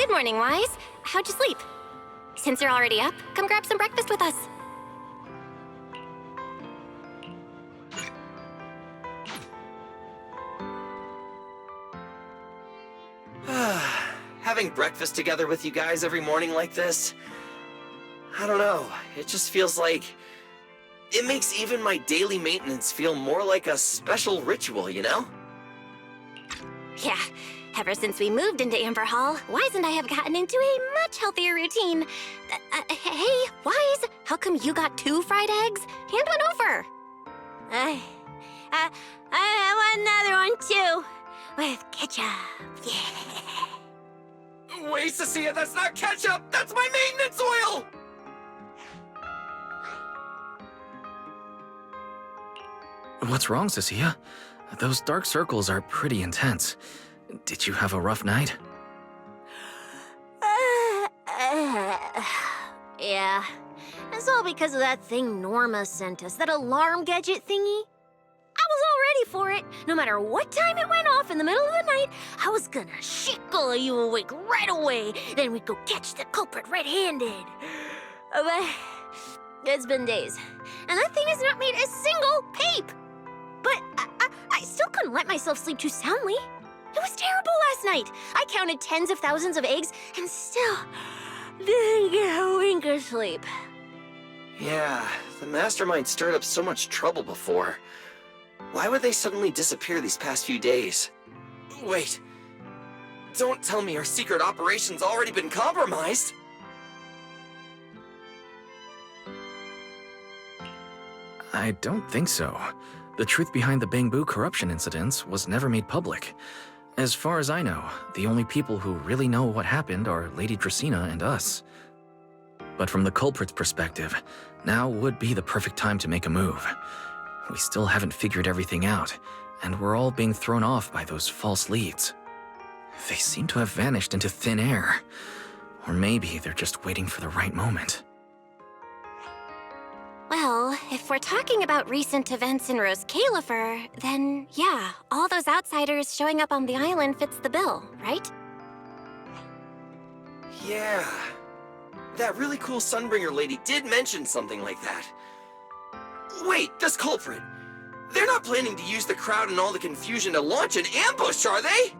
Good morning, Wise. How'd you sleep? Since you're already up, come grab some breakfast with us. Having breakfast together with you guys every morning like this, I don't know, it just feels like it makes even my daily maintenance feel more like a special ritual, you know? Yeah, ever since we moved into Amber Hall, Wise and I have gotten into a much healthier routine. Hey, Wise, how come you got 2 fried eggs? Hand one over. I want another one too, with ketchup. Yeah. Wait, Cecilia, that's not ketchup! That's my maintenance oil! What's wrong, Cecilia? Those dark circles are pretty intense. Did you have a rough night? Yeah. It's all because of that thing Norma sent us, that alarm gadget thingy. I was all ready for it. No matter what time it went off in the middle of the night, I was gonna shake all of you awake right away. Then we'd go catch the culprit red-handed. But it's been days, and that thing has not made a single peep. But I still couldn't let myself sleep too soundly. It was terrible last night. I counted tens of thousands of eggs and still didn't get a wink of sleep. Yeah, the mastermind stirred up so much trouble before. Why would they suddenly disappear these past few days? Wait, don't tell me our secret operation's already been compromised! I don't think so. The truth behind the Bangbu corruption incidents was never made public. As far as I know, the only people who really know what happened are Lady Dracaena and us. But from the culprit's perspective, now would be the perfect time to make a move. We still haven't figured everything out, and we're all being thrown off by those false leads. They seem to have vanished into thin air. Or maybe they're just waiting for the right moment. Well, if we're talking about recent events in Rose Califer, then yeah, all those outsiders showing up on the island fits the bill, right? Yeah. That really cool Sunbringer lady did mention something like that. Wait, this culprit! They're not planning to use the crowd and all the confusion to launch an ambush, are they?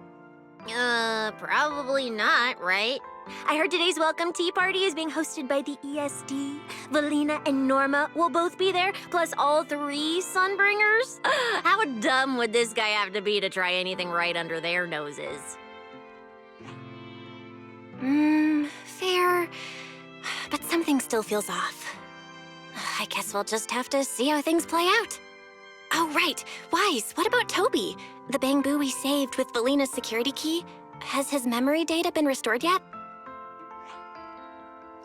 Probably not, right? I heard today's welcome tea party is being hosted by the ESD. Valina and Norma will both be there, plus all 3 Sunbringers. How dumb would this guy have to be to try anything right under their noses? Fair. But something still feels off. I guess we'll just have to see how things play out. Oh, right. Wise, what about Toby? The Bangbu we saved with Valina's security key? Has his memory data been restored yet?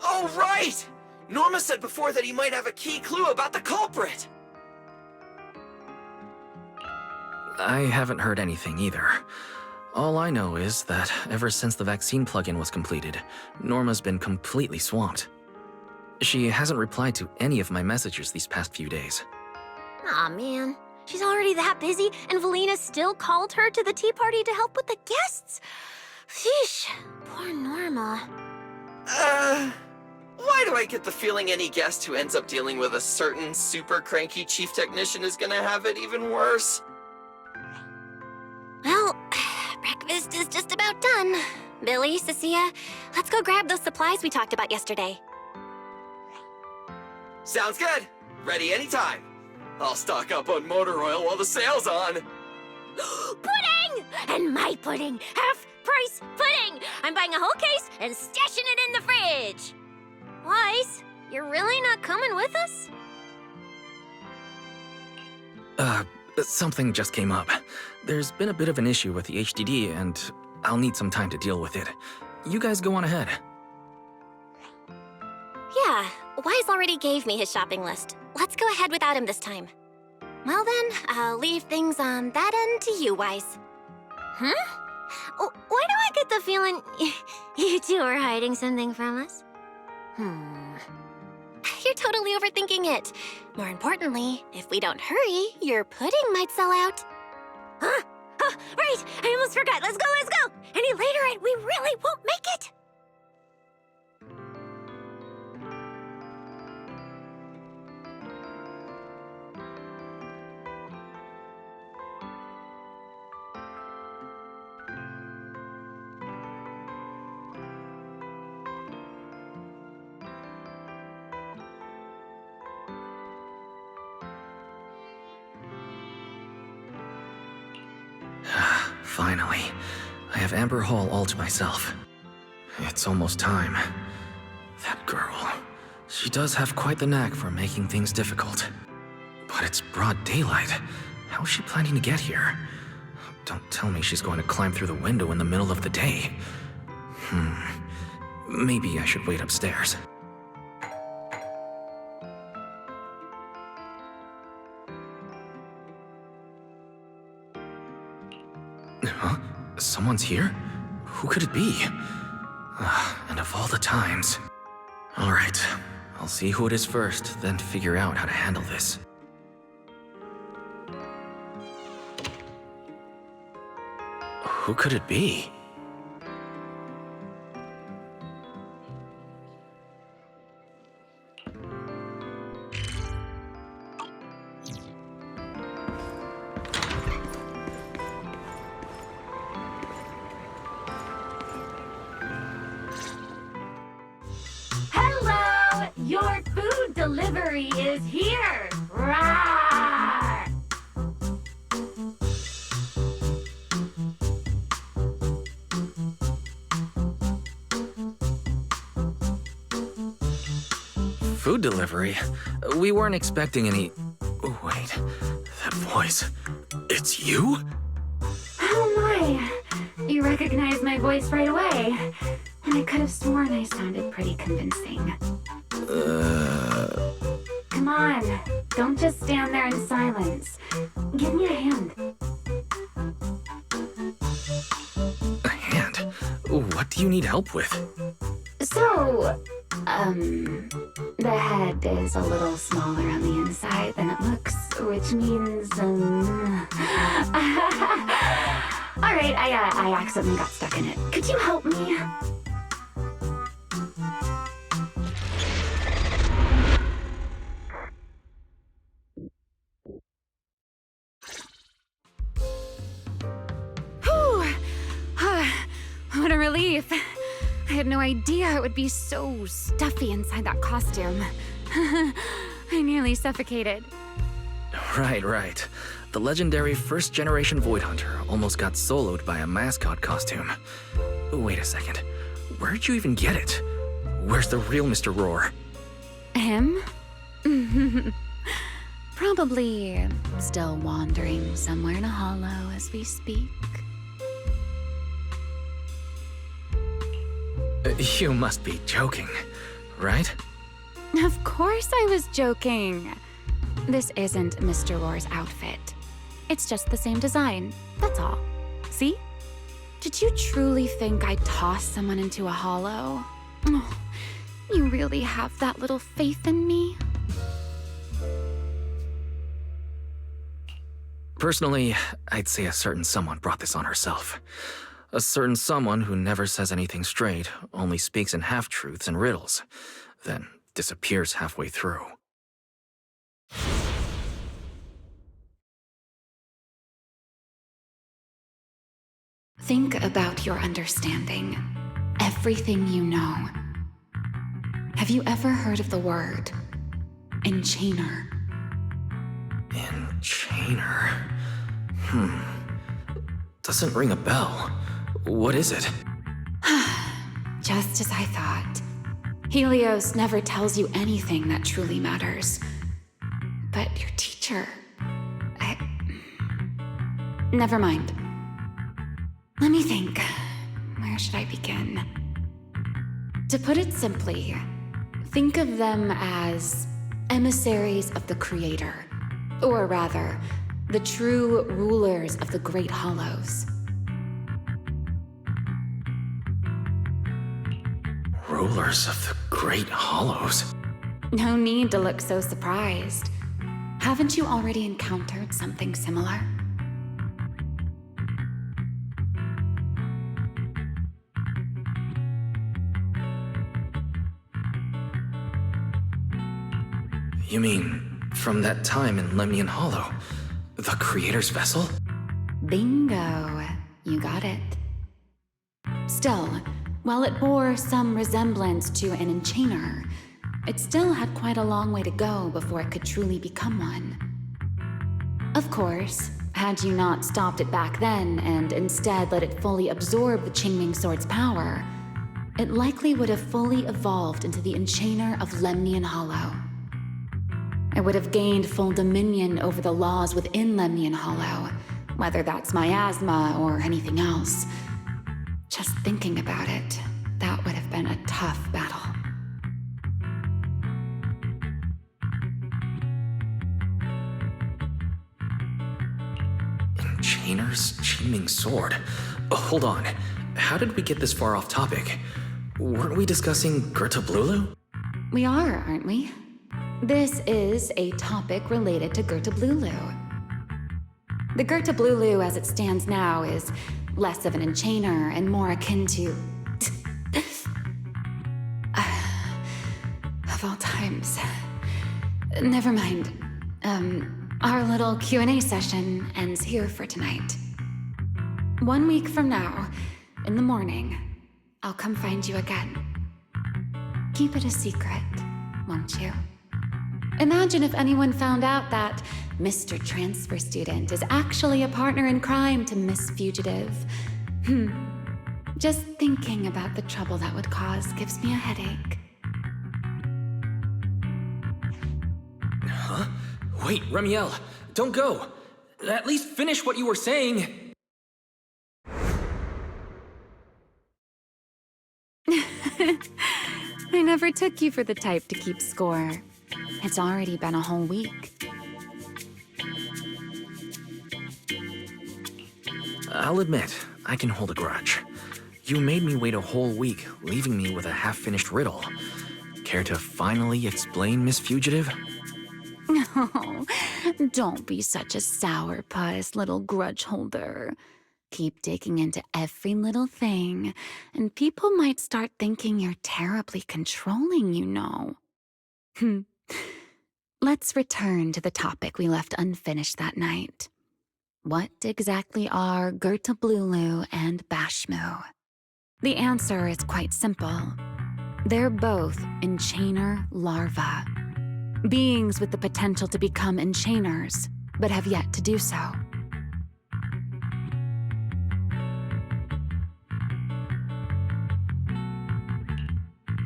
Oh, right! Norma said before that he might have a key clue about the culprit! I haven't heard anything either. All I know is that ever since the vaccine plugin was completed, Norma's been completely swamped. She hasn't replied to any of my messages these past few days. Aw, man. She's already that busy, and Valina still called her to the tea party to help with the guests. Sheesh, poor Norma. Why do I get the feeling any guest who ends up dealing with a certain super cranky chief technician is gonna have it even worse? Well, breakfast is just about done. Billy, Cecilia, let's go grab those supplies we talked about yesterday. Sounds good. Ready anytime. I'll stock up on motor oil while the sale's on. Pudding! And my pudding! Half-price pudding! I'm buying a whole case and stashing it in the fridge! Wise, you're really not coming with us? Something just came up. There's been a bit of an issue with the HDD, and I'll need some time to deal with it. You guys go on ahead. Yeah, Wise already gave me his shopping list. Let's go ahead without him this time. Well then, I'll leave things on that end to you, Wise. Huh? Why do I get the feeling you two are hiding something from us? You're totally overthinking it. More importantly, if we don't hurry, your pudding might sell out. Huh? Oh, right! I almost forgot. Let's go, let's go! Any later and we really won't make it! Finally, I have Amber Hall all to myself. It's almost time. That girl, she does have quite the knack for making things difficult. But it's broad daylight. How is she planning to get here? Don't tell me she's going to climb through the window in the middle of the day. Maybe I should wait upstairs. Huh? Someone's here? Who could it be? And of all the times... Alright, I'll see who it is first, then figure out how to handle this. Who could it be? Hello! Your food delivery is here! Rawr! Food delivery? We weren't expecting any... Oh, wait. That voice... It's you? Oh my! You recognized my voice right away. And I could have sworn I sounded pretty convincing. Come on, don't just stand there in silence. Give me a hand. A hand? What do you need help with? So, the head is a little smaller on the inside than it looks, which means, Alright, I accidentally got stuck in it. Could you help me? What a relief. I had no idea it would be so stuffy inside that costume. I nearly suffocated. Right. The legendary first-generation Void Hunter almost got soloed by a mascot costume. Wait a second. Where'd you even get it? Where's the real Mr. Roar? Him? Probably still wandering somewhere in a hollow as we speak. You must be joking, right? Of course I was joking. This isn't Mr. Roar's outfit. It's just the same design, that's all. See? Did you truly think I'd toss someone into a hollow? Oh, you really have that little faith in me? Personally, I'd say a certain someone brought this on herself. A certain someone who never says anything straight, only speaks in half-truths and riddles, then disappears halfway through. Think about your understanding. Everything you know. Have you ever heard of the word enchainer? Enchainer? Doesn't ring a bell. What is it? Just as I thought. Helios never tells you anything that truly matters. But your teacher... Never mind. Let me think. Where should I begin? To put it simply, think of them as emissaries of the Creator. Or rather, the true rulers of the Great Hollows. Rulers of the Great Hollows? No need to look so surprised. Haven't you already encountered something similar? You mean, from that time in Lemnian Hollow? The Creator's vessel? Bingo. You got it. Still, while it bore some resemblance to an enchainer, it still had quite a long way to go before it could truly become one. Of course, Had you not stopped it back then and instead let it fully absorb the Qingming Sword's power, it likely would have fully evolved into the Enchainer of Lemnian Hollow. I would have gained full dominion over the laws within Lemnian Hollow, whether that's miasma or anything else. Just thinking about it, that would have been a tough battle. Enchainer's Qingming Sword. Hold on. How did we get this far off topic? Weren't we discussing Gerta Blulu? We are, aren't we? This is a topic related to Gerta Blulu. The Gerta Blulu as it stands now is less of an enchainer and more akin to... of all times. Never mind. Our little Q&A session ends here for tonight. 1 week from now, in the morning, I'll come find you again. Keep it a secret, won't you? Imagine if anyone found out that Mr. Transfer Student is actually a partner in crime to Miss Fugitive. Just thinking about the trouble that would cause gives me a headache. Huh? Wait, Remiel, don't go. At least finish what you were saying. I never took you for the type to keep score. It's already been a whole week. I'll admit, I can hold a grudge. You made me wait a whole week, leaving me with a half-finished riddle. Care to finally explain, Miss Fugitive? Oh, don't be such a sourpuss, little grudge holder. Keep digging into every little thing, and people might start thinking you're terribly controlling, you know. Let's return to the topic we left unfinished that night. What exactly are Gerta Blulu and Bashmu? The answer is quite simple. They're both Enchainer larvae. Beings with the potential to become Enchainers, but have yet to do so.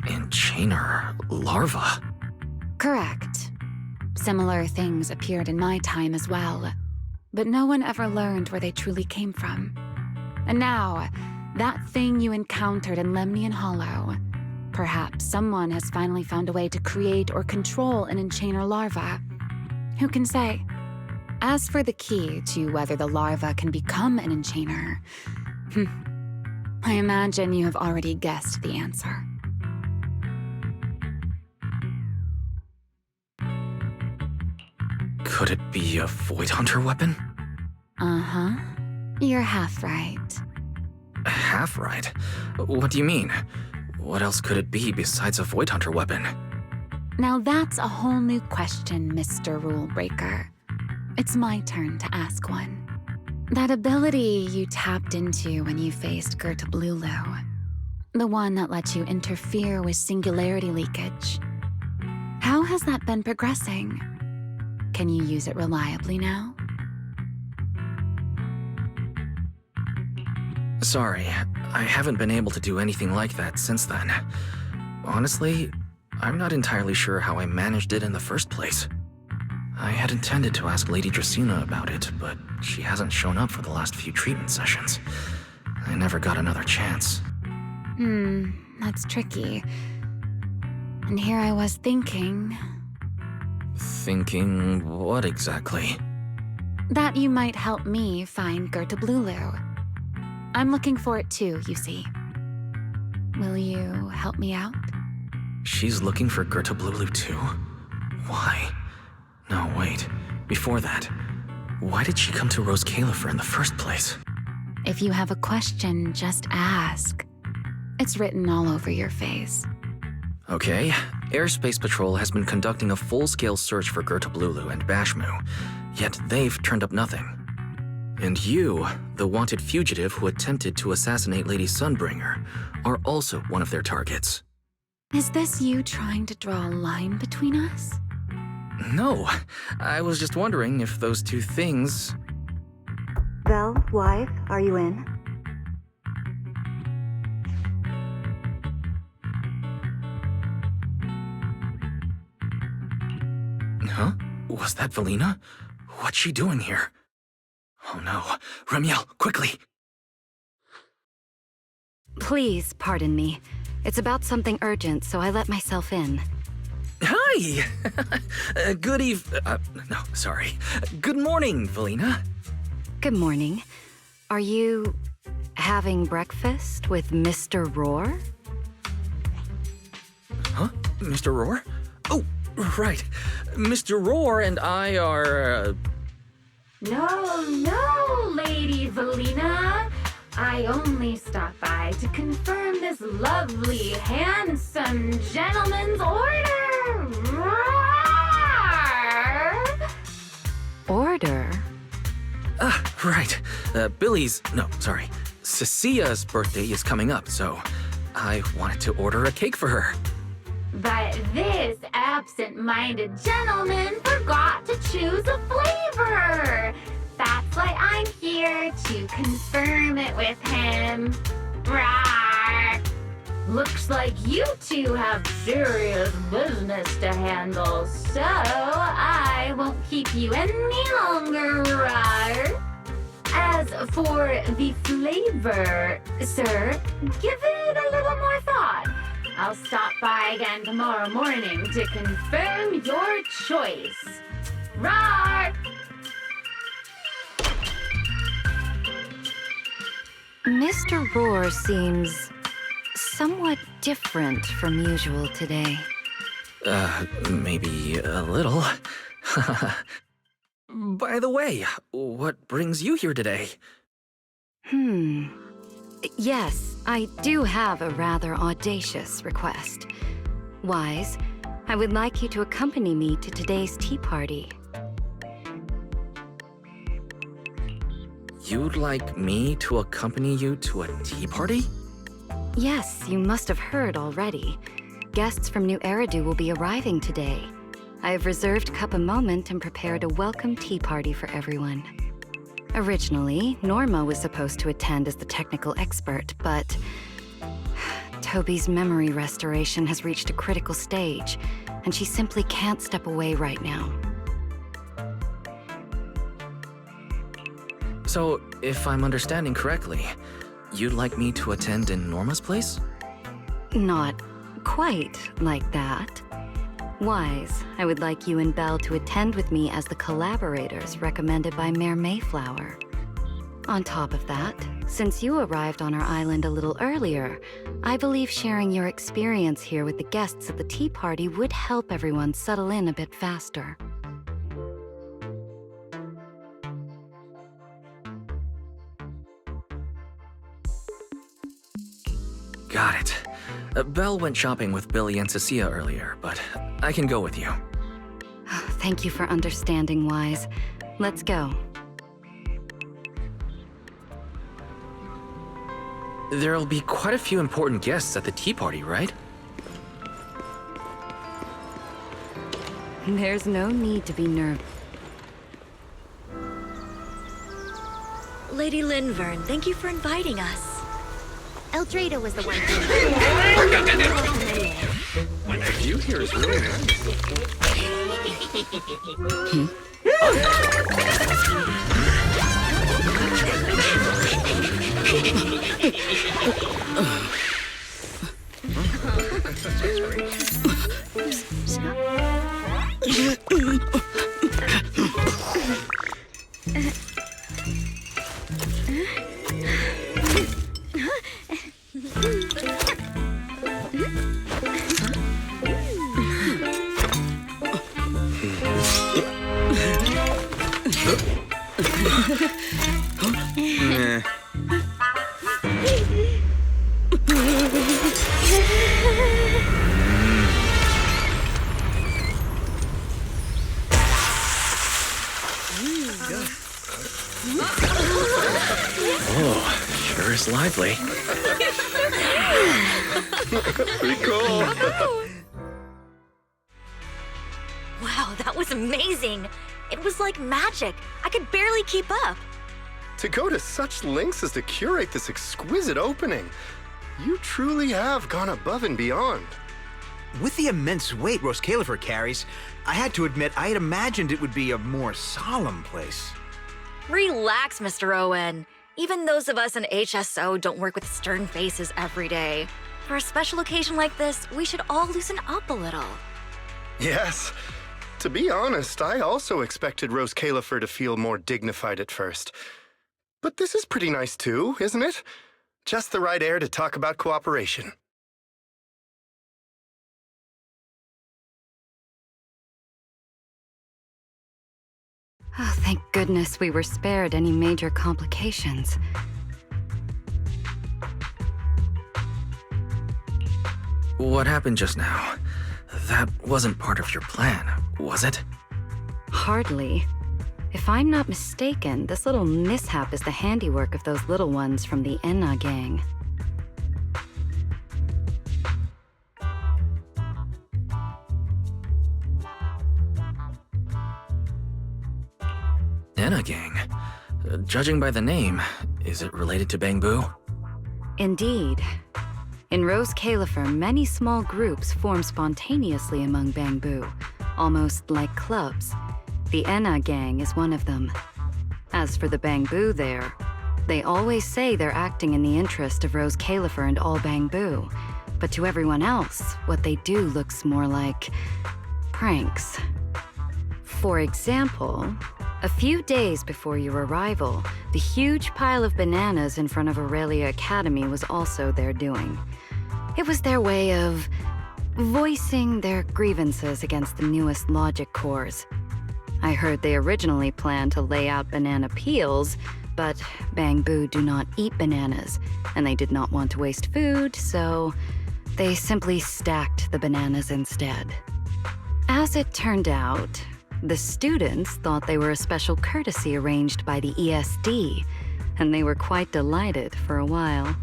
Enchainer larva? Correct. Similar things appeared in my time as well, but no one ever learned where they truly came from. And now, that thing you encountered in Lemnian Hollow, perhaps someone has finally found a way to create or control an Enchainer larva. Who can say? As for the key to whether the larva can become an Enchainer, I imagine you have already guessed the answer. Could it be a Void Hunter weapon? Uh-huh. You're half right. Half right? What do you mean? What else could it be besides a Void Hunter weapon? Now that's a whole new question, Mr. Rule Breaker. It's my turn to ask one. That ability you tapped into when you faced Gerta Blulu, the one that lets you interfere with singularity leakage, how has that been progressing? Can you use it reliably now? Sorry, I haven't been able to do anything like that since then. Honestly, I'm not entirely sure how I managed it in the first place. I had intended to ask Lady Dracaena about it, but she hasn't shown up for the last few treatment sessions. I never got another chance. That's tricky. And here I was thinking... Thinking what exactly? that you might help me find Gerta Blulu. I'm looking for it too, you see. Will you help me out? She's looking for Gerta Blulu too? Why? No, wait. Before that, why did she come to Rose Califer in the first place? If you have a question, just ask. It's written all over your face. Okay, Airspace Patrol has been conducting a full-scale search for Gerta Blulu and Bashmu, yet they've turned up nothing. And you, the wanted fugitive who attempted to assassinate Lady Sunbringer, are also one of their targets. Is this you trying to draw a line between us? No, I was just wondering if those two things... Vel, wife, are you in? Huh? Was that Valina? What's she doing here? Oh no. Remiel, quickly! Please pardon me. It's about something urgent, so I let myself in. Hi! No, sorry. Good morning, Valina. Good morning. Are you having breakfast with Mr. Roar? Huh? Mr. Roar? Oh, right. Mr. Roar and I are... No, Lady Valina. I only stopped by to confirm this lovely, handsome gentleman's order. Roar! Order? Right. Cecia's birthday is coming up, so I wanted to order a cake for her. But this absent-minded gentleman forgot to choose a flavor. That's why I'm here to confirm it with him. Rawr. Looks like you two have serious business to handle, so I won't keep you any longer, Rawr. As for the flavor, sir, give it a little more thought. I'll stop by again tomorrow morning to confirm your choice. Rawr! Mr. Roar seems somewhat different from usual today. Maybe a little. By the way, what brings you here today? Yes, I do have a rather audacious request. Wise, I would like you to accompany me to today's tea party. You'd like me to accompany you to a tea party? Yes, you must have heard already. Guests from New Eridu will be arriving today. I have reserved Cup a Moment and prepared a welcome tea party for everyone. Originally, Norma was supposed to attend as the technical expert, but Toby's memory restoration has reached a critical stage, and she simply can't step away right now. So, if I'm understanding correctly, you'd like me to attend in Norma's place? Not quite like that. Wise, I would like you and Belle to attend with me as the collaborators recommended by Mayor Mayflower. On top of that, since you arrived on our island a little earlier, I believe sharing your experience here with the guests at the tea party would help everyone settle in a bit faster. Got it. Belle went shopping with Billy and Cecilia earlier, but I can go with you. Thank you for understanding, Wise. Let's go. There'll be quite a few important guests at the tea party, right? There's no need to be nervous. Lady Linvern, thank you for inviting us. Eldrada was the one who... The view here is really nice. Oh, sure is lively. Pretty cool. Wow, that was amazing. It was like magic. I could barely keep up. To go to such lengths as to curate this exquisite opening. You truly have gone above and beyond. With the immense weight Rose Califer carries, I had to admit I had imagined it would be a more solemn place. Relax, Mr. Owen. Even those of us in HSO don't work with stern faces every day. For a special occasion like this, we should all loosen up a little. Yes. To be honest, I also expected Rose Califer to feel more dignified at first. But this is pretty nice too, isn't it? Just the right air to talk about cooperation. Oh, thank goodness we were spared any major complications. What happened just now? That wasn't part of your plan, was it? Hardly. If I'm not mistaken, this little mishap is the handiwork of those little ones from the Enna gang. Enna gang? Judging by the name, is it related to Bangbu? Indeed. In Rose Califer, many small groups form spontaneously among Bangbu, almost like clubs. The Enna gang is one of them. As for the Bangbu there, they always say they're acting in the interest of Rose Califer and all Bangbu, but to everyone else, what they do looks more like pranks. For example, a few days before your arrival, the huge pile of bananas in front of Aurelia Academy was also their doing. It was their way of voicing their grievances against the newest logic cores. I heard they originally planned to lay out banana peels, but Bangbu do not eat bananas, and they did not want to waste food, so they simply stacked the bananas instead. As it turned out, the students thought they were a special courtesy arranged by the ESD, and they were quite delighted for a while.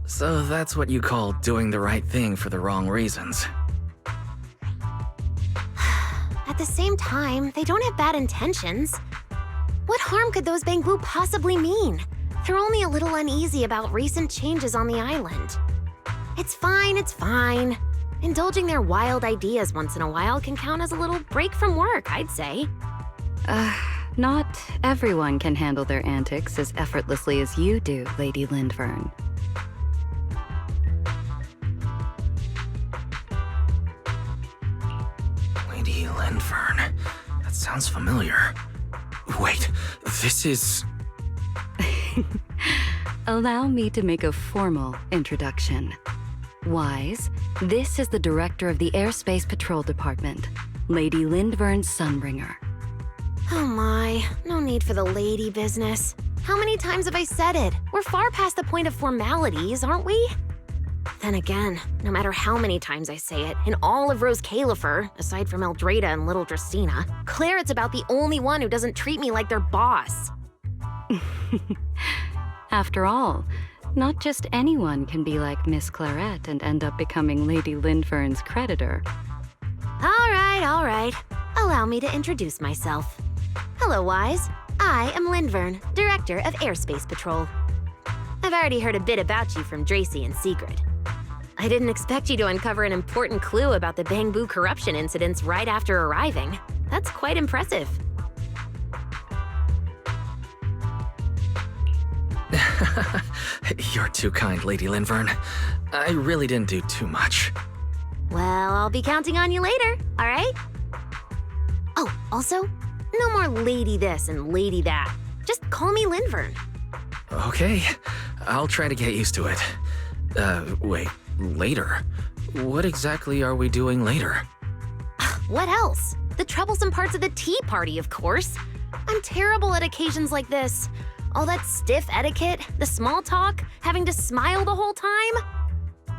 So that's what you call doing the right thing for the wrong reasons. At the same time, they don't have bad intentions. What harm could those Bangbu possibly mean? They're only a little uneasy about recent changes on the island. It's fine, it's fine. Indulging their wild ideas once in a while can count as a little break from work, I'd say. Not everyone can handle their antics as effortlessly as you do, Lady Lindvern. Lady Lindvern. That sounds familiar. Wait, this is... Allow me to make a formal introduction. Wise, this is the director of the Airspace Patrol Department, Lady Lindvern Sunbringer. Oh my, no need for the lady business. How many times have I said it? We're far past the point of formalities, aren't we? Then again, no matter how many times I say it, in all of Rose Califer, aside from Eldrada and Little Dracena, Claret's about the only one who doesn't treat me like their boss. After all, not just anyone can be like Miss Claret and end up becoming Lady Lindvern's creditor. All right. Allow me to introduce myself. Hello, Wise. I am Lindvern, Director of Airspace Patrol. I've already heard a bit about you from Dracy and Secret. I didn't expect you to uncover an important clue about the Bangbu corruption incidents right after arriving. That's quite impressive. You're too kind, Lady Lindvern. I really didn't do too much. Well, I'll be counting on you later, all right? Oh, also, no more lady this and lady that. Just call me Lindvern. Okay, I'll try to get used to it. Wait, later? What exactly are we doing later? What else? The troublesome parts of the tea party, of course. I'm terrible at occasions like this. All that stiff etiquette, the small talk, having to smile the whole time.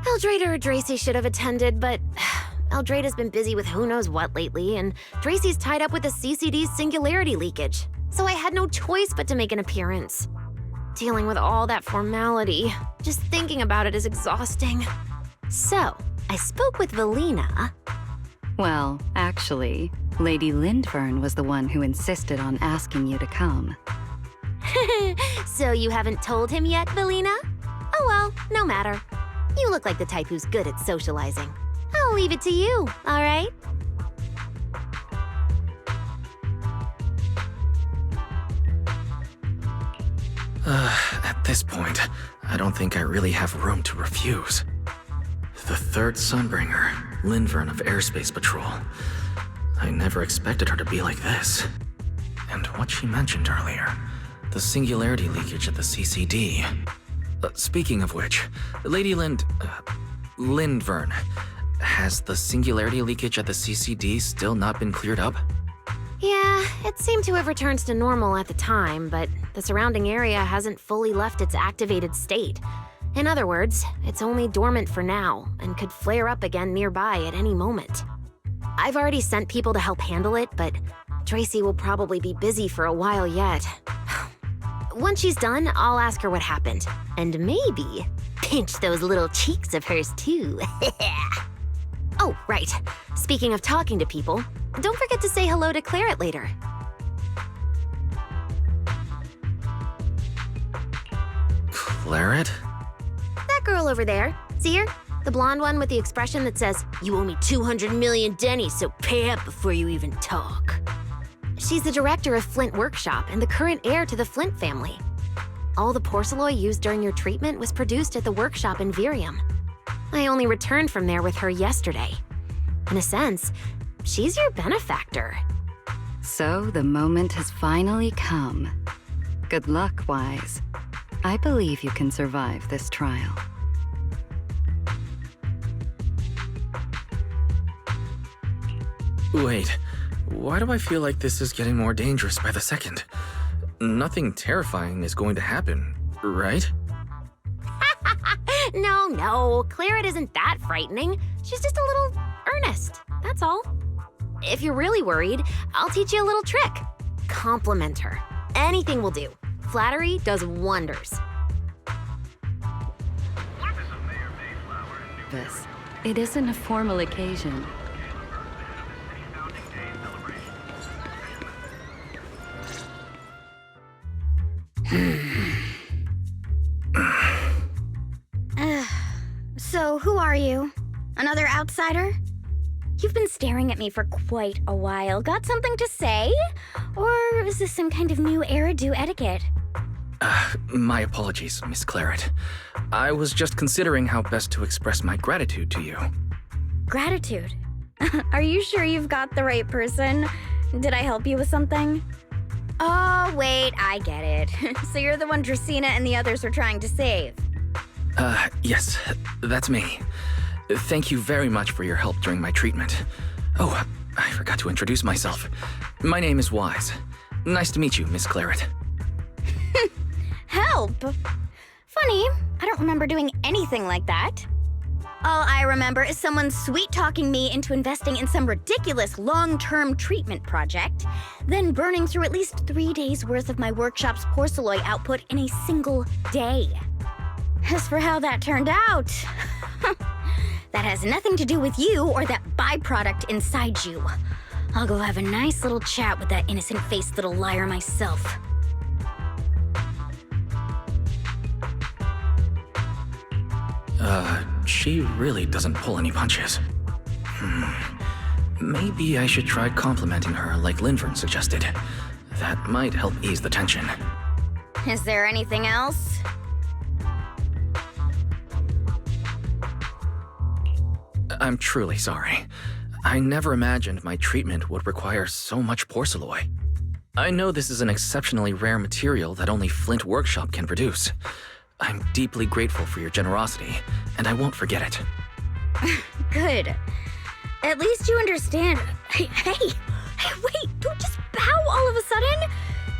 Eldrada or Dracy should have attended, but Eldrada's been busy with who knows what lately, and Dracy's tied up with the CCD's singularity leakage, so I had no choice but to make an appearance. Dealing with all that formality, just thinking about it is exhausting. So, I spoke with Valina. Well, actually, Lady Lindvern was the one who insisted on asking you to come. So you haven't told him yet, Valina? Oh well, no matter. You look like the type who's good at socializing. I'll leave it to you, all right? At this point, I don't think I really have room to refuse. The third Sunbringer, Lindvern of Airspace Patrol. I never expected her to be like this. And what she mentioned earlier, the singularity leakage at the CCD. Speaking of which, Lady Lindvern, has the singularity leakage at the CCD still not been cleared up? Yeah, it seemed to have returned to normal at the time, but the surrounding area hasn't fully left its activated state. In other words, it's only dormant for now, and could flare up again nearby at any moment. I've already sent people to help handle it, but Tracy will probably be busy for a while yet. Once she's done, I'll ask her what happened. And maybe pinch those little cheeks of hers too. Oh, right. Speaking of talking to people, don't forget to say hello to Claret later. Claret? That girl over there. See her? The blonde one with the expression that says, "You owe me 200 million dennies, so pay up before you even talk." She's the director of Flint Workshop and the current heir to the Flint family. All the porcelain used during your treatment was produced at the workshop in Virium. I only returned from there with her yesterday. In a sense, she's your benefactor. So the moment has finally come. Good luck, Wise. I believe you can survive this trial. Wait, why do I feel like this is getting more dangerous by the second? Nothing terrifying is going to happen, right? No, Claret isn't that frightening. She's just a little earnest, that's all. If you're really worried, I'll teach you a little trick. Compliment her. Anything will do. Flattery does wonders. It isn't a formal occasion. So, who are you? Another outsider? You've been staring at me for quite a while. Got something to say? Or is this some kind of new era-do etiquette? My apologies, Miss Claret. I was just considering how best to express my gratitude to you. Gratitude? Are you sure you've got the right person? Did I help you with something? Oh, wait, I get it. So you're the one Dracaena and the others are trying to save. Yes, that's me. Thank you very much for your help during my treatment. Oh, I forgot to introduce myself. My name is Wise. Nice to meet you, Miss Claret. Help? Funny, I don't remember doing anything like that. All I remember is someone sweet-talking me into investing in some ridiculous long-term treatment project, then burning through at least 3 days' worth of my workshop's porcelain output in a single day. As for how that turned out, that has nothing to do with you or that byproduct inside you. I'll go have a nice little chat with that innocent-faced little liar myself. She really doesn't pull any punches. Maybe I should try complimenting her like Lindvern suggested. That might help ease the tension. Is there anything else? I'm truly sorry. I never imagined my treatment would require so much porcelain. I know this is an exceptionally rare material that only Flint Workshop can produce. I'm deeply grateful for your generosity, and I won't forget it. Good. At least you understand. Hey, wait, don't just bow all of a sudden.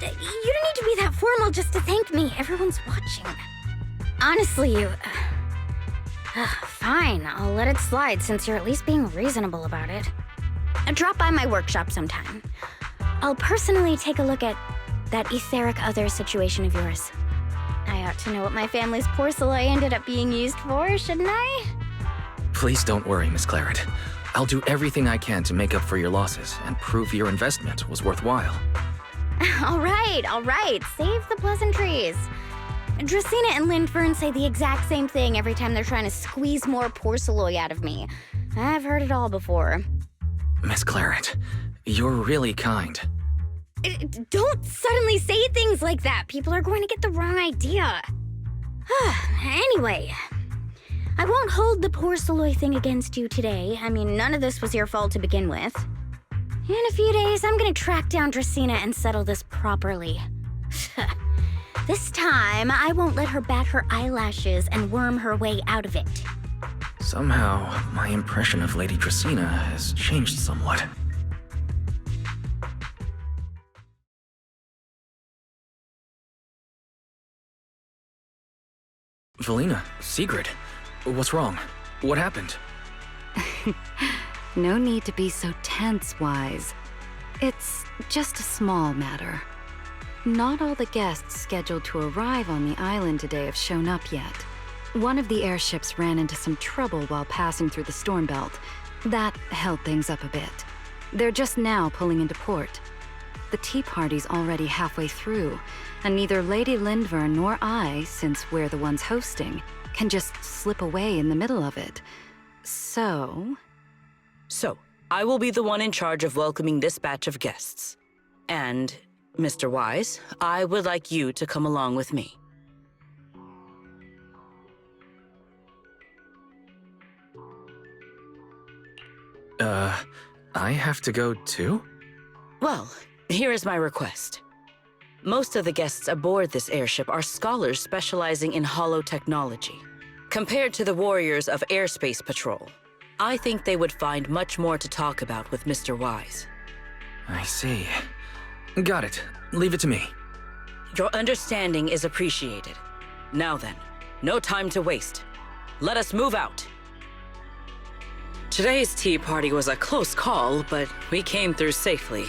You don't need to be that formal just to thank me. Everyone's watching. Honestly, you... fine, I'll let it slide since you're at least being reasonable about it. Drop by my workshop sometime. I'll personally take a look at that etheric other situation of yours. I ought to know what my family's porcelain ended up being used for, shouldn't I? Please don't worry, Miss Claret. I'll do everything I can to make up for your losses and prove your investment was worthwhile. All right. Save the pleasantries. Dracena and Lindvern say the exact same thing every time they're trying to squeeze more porceloy out of me. I've heard it all before. Miss Claret, you're really kind. Don't suddenly say things like that. People are going to get the wrong idea. Anyway, I won't hold the porceloy thing against you today. I mean, none of this was your fault to begin with. In a few days, I'm gonna track down Dracena and settle this properly. This time, I won't let her bat her eyelashes and worm her way out of it. Somehow, my impression of Lady Dracena has changed somewhat. Valina, Sigrid, what's wrong? What happened? No need to be so tense, Wise. It's just a small matter. Not all the guests scheduled to arrive on the island today have shown up yet. One of the airships ran into some trouble while passing through the storm belt. That held things up a bit. They're just now pulling into port. The tea party's already halfway through, and neither Lady Lindvern nor I, since we're the ones hosting, can just slip away in the middle of it. So, I will be the one in charge of welcoming this batch of guests. And, Mr. Wise, I would like you to come along with me. I have to go too? Well, here is my request. Most of the guests aboard this airship are scholars specializing in holo technology. Compared to the warriors of Airspace Patrol, I think they would find much more to talk about with Mr. Wise. I see. Got it. Leave it to me. Your understanding is appreciated. Now then, no time to waste. Let us move out. Today's tea party was a close call, but we came through safely.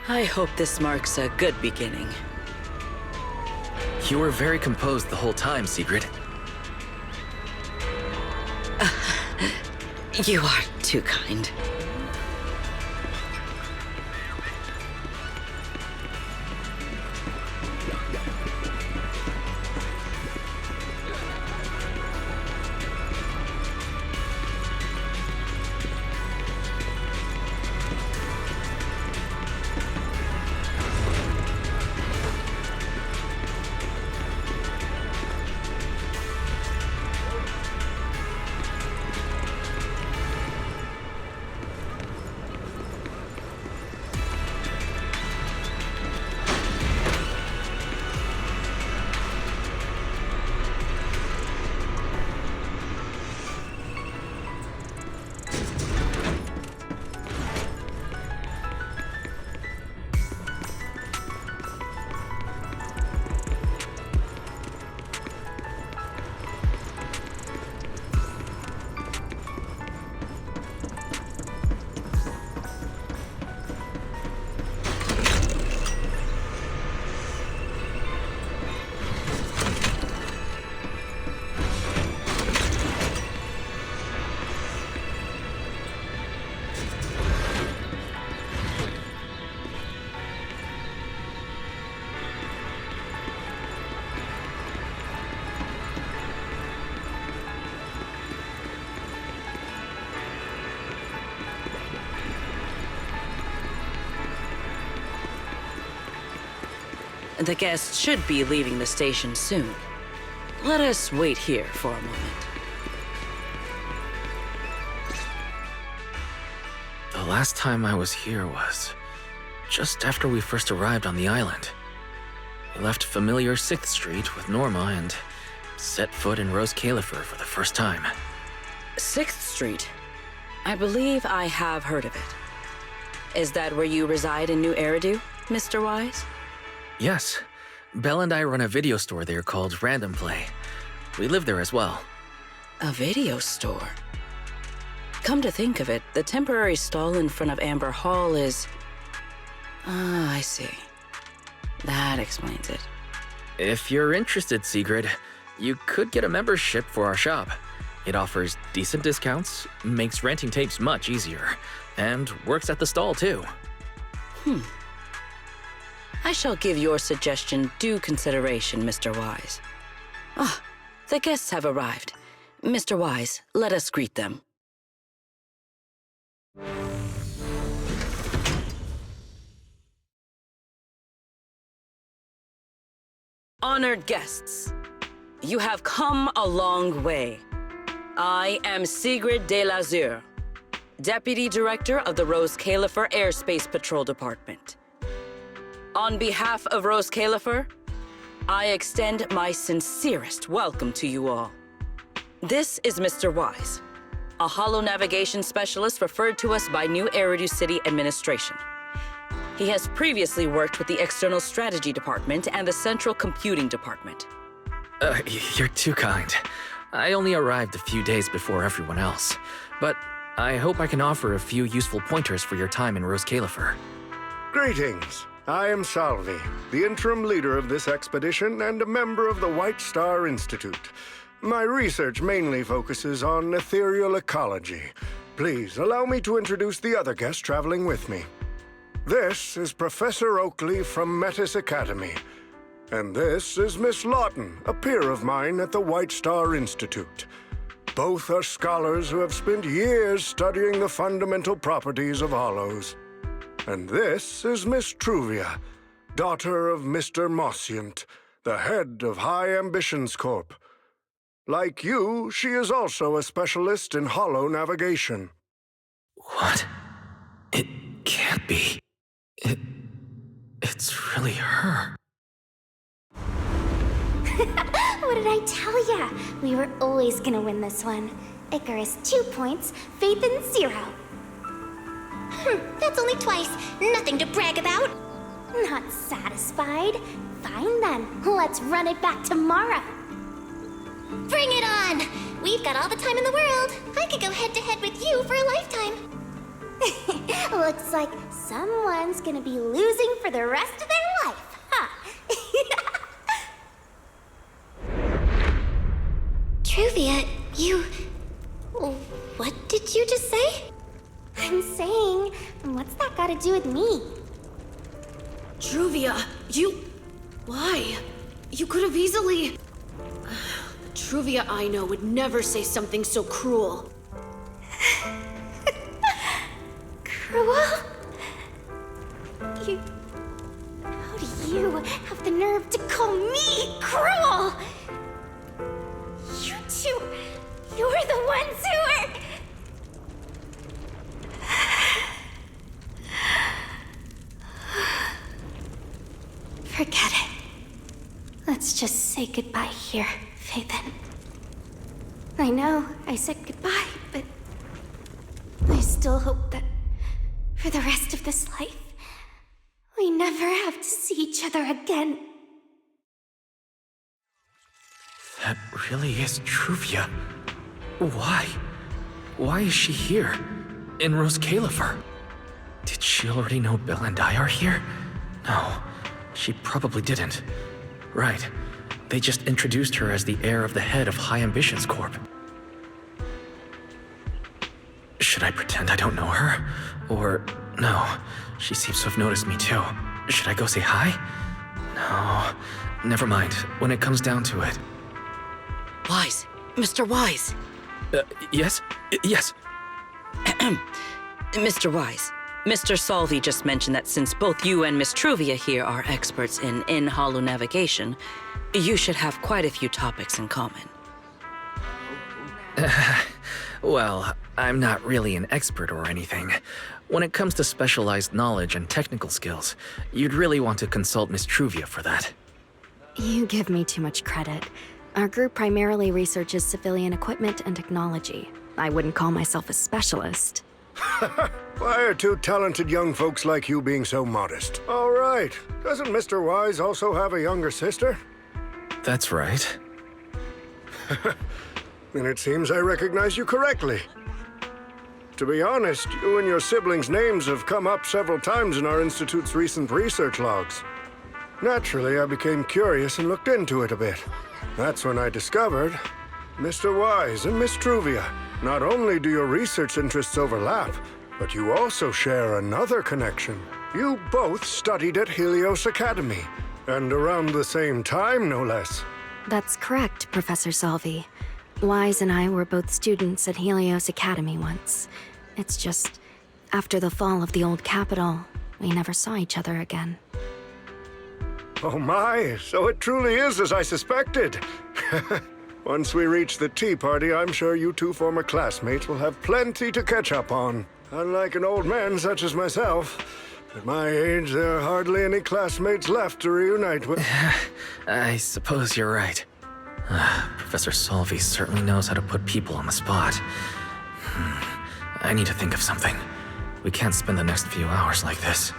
I hope this marks a good beginning. You were very composed the whole time, Sigrid. You are too kind. The guests should be leaving the station soon. Let us wait here for a moment. The last time I was here was just after we first arrived on the island. We left familiar 6th Street with Norma and set foot in Rose Califer for the first time. 6th Street? I believe I have heard of it. Is that where you reside in New Eridu, Mr. Wise? Yes. Belle and I run a video store there called Random Play. We live there as well. A video store? Come to think of it, the temporary stall in front of Amber Hall is... Ah, I see. That explains it. If you're interested, Sigrid, you could get a membership for our shop. It offers decent discounts, makes renting tapes much easier, and works at the stall too. I shall give your suggestion due consideration, Mr. Wise. Ah, the guests have arrived. Mr. Wise, let us greet them. Honored guests, you have come a long way. I am Sigrid de Lazure, Deputy Director of the Rose Califer Airspace Patrol Department. On behalf of Rose Califer, I extend my sincerest welcome to you all. This is Mr. Wise, a holo navigation specialist referred to us by New Eridu City Administration. He has previously worked with the External Strategy Department and the Central Computing Department. You're too kind. I only arrived a few days before everyone else, but I hope I can offer a few useful pointers for your time in Rose Califer. Greetings. I am Salvi, the interim leader of this expedition and a member of the White Star Institute. My research mainly focuses on ethereal ecology. Please allow me to introduce the other guests traveling with me. This is Professor Oakley from Metis Academy. And this is Miss Lawton, a peer of mine at the White Star Institute. Both are scholars who have spent years studying the fundamental properties of hollows. And this is Miss Truvia, daughter of Mr. Mossient, the head of High Ambitions Corp. Like you, she is also a specialist in holo navigation. What? It can't be. It's really her. What did I tell ya? We were always gonna win this one. Icarus 2 points, Phaethon 0. That's only twice. Nothing to brag about. Not satisfied? Fine then. Let's run it back tomorrow. Bring it on! We've got all the time in the world. I could go head-to-head with you for a lifetime. Looks like someone's gonna be losing for the rest of their life, huh? Truvia, you... What did you just say? I'm saying, what's that got to do with me? Truvia, you... Why? You could have easily... Truvia I know would never say something so cruel. Cruel? You... How do you have the nerve to call me cruel? You two... You're the ones who are... Forget it. Let's just say goodbye here, Phaethon. I know I said goodbye, but I still hope that for the rest of this life, we never have to see each other again. That really is Truvia. Why? Why is she here? In Rose Califer? Did she already know Bill and I are here? No, she probably didn't. Right. They just introduced her as the heir of the head of High Ambitions Corp. Should I pretend I don't know her? Or, no, she seems to have noticed me too. Should I go say hi? No, never mind, when it comes down to it. Wise, Mr. Wise. Yes? Yes. Mr. Wise, Mr. Salvi just mentioned that since both you and Miss Truvia here are experts in holo navigation, you should have quite a few topics in common. Well, I'm not really an expert or anything. When it comes to specialized knowledge and technical skills, you'd really want to consult Miss Truvia for that. You give me too much credit. Our group primarily researches civilian equipment and technology. I wouldn't call myself a specialist. Why are two talented young folks like you being so modest? All right. Doesn't Mr. Wise also have a younger sister? That's right. Then it seems I recognize you correctly. To be honest, you and your siblings' names have come up several times in our Institute's recent research logs. Naturally, I became curious and looked into it a bit. That's when I discovered Mr. Wise and Miss Truvia, not only do your research interests overlap, but you also share another connection. You both studied at Helios Academy, and around the same time, no less. That's correct, Professor Salvi. Wise and I were both students at Helios Academy once. It's just, after the fall of the old capital, we never saw each other again. Oh my, so it truly is as I suspected. Once we reach the tea party, I'm sure you two former classmates will have plenty to catch up on. Unlike an old man such as myself, at my age, there are hardly any classmates left to reunite with. I suppose you're right. Professor Salvi certainly knows how to put people on the spot. I need to think of something. We can't spend the next few hours like this.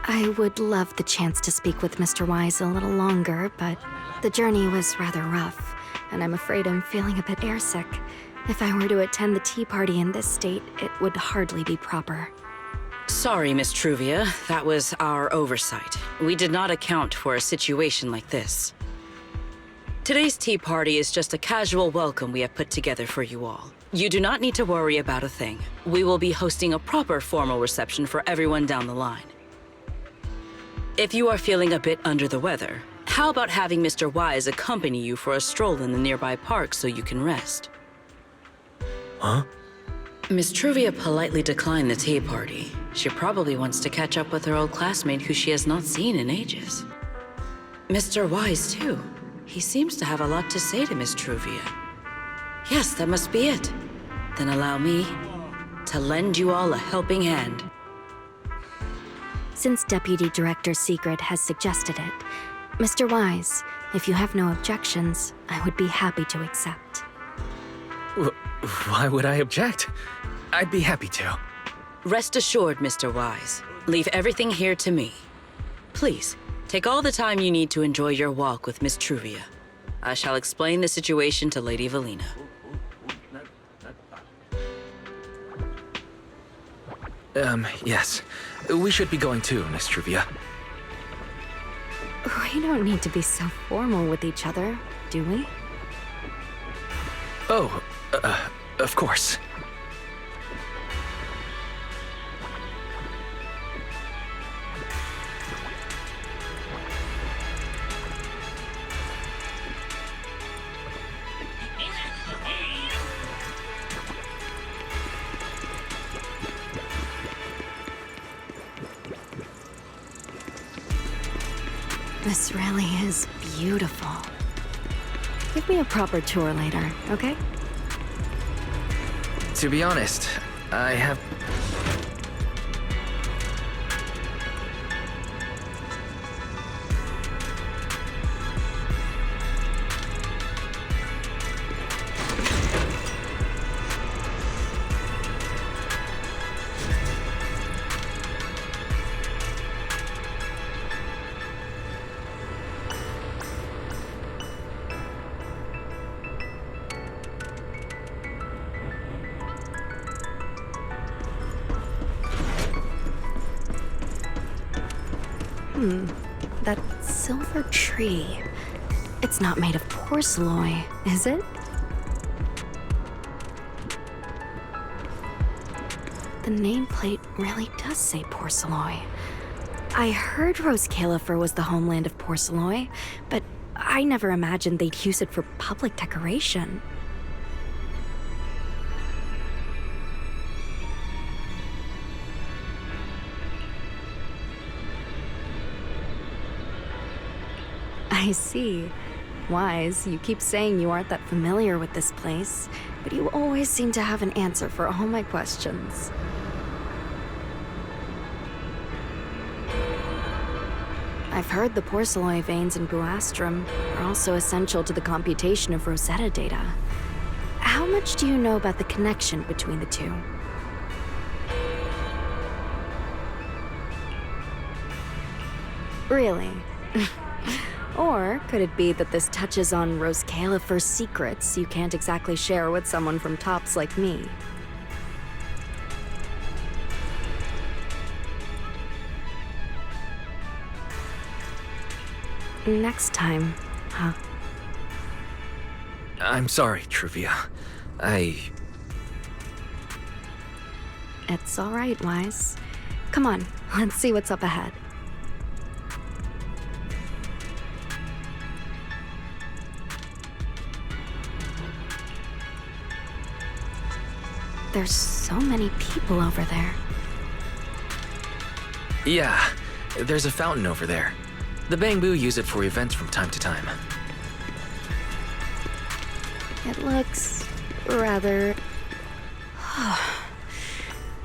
I would love the chance to speak with Mr. Wise a little longer, but the journey was rather rough, and I'm afraid I'm feeling a bit airsick. If I were to attend the tea party in this state, it would hardly be proper. Sorry, Miss Truvia. That was our oversight. We did not account for a situation like this. Today's tea party is just a casual welcome we have put together for you all. You do not need to worry about a thing. We will be hosting a proper formal reception for everyone down the line. If you are feeling a bit under the weather, how about having Mr. Wise accompany you for a stroll in the nearby park so you can rest? Huh? Miss Truvia politely declined the tea party. She probably wants to catch up with her old classmate who she has not seen in ages. Mr. Wise, too. He seems to have a lot to say to Miss Truvia. Yes, that must be it. Then allow me to lend you all a helping hand. Since Deputy Director Secret has suggested it, Mr. Wise, if you have no objections, I would be happy to accept. Why would I object? I'd be happy to. Rest assured, Mr. Wise. Leave everything here to me. Please, take all the time you need to enjoy your walk with Miss Truvia. I shall explain the situation to Lady Valina. Yes. We should be going too, Miss Truvia. We don't need to be so formal with each other, do we? Oh, of course. This really is beautiful. Give me a proper tour later, okay? To be honest, I have... That silver tree. It's not made of porcelain, is it? The nameplate really does say porcelain. I heard Rose Califer was the homeland of porcelain, but I never imagined they'd use it for public decoration. I see. Wise, you keep saying you aren't that familiar with this place, but you always seem to have an answer for all my questions. I've heard the porcelain veins in Buastrum are also essential to the computation of Rosetta data. How much do you know about the connection between the two? Really? Or could it be that this touches on Rose Califer's secrets you can't exactly share with someone from Tops like me? Next time, huh? I'm sorry, Truvia. It's all right, Wise. Come on, let's see what's up ahead. There's so many people over there. Yeah, there's a fountain over there. The Bangbu use it for events from time to time. It looks rather...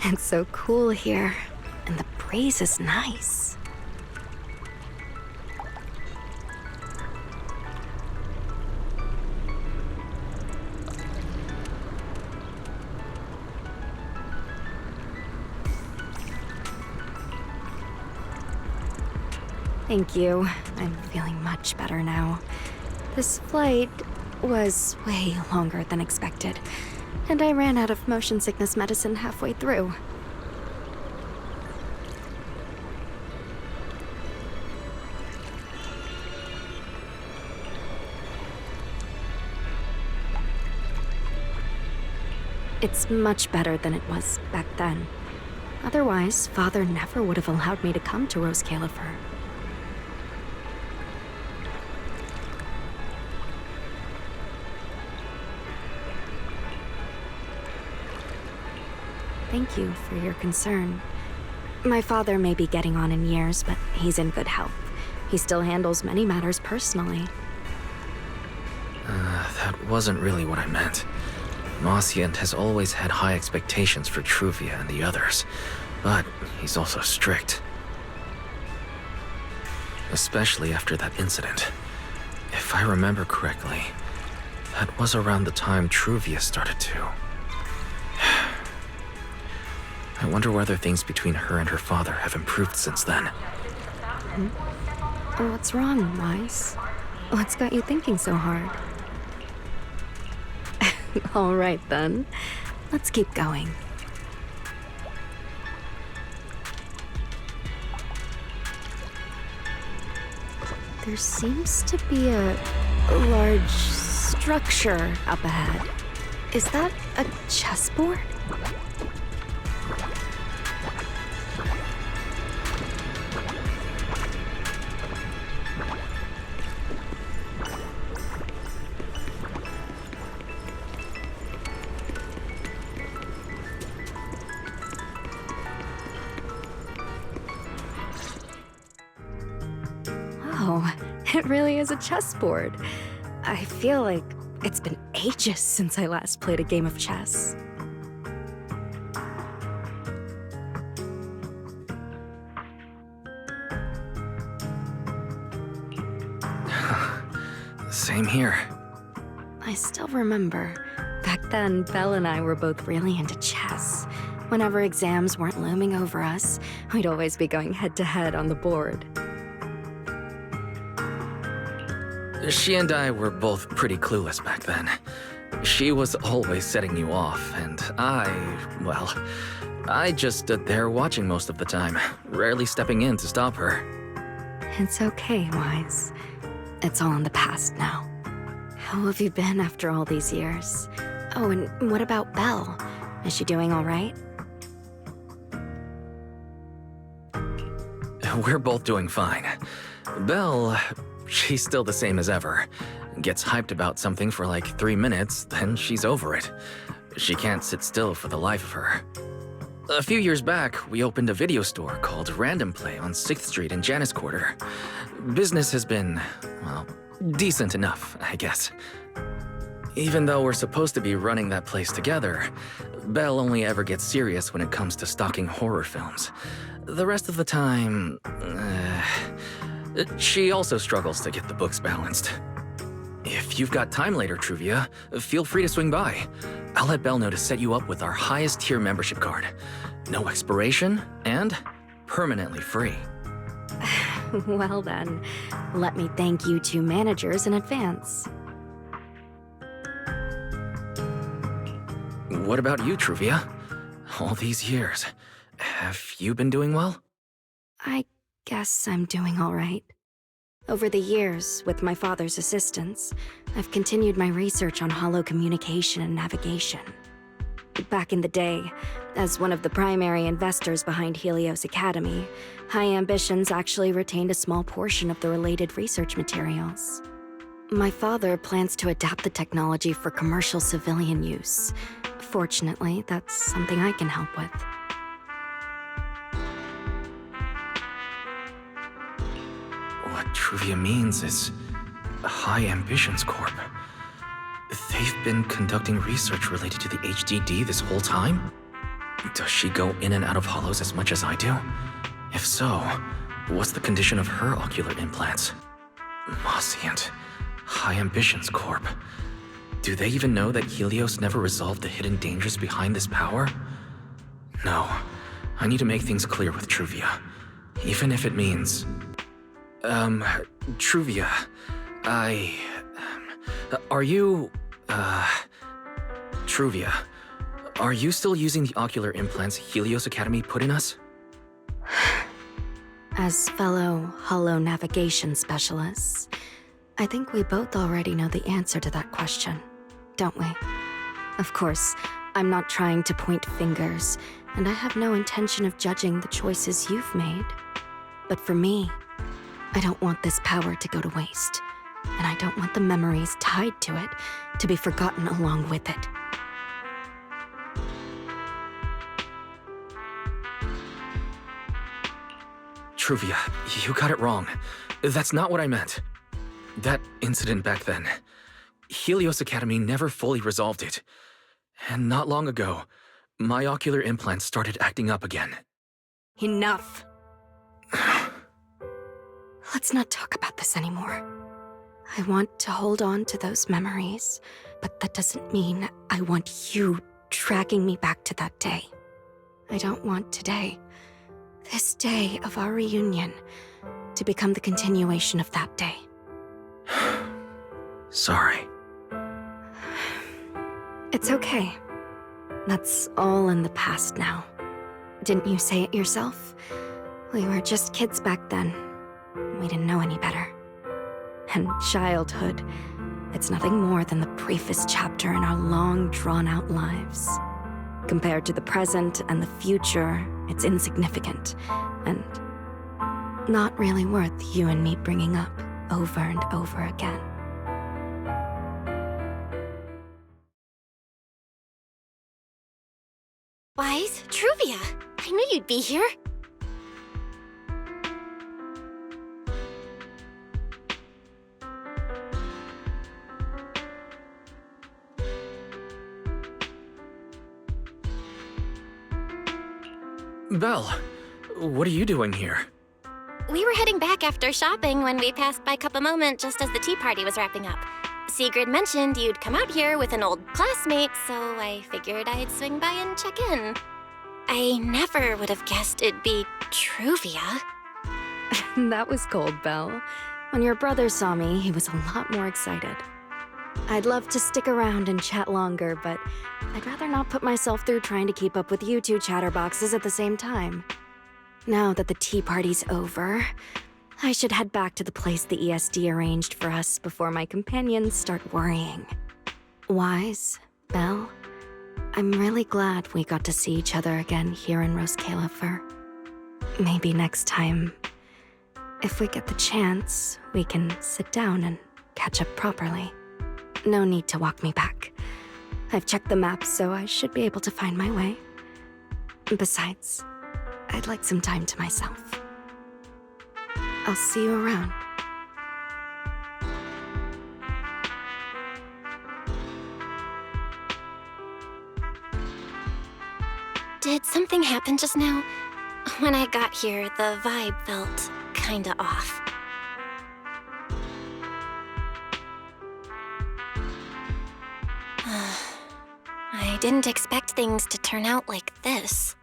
It's so cool here, and the breeze is nice. Thank you. I'm feeling much better now. This flight was way longer than expected, and I ran out of motion sickness medicine halfway through. It's much better than it was back then. Otherwise, Father never would have allowed me to come to Rose Califer. Thank you for your concern. My father may be getting on in years, but he's in good health. He still handles many matters personally. That wasn't really what I meant. Mossiant has always had high expectations for Truvia and the others, but he's also strict. Especially after that incident. If I remember correctly, that was around the time Truvia started to. I wonder whether things between her and her father have improved since then. What's wrong, Wise? What's got you thinking so hard? All right, then. Let's keep going. There seems to be a large structure up ahead. Is that a chessboard? Oh, it really is a chessboard. I feel like it's been ages since I last played a game of chess. Same here. I still remember. Back then, Belle and I were both really into chess. Whenever exams weren't looming over us, we'd always be going head-to-head on the board. She and I were both pretty clueless back then. She was always setting you off, and I just stood there watching most of the time, rarely stepping in to stop her. It's okay, Wise. It's all in the past now. How have you been after all these years? Oh, and what about Belle? Is she doing all right? We're both doing fine. Belle, she's still the same as ever. Gets hyped about something for like 3 minutes, then she's over it. She can't sit still for the life of her. A few years back, we opened a video store called Random Play on 6th Street in Janus Quarter. Business has been, well, decent enough, I guess. Even though we're supposed to be running that place together, Belle only ever gets serious when it comes to stocking horror films. The rest of the time, she also struggles to get the books balanced. If you've got time later, Truvia, feel free to swing by. I'll let Belle know to set you up with our highest tier membership card. No expiration, and permanently free. Well then, let me thank you two managers in advance. What about you, Truvia? All these years, have you been doing well? I guess I'm doing all right. Over the years, with my father's assistance, I've continued my research on holo communication and navigation. Back in the day, as one of the primary investors behind Helios Academy, High Ambitions actually retained a small portion of the related research materials. My father plans to adapt the technology for commercial civilian use. Fortunately, that's something I can help with. What Truvia means is High Ambitions Corp. They've been conducting research related to the HDD this whole time? Does she go in and out of hollows as much as I do? If so, what's the condition of her ocular implants? Mossient, High Ambitions Corp. Do they even know that Helios never resolved the hidden dangers behind this power? No, I need to make things clear with Truvia. Even if it means... Truvia, are you... Truvia, are you still using the ocular implants Helios Academy put in us? As fellow holo navigation specialists, I think we both already know the answer to that question, don't we? Of course, I'm not trying to point fingers, and I have no intention of judging the choices you've made. But for me, I don't want this power to go to waste, and I don't want the memories tied to it to be forgotten along with it. Truvia, you got it wrong. That's not what I meant. That incident back then, Helios Academy never fully resolved it. And not long ago, my ocular implants started acting up again. Enough! Let's not talk about this anymore. I want to hold on to those memories, but that doesn't mean I want you dragging me back to that day. I don't want today, this day of our reunion, to become the continuation of that day. Sorry. It's okay. That's all in the past now. Didn't you say it yourself? We were just kids back then. We didn't know any better. And childhood, it's nothing more than the briefest chapter in our long, drawn-out lives. Compared to the present and the future, it's insignificant, and not really worth you and me bringing up over and over again. Wise, Truvia, I knew you'd be here. Belle, what are you doing here? We were heading back after shopping when we passed by Cup a Moment just as the tea party was wrapping up. Sigrid mentioned you'd come out here with an old classmate, so I figured I'd swing by and check in. I never would have guessed it'd be Truvia. That was cold, Belle. When your brother saw me, he was a lot more excited. I'd love to stick around and chat longer, but I'd rather not put myself through trying to keep up with you two chatterboxes at the same time. Now that the tea party's over, I should head back to the place the ESD arranged for us before my companions start worrying. Wise, Belle, I'm really glad we got to see each other again here in Roskalefer. Maybe next time, if we get the chance, we can sit down and catch up properly. No need to walk me back. I've checked the map, so I should be able to find my way. Besides, I'd like some time to myself. I'll see you around. Did something happen just now? When I got here, the vibe felt kinda off. I didn't expect things to turn out like this.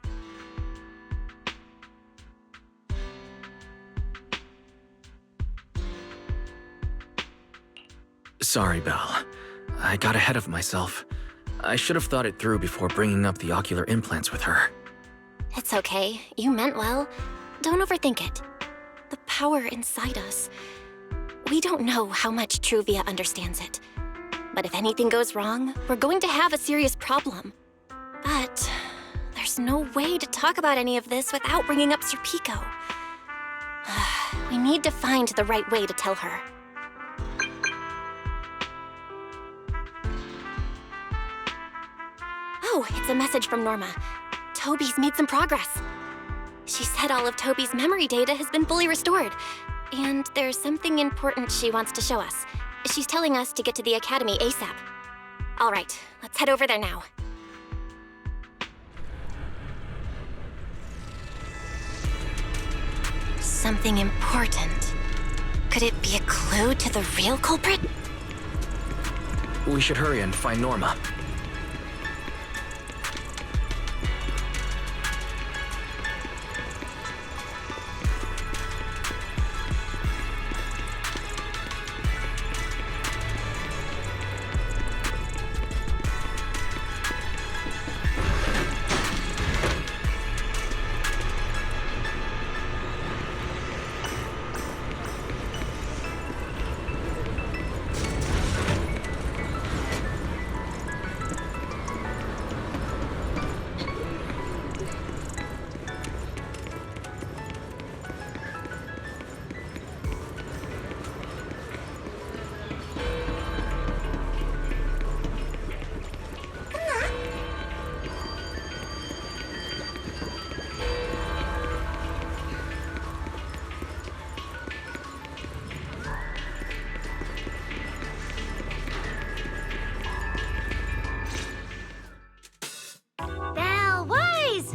Sorry, Belle. I got ahead of myself. I should have thought it through before bringing up the ocular implants with her. It's okay. You meant well. Don't overthink it. The power inside us. We don't know how much Truvia understands it. But if anything goes wrong, we're going to have a serious problem. But there's no way to talk about any of this without bringing up Serpico. We need to find the right way to tell her. Oh, it's a message from Norma. Toby's made some progress. She said all of Toby's memory data has been fully restored. And there's something important she wants to show us. She's telling us to get to the Academy ASAP. All right, let's head over there now. Something important. Could it be a clue to the real culprit? We should hurry and find Norma.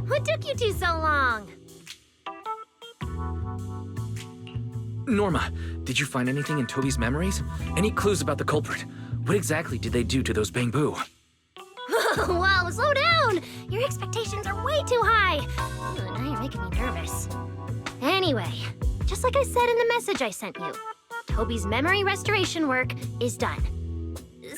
What took you two so long? Norma, did you find anything in Toby's memories? Any clues about the culprit? What exactly did they do to those Bangbu? Whoa, slow down! Your expectations are way too high. Now you're making me nervous. Anyway, just like I said in the message I sent you, Toby's memory restoration work is done.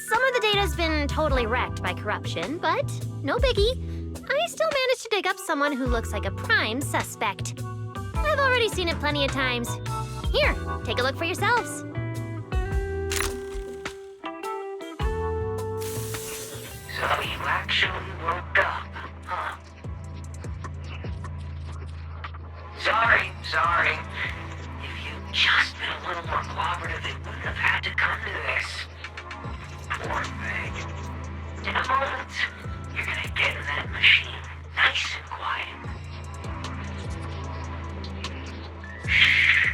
Some of the data's been totally wrecked by corruption, but no biggie. I still managed to dig up someone who looks like a prime suspect. I've already seen it plenty of times. Here, take a look for yourselves. So you actually woke up, huh? Sorry. If you'd just been a little more cooperative, it wouldn't have had to come to this. Poor thing. In a moment, you're gonna get in that machine, nice and quiet. Shh.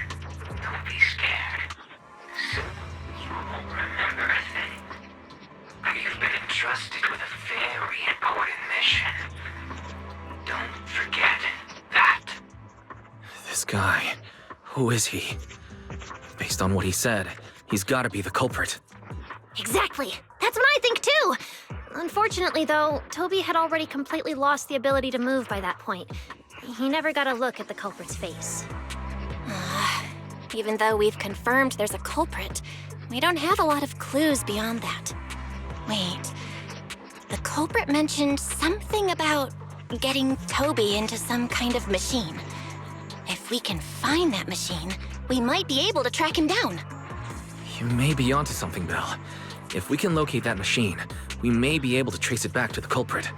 Don't be scared. Soon you won't remember a thing. You've been entrusted with a very important mission. Don't forget that. This guy, who is he? Based on what he said, he's gotta be the culprit. Exactly. That's what I think too. Unfortunately, though, Toby had already completely lost the ability to move by that point. He never got a look at the culprit's face. Even though we've confirmed there's a culprit, we don't have a lot of clues beyond that. Wait, the culprit mentioned something about getting Toby into some kind of machine. If we can find that machine, we might be able to track him down. You may be onto something, Belle. If we can locate that machine, we may be able to trace it back to the culprit.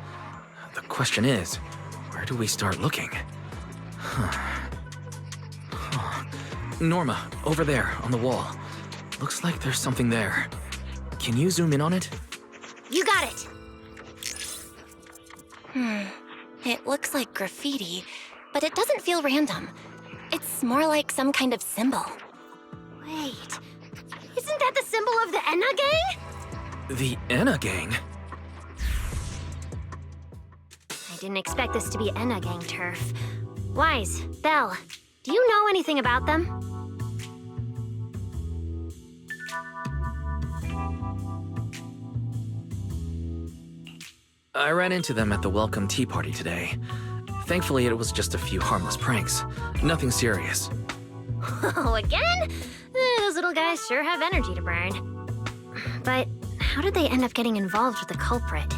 The question is, where do we start looking? Norma, over there, on the wall. Looks like there's something there. Can you zoom in on it? You got it! It looks like graffiti, but it doesn't feel random. It's more like some kind of symbol. Wait, isn't that the symbol of the Enna Gang? The Enna Gang? I didn't expect this to be Enna Gang turf. Wise, Belle, do you know anything about them? I ran into them at the welcome tea party today. Thankfully, it was just a few harmless pranks. Nothing serious. Oh, again? Those little guys sure have energy to burn. But how did they end up getting involved with the culprit?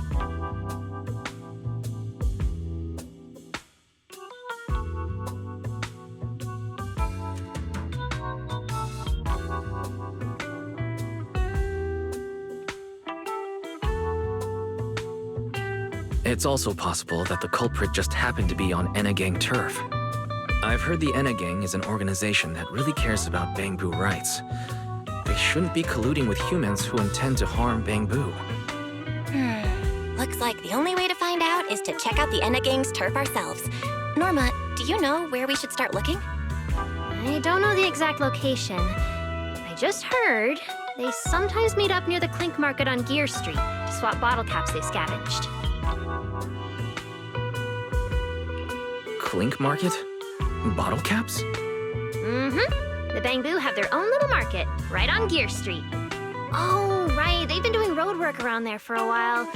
It's also possible that the culprit just happened to be on Enna Gang turf. I've heard the Enna Gang is an organization that really cares about Bangbu rights. They shouldn't be colluding with humans who intend to harm Bangbu. Looks like the only way to find out is to check out the Enna Gang's turf ourselves. Norma, do you know where we should start looking? I don't know the exact location. I just heard they sometimes meet up near the Clink Market on Gear Street to swap bottle caps they've scavenged. Clink Market? Bottle caps? Mm-hmm. The Bangbu have their own little market right on Gear Street. Oh, right. They've been doing road work around there for a while.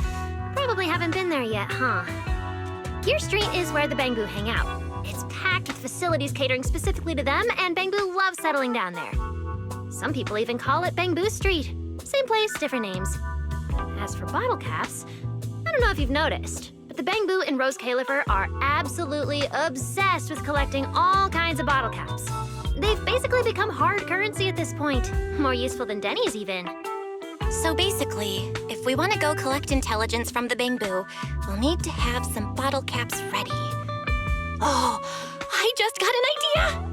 Probably haven't been there yet, huh? Gear Street is where the Bangbu hang out. It's packed with facilities catering specifically to them, and Bangbu love settling down there. Some people even call it Bangbu Street. Same place, different names. As for bottle caps, I don't know if you've noticed, but the Bangbu and Rose Califer are absolutely obsessed with collecting all kinds of bottle caps. They've basically become hard currency at this point. More useful than Denny's, even. So basically, if we want to go collect intelligence from the Bangbu, we'll need to have some bottle caps ready. Oh, I just got an idea!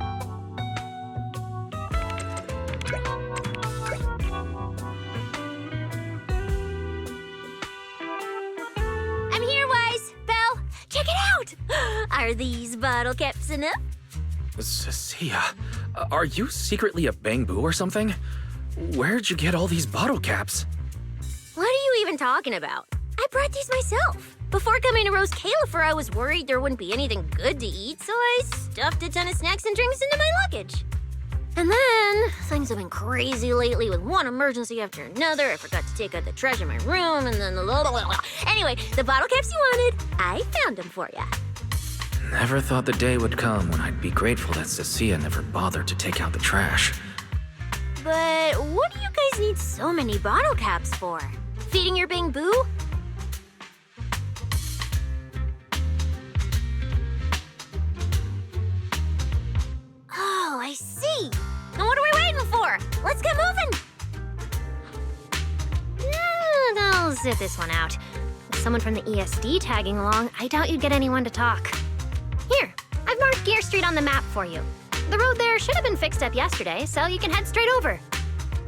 I'm here, Wise. Belle, check it out! Are these bottle caps enough? Cecilia, are you secretly a Bangbu or something? Where'd you get all these bottle caps? What are you even talking about? I brought these myself. Before coming to Rose Califer, I was worried there wouldn't be anything good to eat, so I stuffed a ton of snacks and drinks into my luggage. And then, things have been crazy lately with one emergency after another. I forgot to take out the trash in my room, and then Anyway, the bottle caps you wanted, I found them for ya. Never thought the day would come when I'd be grateful that Cecilia never bothered to take out the trash. But what do you guys need so many bottle caps for? Feeding your Bangbu? Oh, I see. Now what are we waiting for? Let's get moving. I'll sit this one out. With someone from the ESD tagging along, I doubt you'd get anyone to talk. Here, I've marked Gear Street on the map for you. The road there should have been fixed up yesterday, so you can head straight over.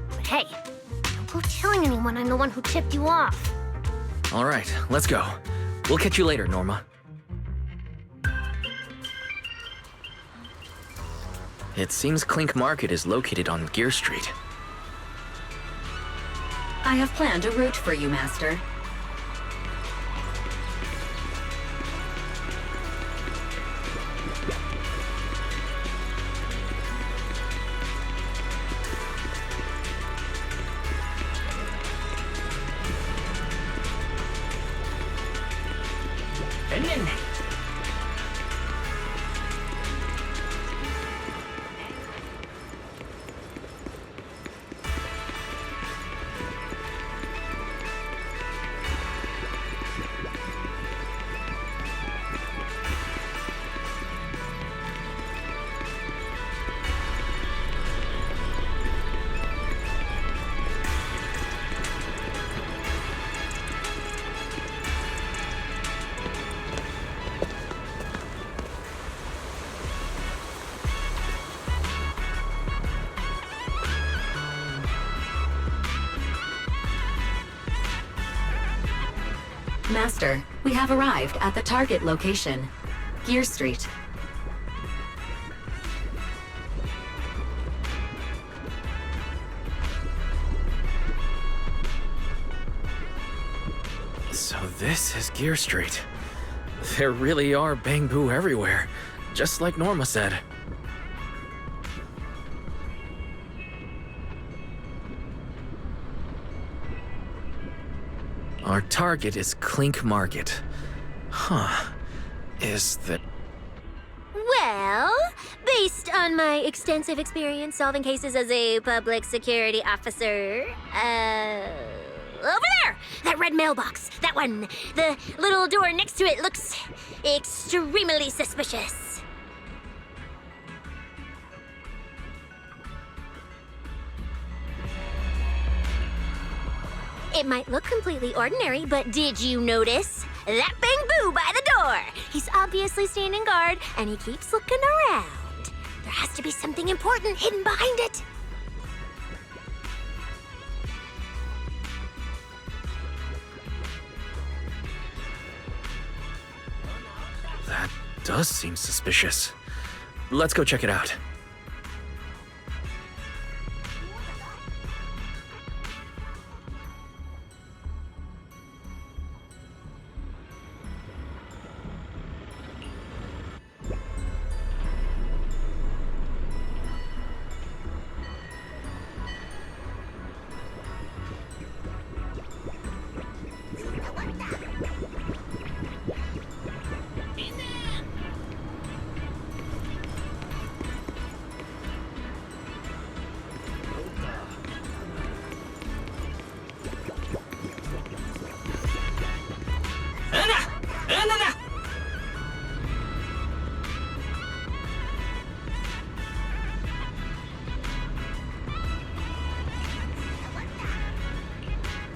But hey, don't go telling anyone I'm the one who tipped you off. All right, let's go. We'll catch you later, Norma. It seems Clink Market is located on Gear Street. I have planned a route for you, Master. Master, we have arrived at the target location, Gear Street. So this is Gear Street. There really are Bangbu everywhere, just like Norma said. Our target is Clink Market. Huh. Is that... Well, based on my extensive experience solving cases as a public security officer, over there! That red mailbox! That one! The little door next to it looks extremely suspicious. It might look completely ordinary, but did you notice? that Bang Boo by the door. He's obviously standing guard, and he keeps looking around. There has to be something important hidden behind it. That does seem suspicious. Let's go check it out.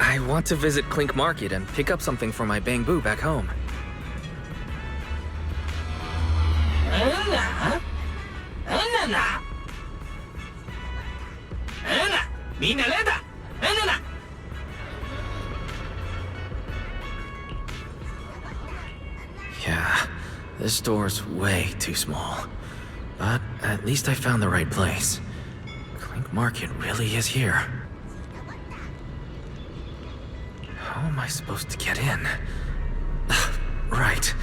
I want to visit Clink Market and pick up something for my Bang Boo back home. Yeah, this store's way too small. But at least I found the right place. Clink Market really is here. How am I supposed to get in? Right.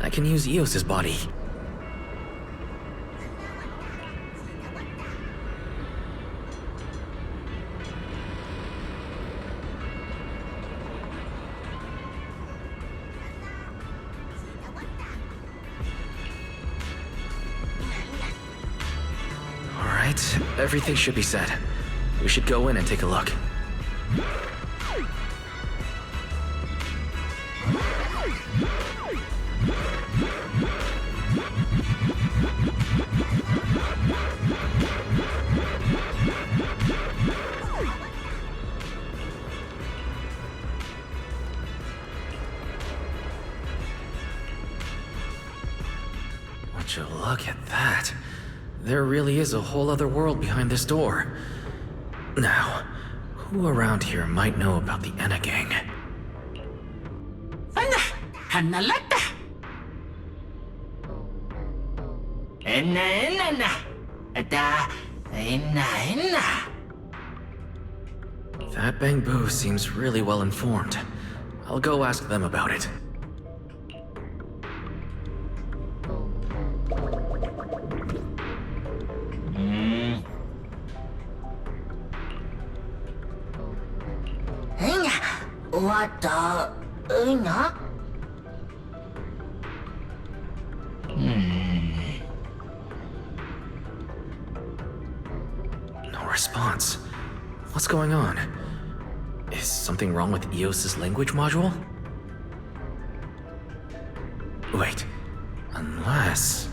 I can use Eos's body. Alright, everything should be set. We should go in and take a look. Would you look at that? There really is a whole other world behind this door. Now, who around here might know about the Enna gang? That Bang Boo seems really well informed. I'll go ask them about it. No response. What's going on? Is something wrong with Eos's language module? Wait, unless...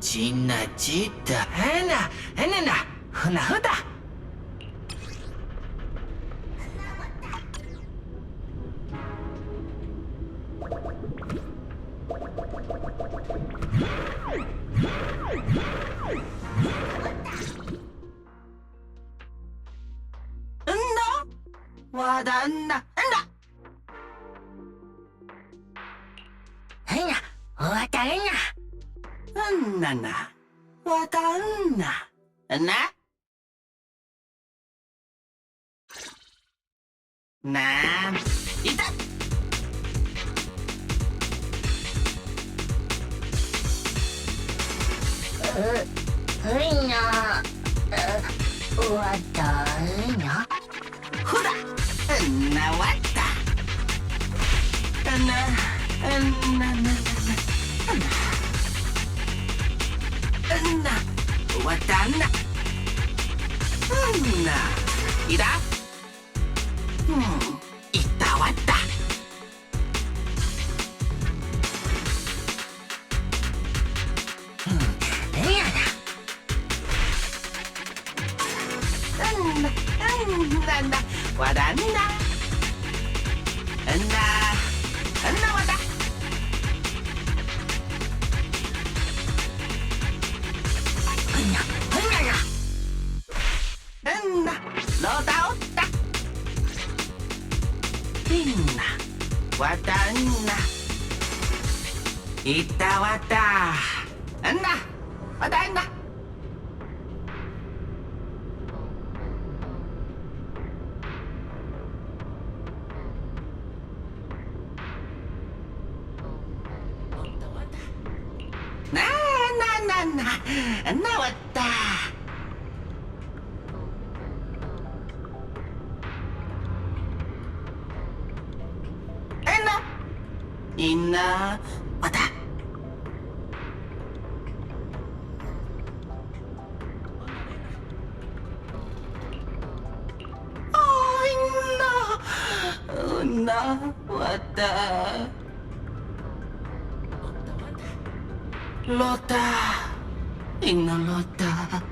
지나치다. 하나. 와닿나? 와닿나? 나나 와닿나? 나 이다. 와닿냐? 후라 나왔다. 왔다. 이다. 이따 왔다. 난다 와닿나? 나 왔다. 너다 왔다. 와닿나? 이따 왔다. 와닿나? 나왔다. 있나? 왔다. 나 왔다. 로타. 있나 로타.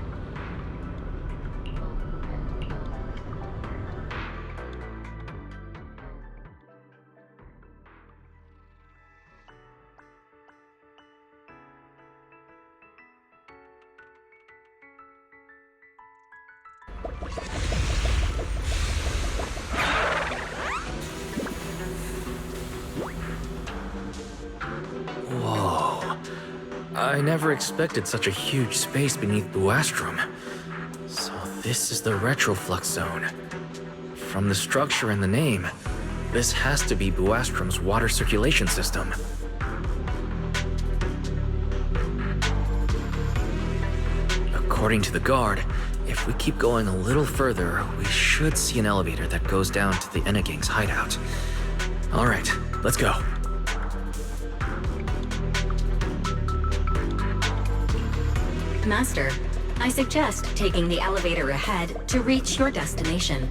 Whoa. I never expected such a huge space beneath Buastrum. So this is the retroflux zone. From the structure and the name, this has to be Buastrum's water circulation system. According to the guard, if we keep going a little further, we should see an elevator that goes down to the Enegang's hideout. All right, let's go. Master, I suggest taking the elevator ahead to reach your destination.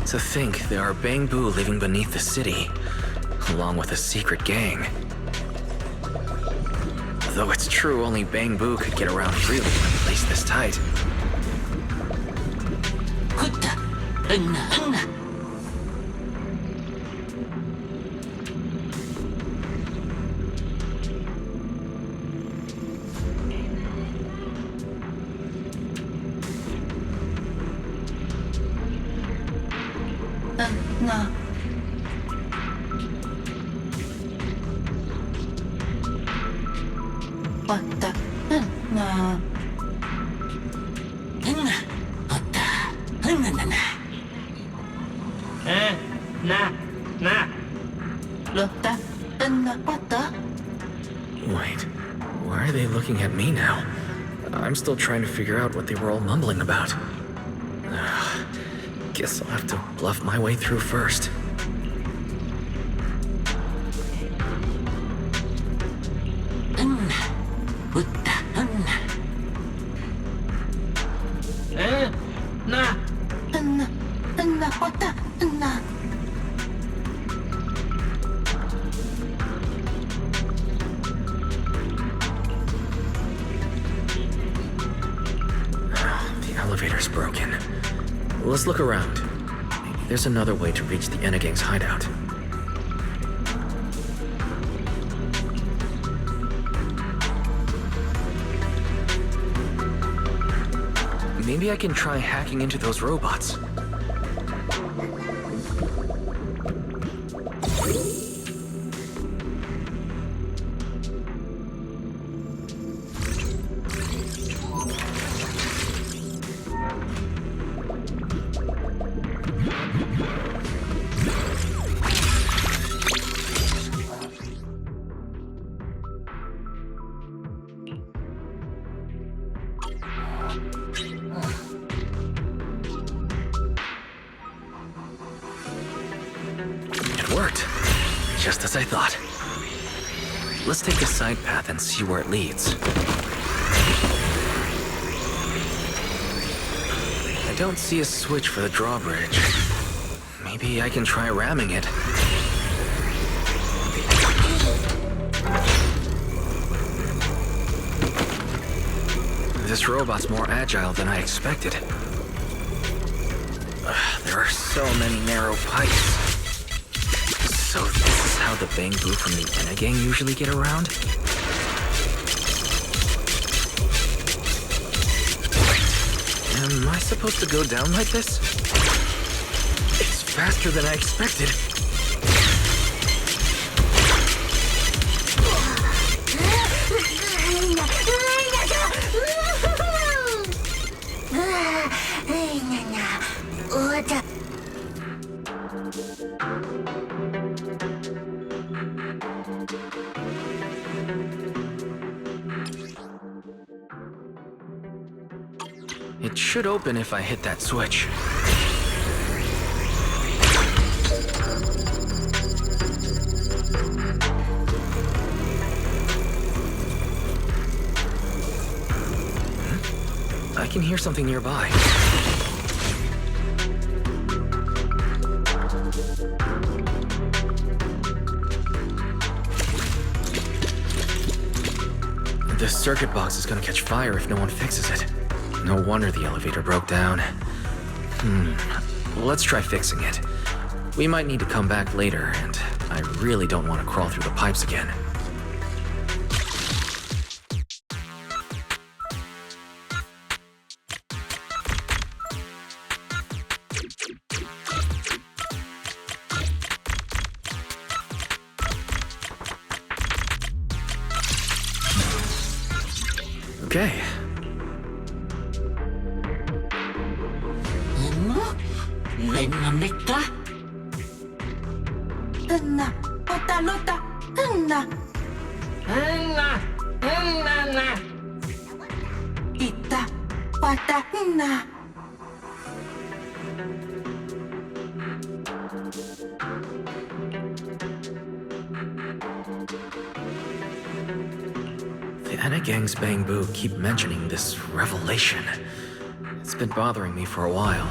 To think there are Bangbu living beneath the city, along with a secret gang. Though it's true only Bangbu could get around freely when placed this tight. 나 왔다. 나 왔다. 로타 나 왔다. Wait, why are they looking at me now? I'm still trying to figure out what they were all mumbling about. Guess I'll have to bluff my way through first. 나 왔다. Let's look around. Maybe there's another way to reach the Enna Gang's hideout. Maybe I can try hacking into those robots. Worked. Just as I thought. Let's take the side path and see where it leads. I don't see a switch for the drawbridge. Maybe I can try ramming it. This robot's more agile than I expected. There are so many narrow pipes. So this is how the Bangbu from the Enna Gang usually get around? Am I supposed to go down like this? It's faster than I expected. It should open if I hit that switch. I can hear something nearby. This circuit box is gonna catch fire if no one fixes it. No wonder the elevator broke down. Let's try fixing it. We might need to come back later, and I really don't want to crawl through the pipes again. Okay. The Enna Gang's Bangbu keep mentioning this revelation. It's been bothering me for a while.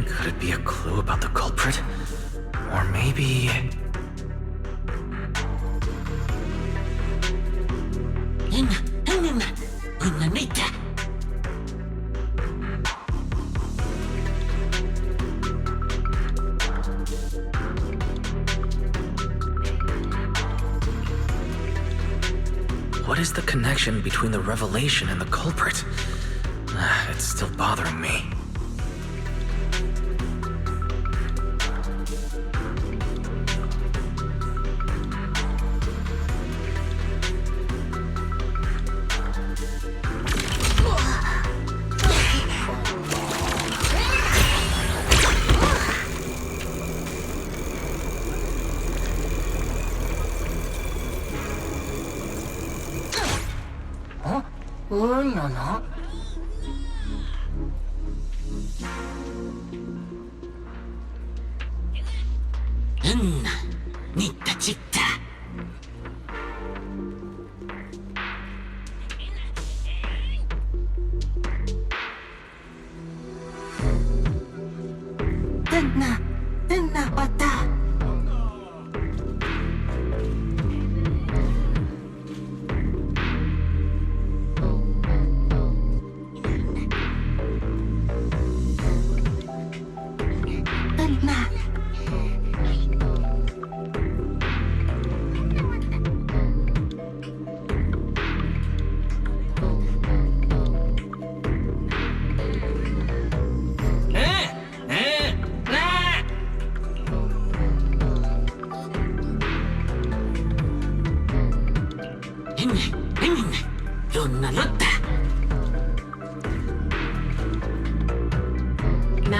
Could it be a clue about the culprit? Or maybe... What is the connection between the revelation and the culprit? It's still bothering me.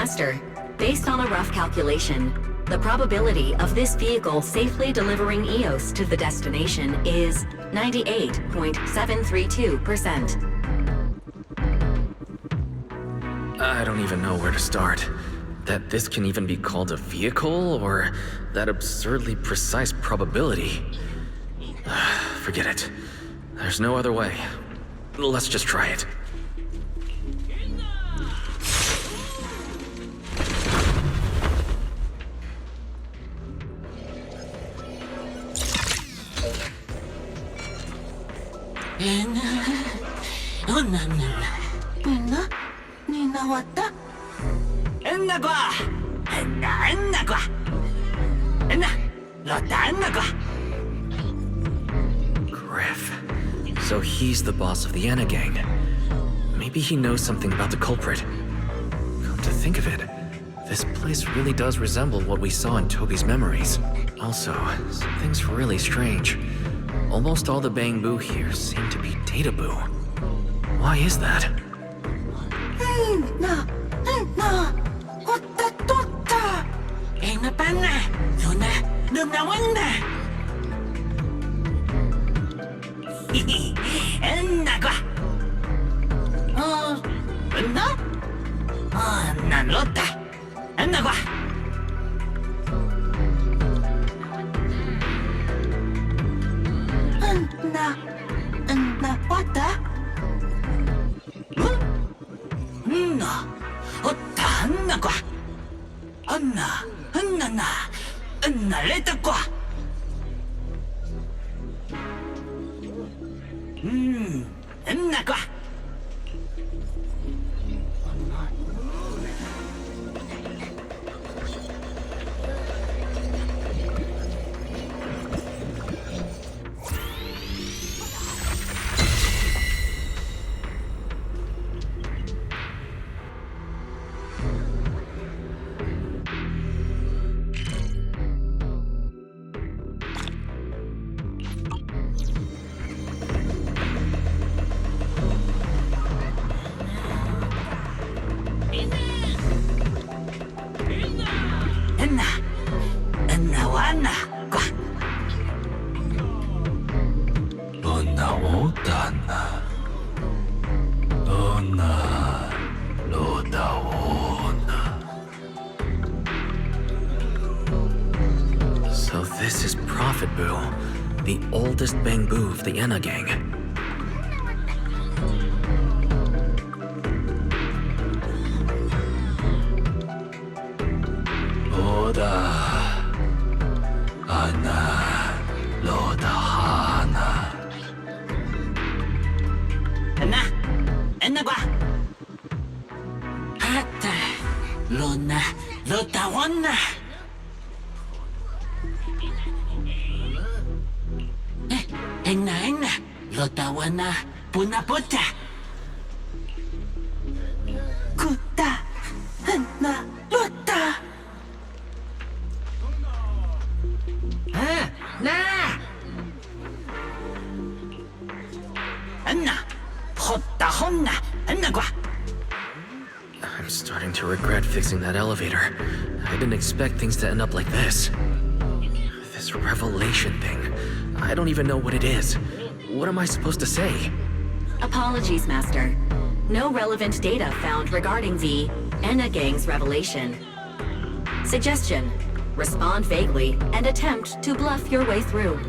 Master, based on a rough calculation, the probability of this vehicle safely delivering EOS to the destination is 98.732%. I don't even know where to start. That this can even be called a vehicle, or that absurdly precise probability. Forget it. There's no other way. Let's just try it. Griff. So he's the boss of the Anna gang. Maybe he knows something about the culprit. Come to think of it, this place really does resemble what we saw in Toby's memories. Also, something's really strange. Almost all the Bang-Boo here seem to be Data-Boo. Why is that? So this is Prophet Boo, the oldest Bang-Boo of the Anna gang. I'm starting to regret fixing that elevator. I didn't expect things to end up like this. This revelation thing. I don't even know what it is. What am I supposed to say? Apologies, Master. No relevant data found regarding the Anna gang's revelation. Suggestion: respond vaguely and attempt to bluff your way through.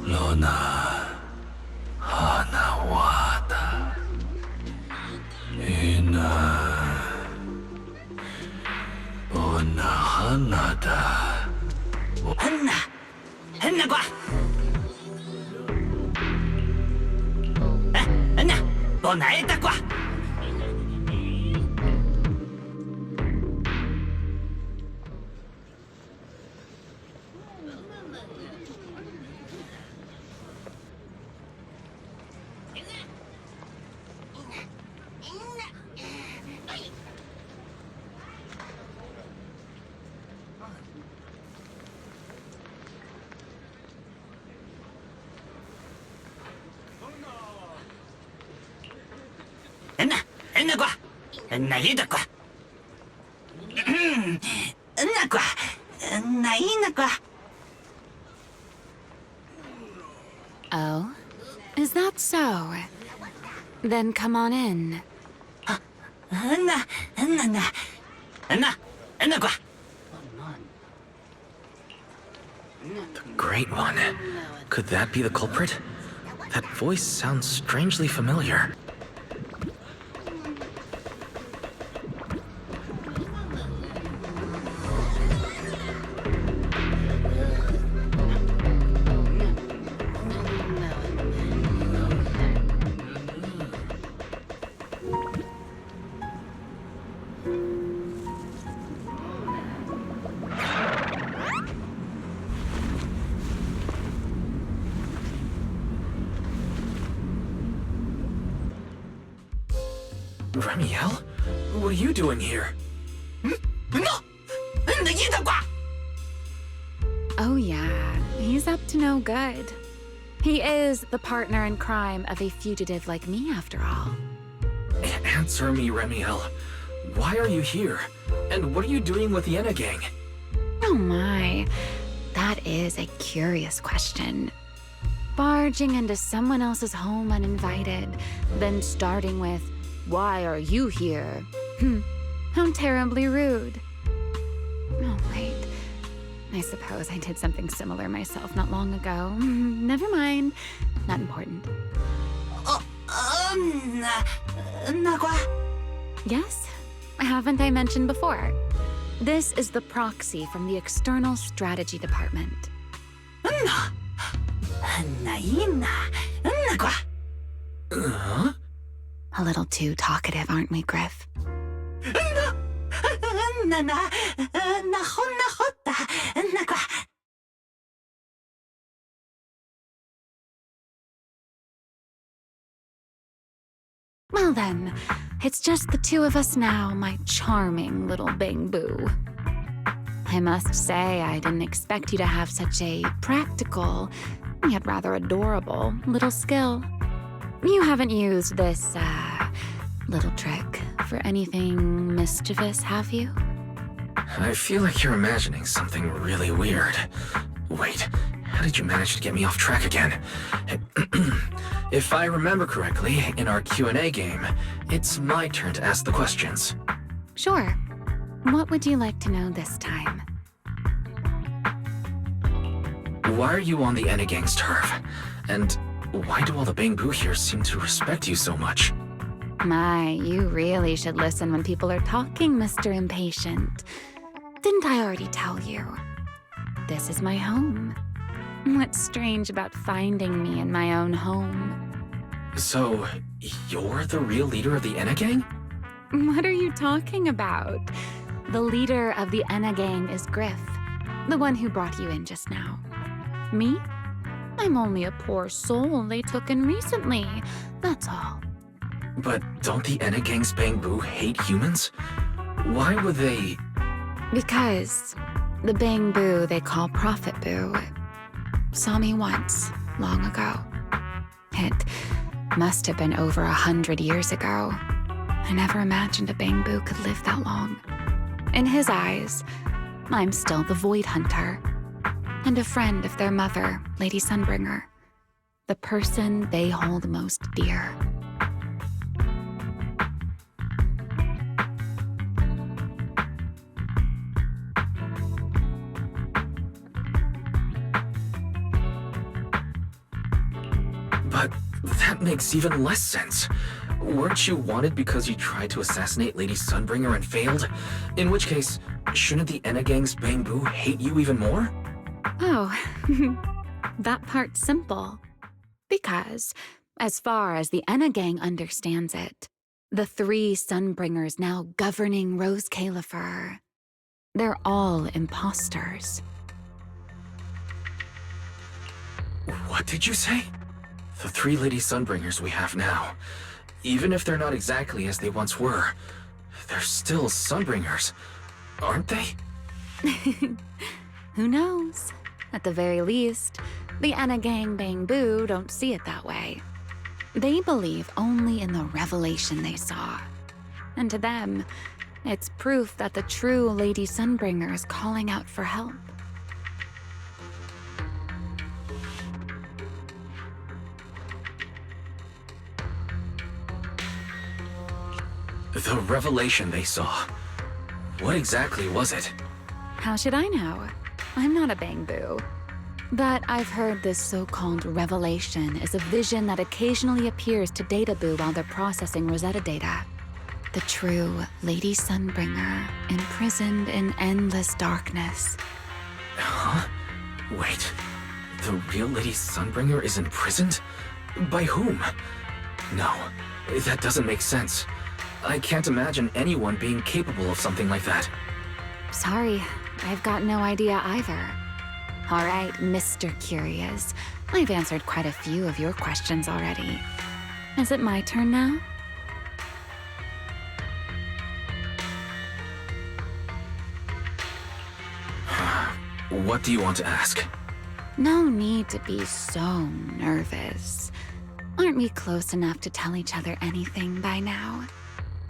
Lona Hanawada Ina Bona Hanada Hanna qua Hanna Bona eta qua Hanna qua Hanna ida qua Hanna qua Hanna ina qua Oh? Is that so? Then come on in. Hanna qua The Great One. Could that be the culprit? That voice sounds strangely familiar. Remiel? What are you doing here? Oh yeah, he's up to no good. He is the partner in crime of a fugitive like me, after all. Answer me, Remiel. Why are you here? And what are you doing with the Enna gang? Oh my, that is a curious question. Barging into someone else's home uninvited, then starting with, "Why are you here?" How terribly rude. Oh, wait. I suppose I did something similar myself not long ago. Never mind. Not important. Yes? Haven't I mentioned before? This is the proxy from the External Strategy Department. A little too talkative, aren't we, Griff? Well then, it's just the two of us now, my charming little Bang Boo. I must say, I didn't expect you to have such a practical, yet rather adorable, little skill. You haven't used this, little trick for anything mischievous, have you? I feel like you're imagining something really weird. Wait, how did you manage to get me off track again? If I remember correctly, in our Q&A game, it's my turn to ask the questions. Sure. What would you like to know this time? Why are you on the Enna gang's turf? And why do all the Bang Boo here seem to respect you so much? My, you really should listen when people are talking, Mr. Impatient. Didn't I already tell you? This is my home. What's strange about finding me in my own home? So, you're the real leader of the Enna gang? What are you talking about? The leader of the Enna gang is Griff, the one who brought you in just now. Me? I'm only a poor soul they took in recently, that's all. But don't the Enna gang's Bang Boo hate humans? Why would they... Because the Bang Boo they call Prophet Boo saw me once, long ago. It must have been over 100 years ago. I never imagined a Bang Boo could live that long. In his eyes, I'm still the Void Hunter, and a friend of their mother, Lady Sunbringer, the person they hold most dear. But that makes even less sense. Weren't you wanted because you tried to assassinate Lady Sunbringer and failed? In which case, shouldn't the Enna Gang's Bamboo hate you even more? Oh, that part's simple. Because, as far as the Enna Gang understands it, the 3 Sunbringers now governing Rose Califer, they're all imposters. What did you say? The 3 Lady Sunbringers we have now, even if they're not exactly as they once were, they're still Sunbringers, aren't they? Who knows? At the very least, the Enna Gang Bamboo don't see it that way. They believe only in the revelation they saw. And to them, it's proof that the true Lady Sunbringer is calling out for help. The revelation they saw. What exactly was it? How should I know? I'm not a Bamboo. But I've heard this so-called revelation is a vision that occasionally appears to Databoo while they're processing Rosetta data. The true Lady Sunbringer, imprisoned in endless darkness. Huh? Wait, the real Lady Sunbringer is imprisoned? By whom? No, that doesn't make sense. I can't imagine anyone being capable of something like that. Sorry, I've got no idea either. All right, Mr. Curious. I've answered quite a few of your questions already. Is it my turn now? What do you want to ask? No need to be so nervous. Aren't we close enough to tell each other anything by now?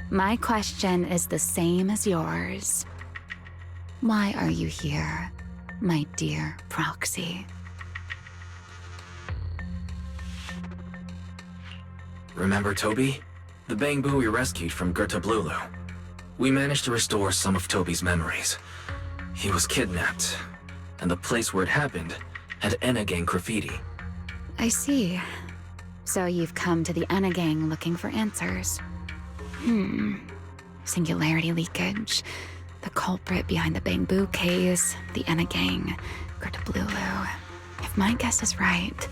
My question is the same as yours. Why are you here, my dear Proxy? Remember Toby? The Bamboo we rescued from Gertablulu. We managed to restore some of Toby's memories. He was kidnapped, and the place where it happened had Enna Gang graffiti. I see. So you've come to the Enna Gang looking for answers. Singularity leakage, the culprit behind the Bamboo case, the Enna Gang, Gertablulu. If my guess is right...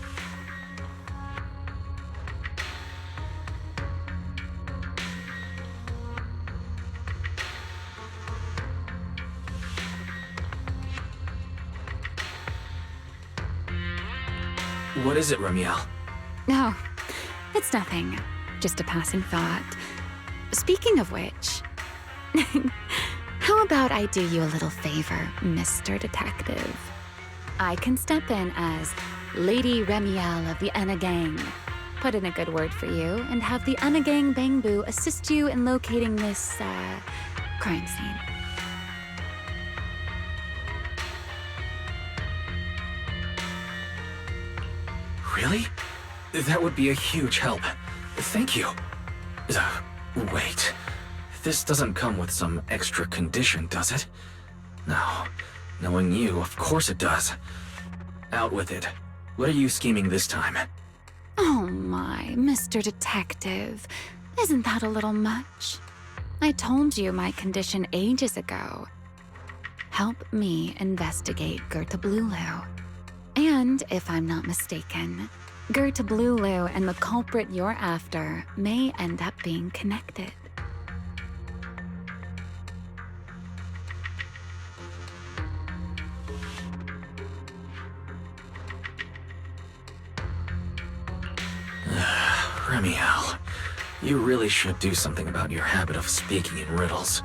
What is it, Ramiel? No, it's nothing. Just a passing thought. Speaking of which, how about I do you a little favor, Mr. Detective? I can step in as Lady Ramiel of the Enna Gang, put in a good word for you, and have the Enna Gang Bamboo assist you in locating this, crime scene. Really? That would be a huge help. Thank you. Wait. This doesn't come with some extra condition, does it? No. Knowing you, of course it does. Out with it. What are you scheming this time? Oh my, Mr. Detective. Isn't that a little much? I told you my condition ages ago. Help me investigate Gertablulu. And, if I'm not mistaken, Gertablulu and the culprit you're after may end up being connected. Ramiel, you really should do something about your habit of speaking in riddles.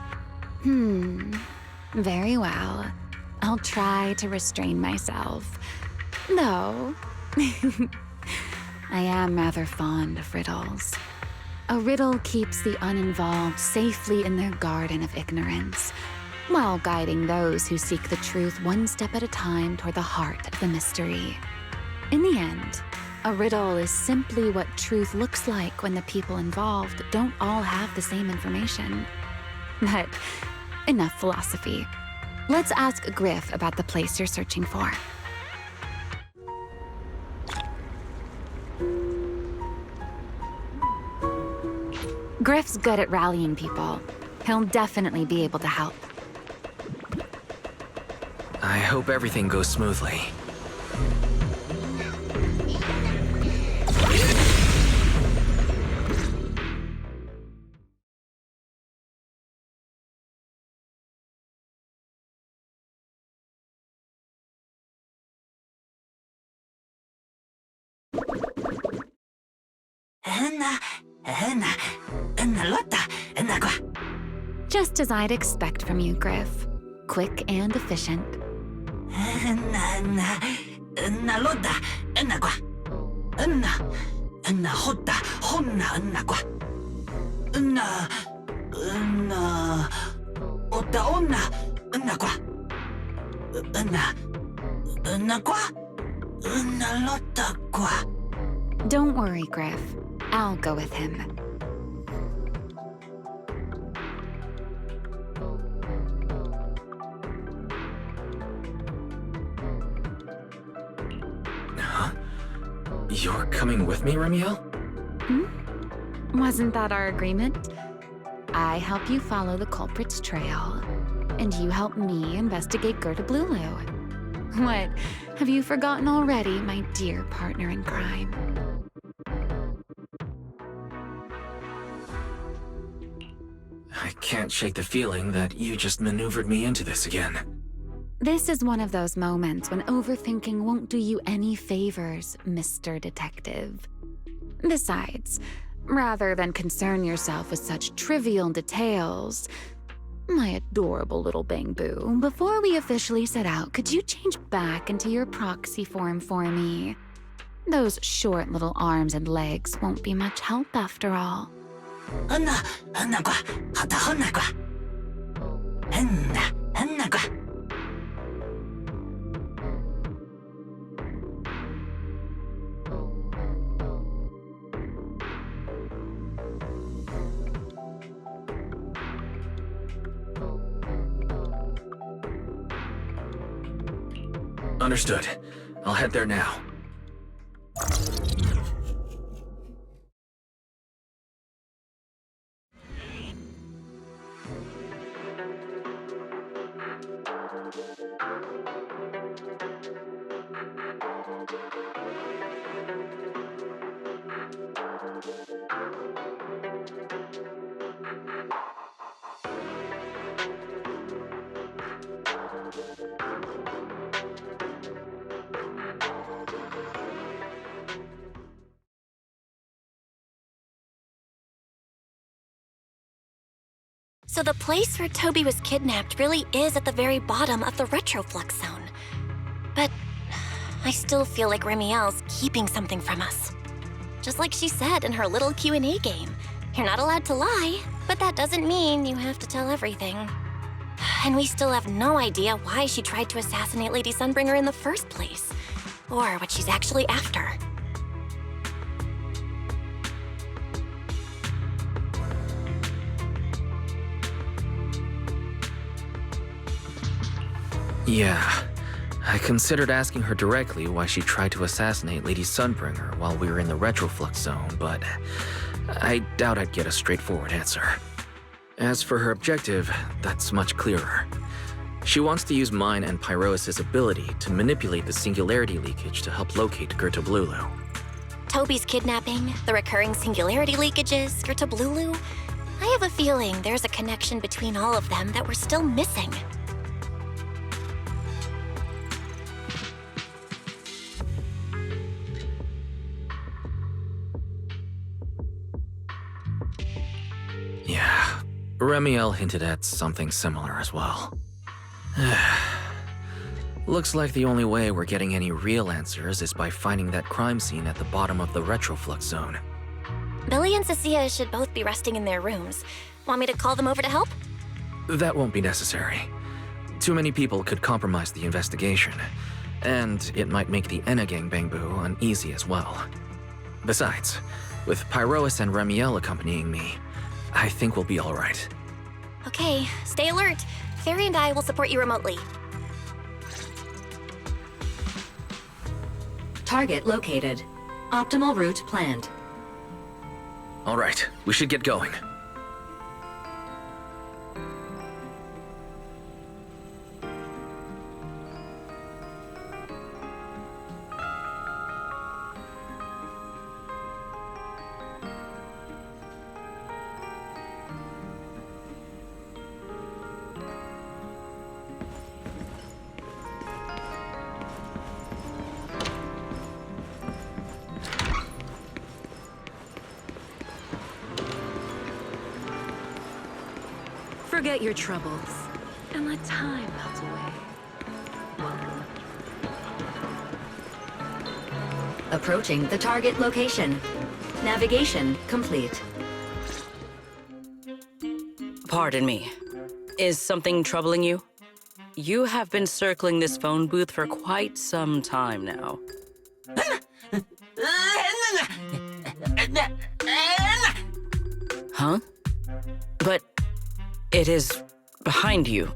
Very well. I'll try to restrain myself. Though, I am rather fond of riddles. A riddle keeps the uninvolved safely in their garden of ignorance, while guiding those who seek the truth one step at a time toward the heart of the mystery. In the end, a riddle is simply what truth looks like when the people involved don't all have the same information. But enough philosophy. Let's ask Griff about the place you're searching for. Griff's good at rallying people. He'll definitely be able to help. I hope everything goes smoothly. Just as I'd expect from you, Griff. Quick and efficient. Don't worry, Griff. I'll go with him. Huh? You're coming with me, Remiel? Wasn't that our agreement? I help you follow the culprit's trail, and you help me investigate Gerda Blulu. What? Have you forgotten already, my dear partner in crime? I can't shake the feeling that you just maneuvered me into this again. This is one of those moments when overthinking won't do you any favors, Mr. Detective. Besides, rather than concern yourself with such trivial details, my adorable little Bang-Boo, before we officially set out, could you change back into your proxy form for me? Those short little arms and legs won't be much help after all. Understood. I'll head there now. So the place where Toby was kidnapped really is at the very bottom of the retroflux zone. But I still feel like Remiel's keeping something from us. Just like she said in her little Q&A game. You're not allowed to lie, but that doesn't mean you have to tell everything. And we still have no idea why she tried to assassinate Lady Sunbringer in the first place, or what she's actually after. Yeah, I considered asking her directly why she tried to assassinate Lady Sunbringer while we were in the retroflux zone, but I doubt I'd get a straightforward answer. As for her objective, that's much clearer. She wants to use mine and Pyrois' ability to manipulate the singularity leakage to help locate Gerda Blulu. Toby's kidnapping, the recurring singularity leakages, Gerda Blulu. I have a feeling there's a connection between all of them that we're still missing. Yeah, Remiel hinted at something similar as well. Looks like the only way we're getting any real answers is by finding that crime scene at the bottom of the retroflux zone. Billy and Cecilia should both be resting in their rooms. Want me to call them over to help? That won't be necessary. Too many people could compromise the investigation, and it might make the Enna Gang Bang-Boo uneasy as well. Besides, with Pyrois and Remiel accompanying me, I think we'll be all right. Okay, stay alert. Fairy and I will support you remotely. Target located. Optimal route planned. All right, we should get going. Forget your troubles, and let time melt away. Approaching the target location. Navigation complete. Pardon me. Is something troubling you? You have been circling this phone booth for quite some time now. Huh? But it is behind you.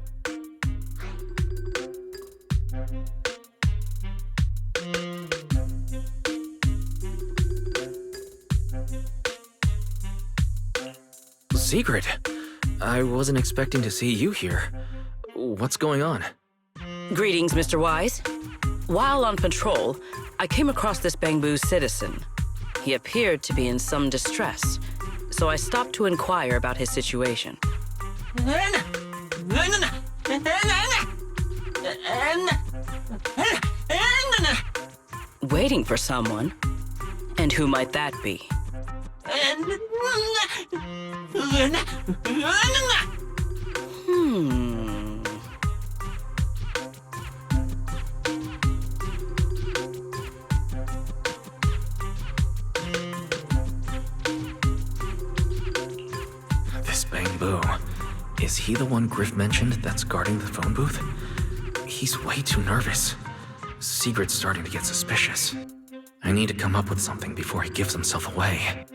Secret. I wasn't expecting to see you here. What's going on? Greetings, Mr. Wise. While on patrol, I came across this Bangbu citizen. He appeared to be in some distress, so I stopped to inquire about his situation. Waiting for someone? And who might that be? This Bangbu. Is he the one Griff mentioned that's guarding the phone booth? He's way too nervous. Sigrid's starting to get suspicious. I need to come up with something before he gives himself away.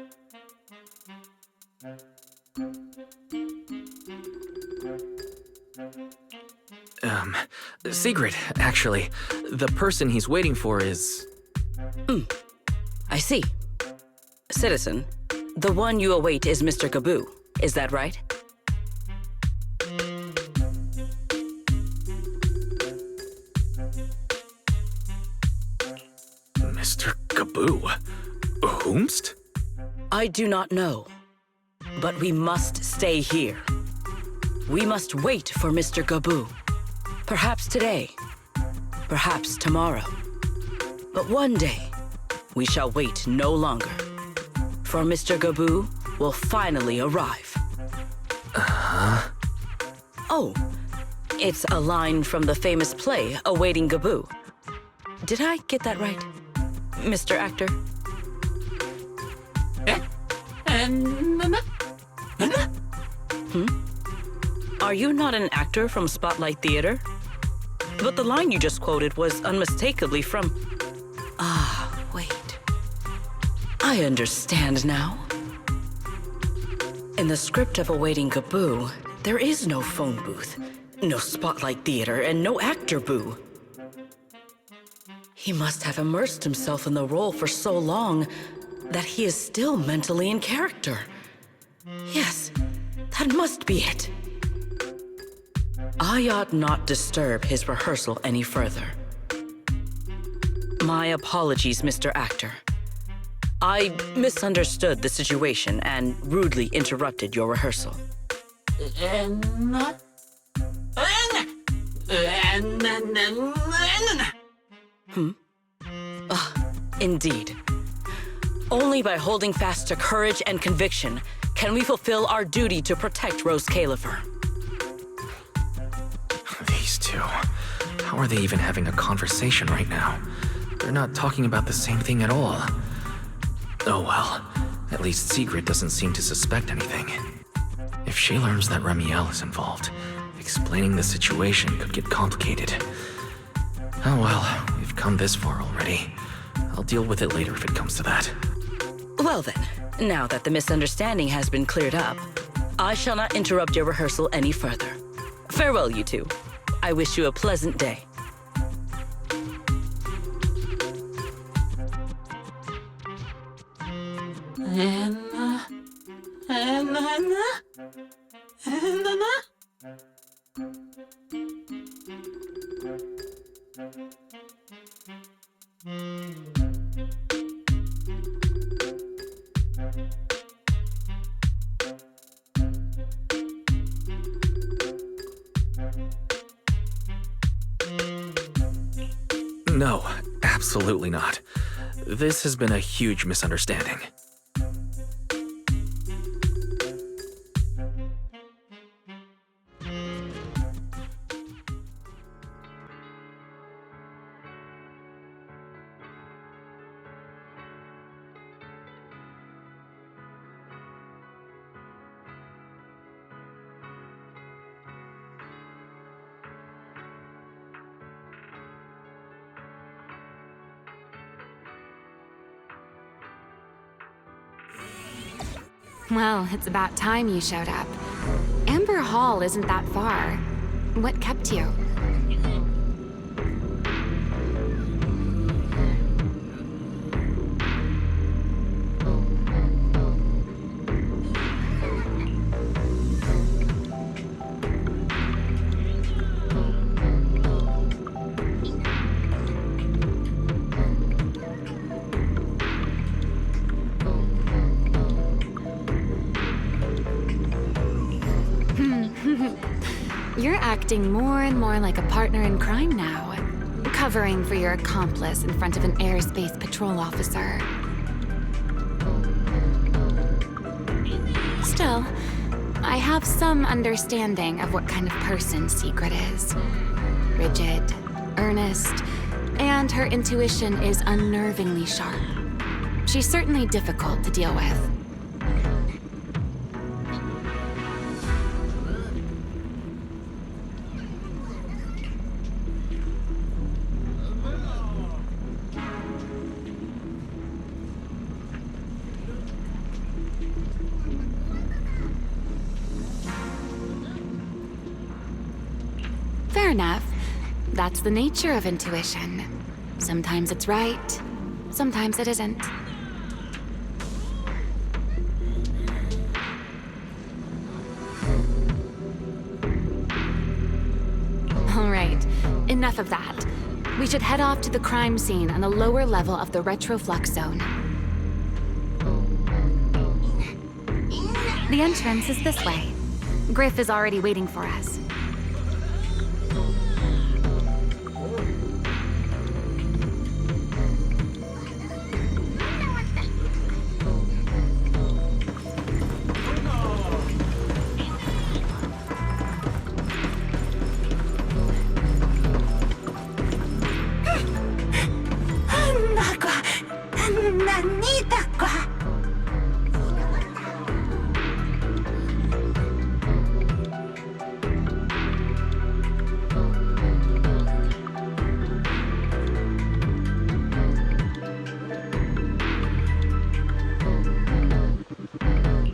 Sigrid, actually. The person he's waiting for is... I see. Citizen, the one you await is Mr. Gaboo, is that right? Mr. Gaboo? Whomst? I do not know, but we must stay here. We must wait for Mr. Gaboo. Perhaps today, perhaps tomorrow. But one day, we shall wait no longer. For Mr. Gaboo will finally arrive. Oh, it's a line from the famous play, Awaiting Gaboo. Did I get that right, Mr. Actor? Are you not an actor from Spotlight Theater? But the line you just quoted was unmistakably from... Ah, wait. I understand now. In the script of Awaiting Gaboo, there is no phone booth, no Spotlight Theater, and no actor boo. He must have immersed himself in the role for so long that he is still mentally in character. Yes, that must be it. I ought not disturb his rehearsal any further. My apologies, Mr. Actor. I misunderstood the situation and rudely interrupted your rehearsal. Indeed. Only by holding fast to courage and conviction can we fulfill our duty to protect Rose Califer. These two. How are they even having a conversation right now? They're not talking about the same thing at all. Oh well. At least Sigrid doesn't seem to suspect anything. If she learns that Remiel is involved, explaining the situation could get complicated. Oh well, we've come this far already. I'll deal with it later if it comes to that. Well then, now that the misunderstanding has been cleared up, I shall not interrupt your rehearsal any further. Farewell, you two. I wish you a pleasant day. No, absolutely not. This has been a huge misunderstanding. Well, it's about time you showed up. Amber Hall isn't that far. What kept you? You're acting more and more like a partner in crime now, covering for your accomplice in front of an airspace patrol officer. Still, I have some understanding of what kind of person Secret is. Rigid, earnest, and her intuition is unnervingly sharp. She's certainly difficult to deal with. Fair enough. That's the nature of intuition. Sometimes it's right, sometimes it isn't. All right, enough of that. We should head off to the crime scene on the lower level of the retroflux zone. The entrance is this way. Griff is already waiting for us.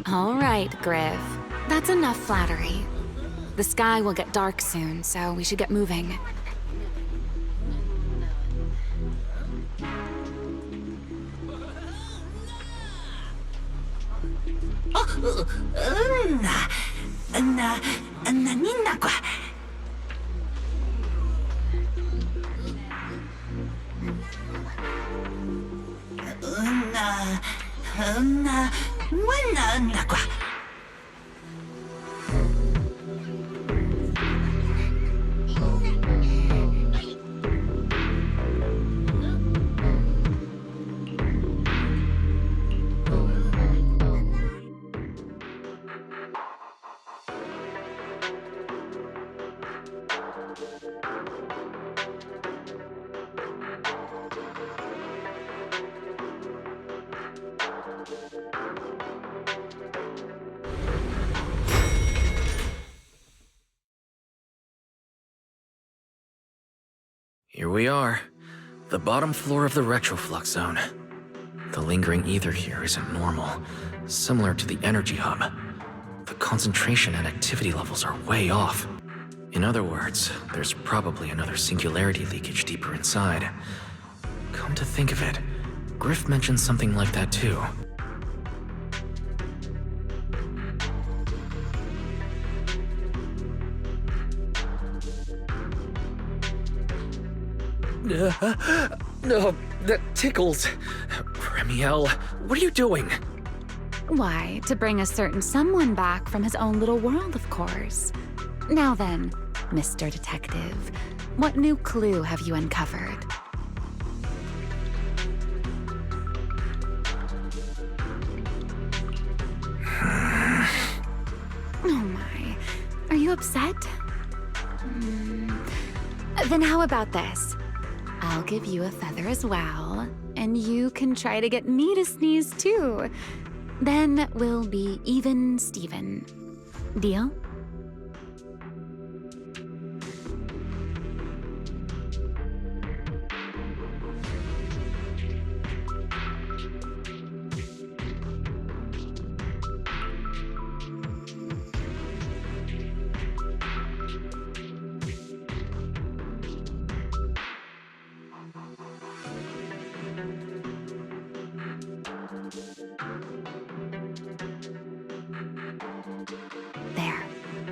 All right, Griff. That's enough flattery. The sky will get dark soon, so we should get moving. Here we are, the bottom floor of the retroflux zone. The lingering ether here isn't normal, similar to the energy hub. The concentration and activity levels are way off. In other words, there's probably another singularity leakage deeper inside. Come to think of it, Griff mentioned something like that too. No, that tickles. Remiel, what are you doing? Why, to bring a certain someone back from his own little world, of course. Now then, Mr. Detective, what new clue have you uncovered? Oh my, are you upset? Then how about this? I'll give you a feather as well, and you can try to get me to sneeze too. Then we'll be even Steven. Deal?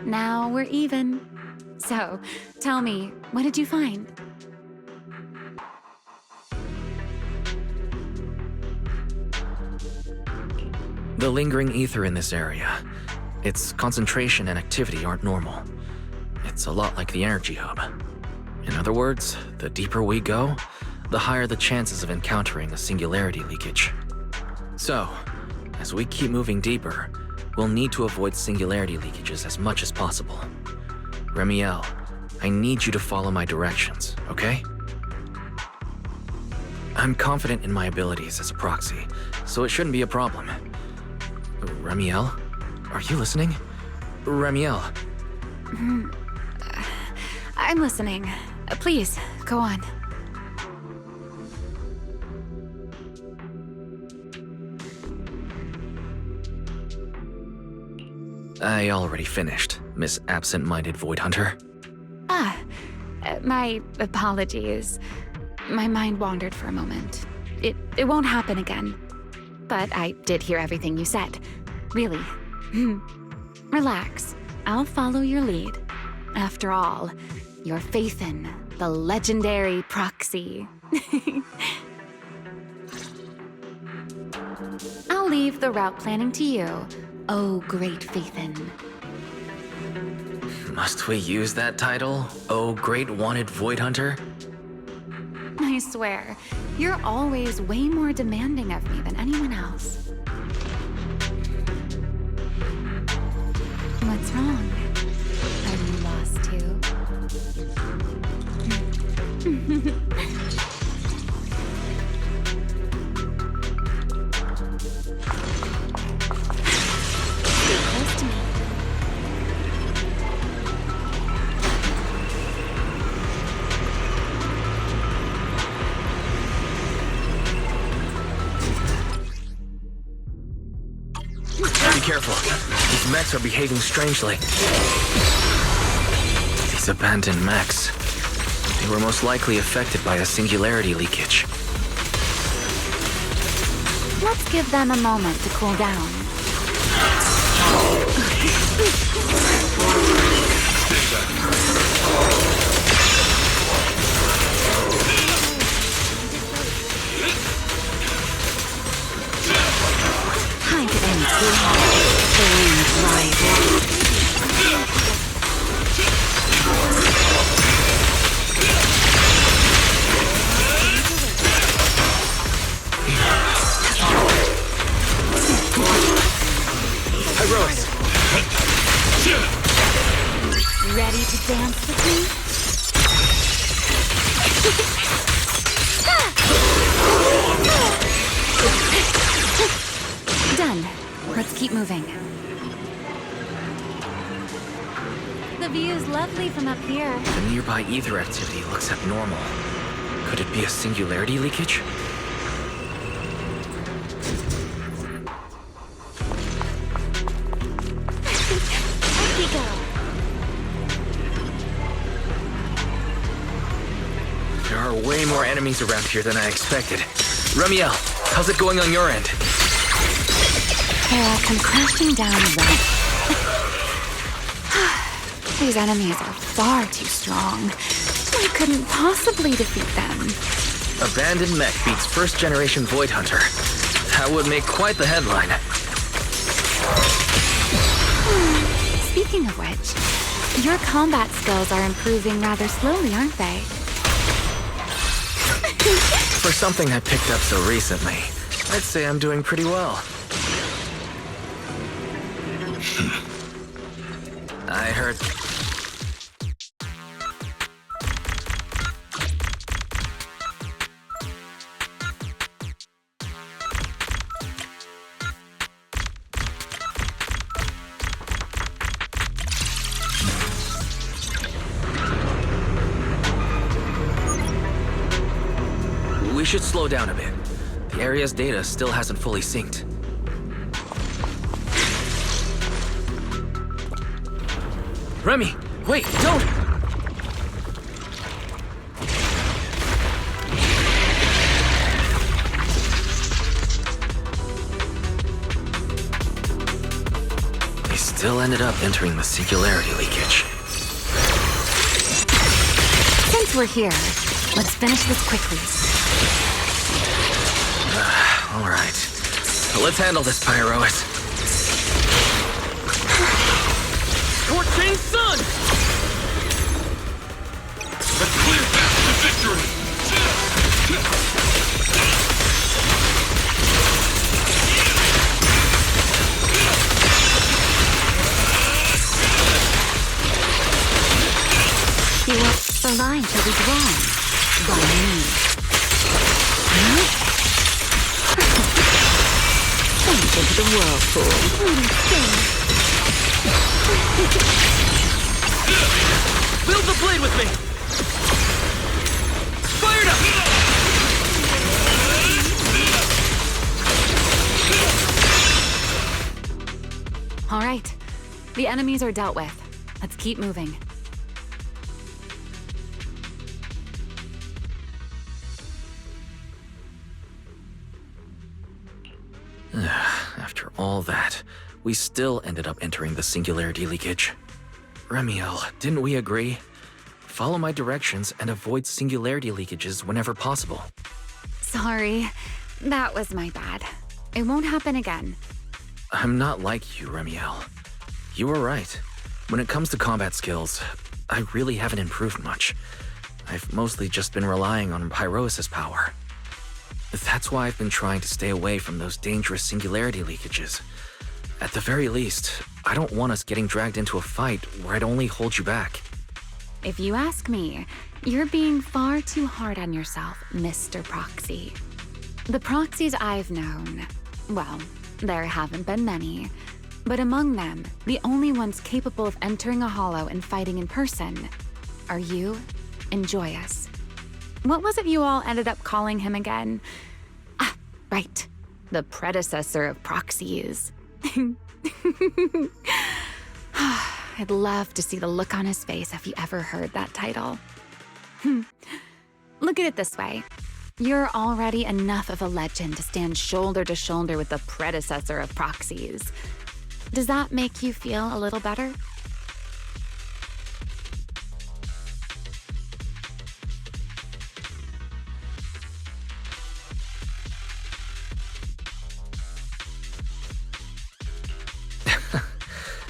Now we're even. So, tell me, what did you find? The lingering ether in this area. Its concentration and activity aren't normal. It's a lot like the energy hub. In other words, the deeper we go, the higher the chances of encountering a singularity leakage. So, as we keep moving deeper, we'll need to avoid singularity leakages as much as possible. Remiel, I need you to follow my directions, okay? I'm confident in my abilities as a proxy, so it shouldn't be a problem. Remiel? Are you listening? Remiel. I'm listening. Please, go on. I already finished, Miss Absent-Minded Void Hunter. My apologies. My mind wandered for a moment. It won't happen again. But I did hear everything you said. Really. Relax. I'll follow your lead. After all, you're Faithin, the legendary proxy. I'll leave the route planning to you, oh great Faithin. Must we use that title? Oh, great wanted Void Hunter? I swear, you're always way more demanding of me than anyone else. What's wrong? Are you lost too? Stay close to me. Be careful. These mechs are behaving strangely. These abandoned mechs. They were most likely affected by a singularity leakage. Let's give them a moment to cool down. Time to end this. Flame drive. Heroes! Ready to dance with me? Done. Let's keep moving. The view's lovely from up here. The nearby ether activity looks abnormal. Could it be a singularity leakage? Up we go. There are way more enemies around here than I expected. Remiel, how's it going on your end? They'll come crashing down right. These enemies are far too strong. We couldn't possibly defeat them. Abandoned mech beats first-generation Void Hunter. That would make quite the headline. Speaking of which, your combat skills are improving rather slowly, aren't they? For something I picked up so recently, I'd say I'm doing pretty well. I heard... We should slow down a bit. The area's data still hasn't fully synced. Remy, wait, don't! They still ended up entering the singularity leakage. Since we're here, let's finish this quickly. All right. Let's handle this, Pyrois. Scorching Sun! A clear path to victory! He walks the line till he's wrong. By me. Sink into the whirlpool. Build the blade with me! Fired up! All right. The enemies are dealt with. Let's keep moving. After all that, we still ended up entering the singularity leakage. Remiel, didn't we agree? Follow my directions and avoid singularity leakages whenever possible. Sorry. That was my bad. It won't happen again. I'm not like you, Remiel. You were right. When it comes to combat skills, I really haven't improved much. I've mostly just been relying on Pyrois' power. That's why I've been trying to stay away from those dangerous singularity leakages. At the very least, I don't want us getting dragged into a fight where I'd only hold you back. If you ask me, you're being far too hard on yourself, Mr. Proxy. The proxies I've known, well, there haven't been many, but among them, the only ones capable of entering a hollow and fighting in person are you and Joyous. What was it you all ended up calling him again? Ah, right. The predecessor of proxies. I'd love to see the look on his face if he ever heard that title. Look at it this way. You're already enough of a legend to stand shoulder to shoulder with the predecessor of proxies. Does that make you feel a little better?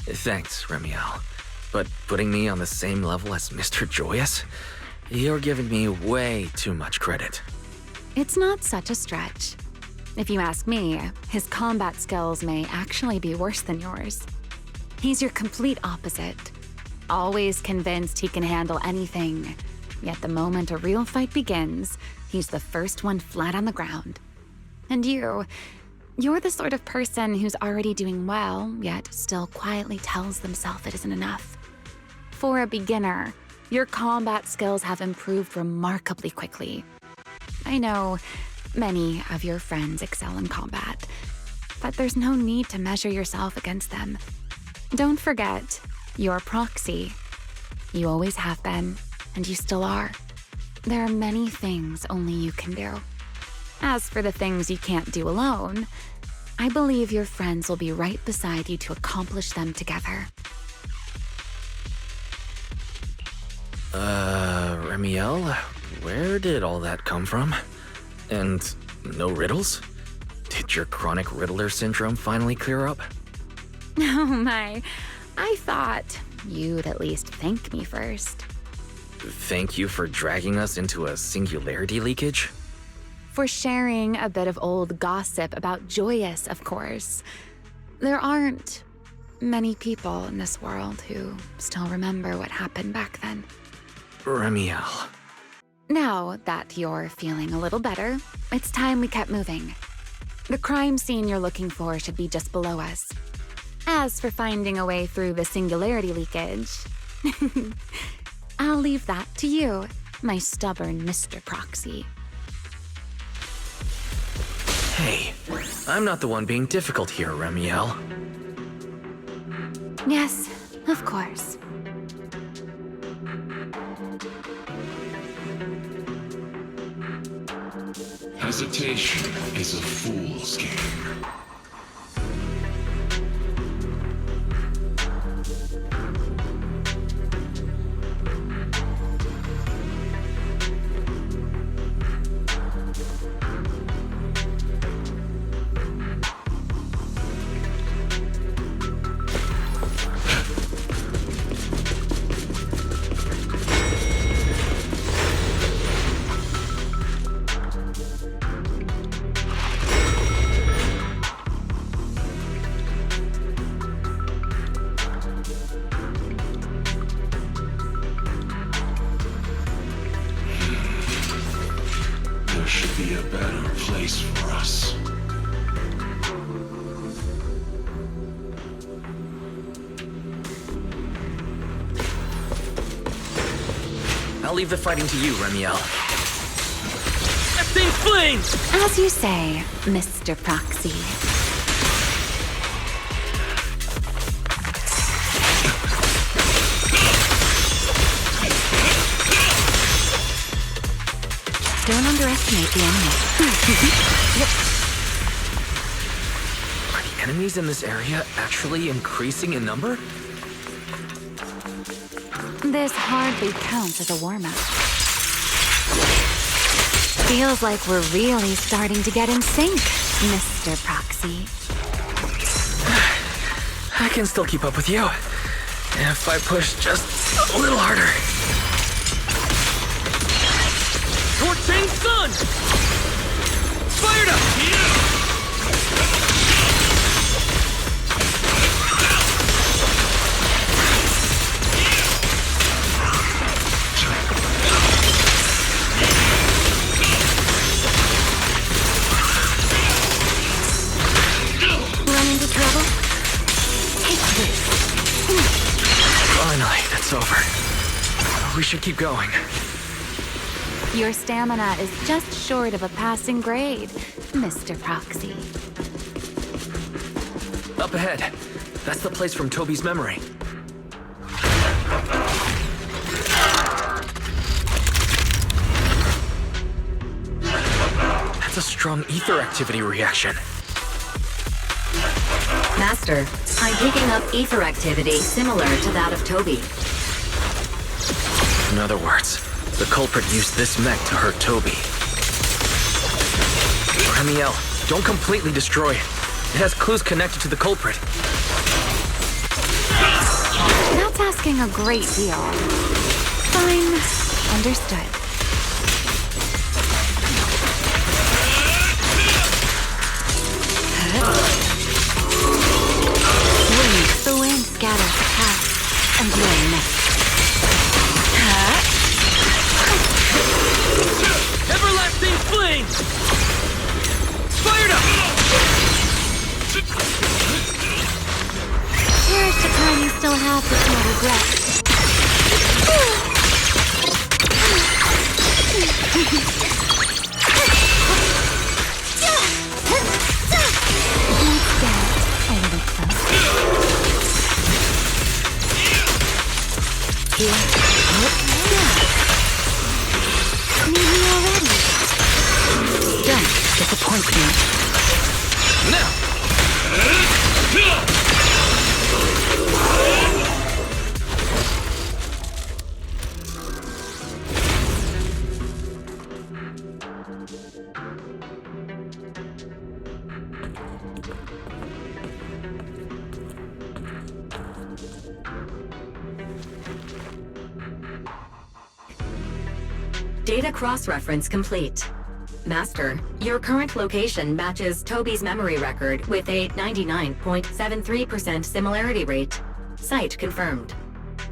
Thanks, Remiel. But putting me on the same level as Mr. Joyous? You're giving me way too much credit. It's not such a stretch. If you ask me, his combat skills may actually be worse than yours. He's your complete opposite. Always convinced he can handle anything. Yet the moment a real fight begins, he's the first one flat on the ground. And you're the sort of person who's already doing well, yet still quietly tells themselves it isn't enough. For a beginner, your combat skills have improved remarkably quickly. I know many of your friends excel in combat, but there's no need to measure yourself against them. Don't forget, you're Proxy. You always have been, and you still are. There are many things only you can do. As for the things you can't do alone, I believe your friends will be right beside you to accomplish them together. Remiel, where did all that come from? And no riddles? Did your chronic riddler syndrome finally clear up? Oh my, I thought you'd at least thank me first. Thank you for dragging us into a singularity leakage? For sharing a bit of old gossip about Joyous, of course. There aren't many people in this world who still remember what happened back then. Remiel. Now that you're feeling a little better, it's time we kept moving. The crime scene you're looking for should be just below us. As for finding a way through the singularity leakage, I'll leave that to you, my stubborn Mr. Proxy. Hey, I'm not the one being difficult here, Remiel. Yes, of course. Hesitation is a fool's game. I'll leave the fighting to you, Remiel. That thing's flames! As you say, Mr. Proxy. Don't underestimate the enemy. Are the enemies in this area actually increasing in number? This hardly counts as a warm-up. Feels like we're really starting to get in sync, Mr. Proxy. I can still keep up with you. If I push just a little harder. Torching Sun! Fired up! Run into trouble? Take this. Finally, it's over. We should keep going. Your stamina is just short of a passing grade, Mr. Proxy. Up ahead. That's the place from Toby's memory. That's a strong ether activity reaction. Master, I'm picking up ether activity similar to that of Toby. In other words, the culprit used this mech to hurt Toby. Remiel, don't completely destroy it. It has clues connected to the culprit. That's asking a great deal. Fine. Understood. The wind scatters the past, and you're next. Everlasting flame! Fired up! Here's the time you still have with no regret. Need me already? Don't disappoint me. Now! Data cross-reference complete. Master, your current location matches Toby's memory record with a 99.73% similarity rate. Site confirmed.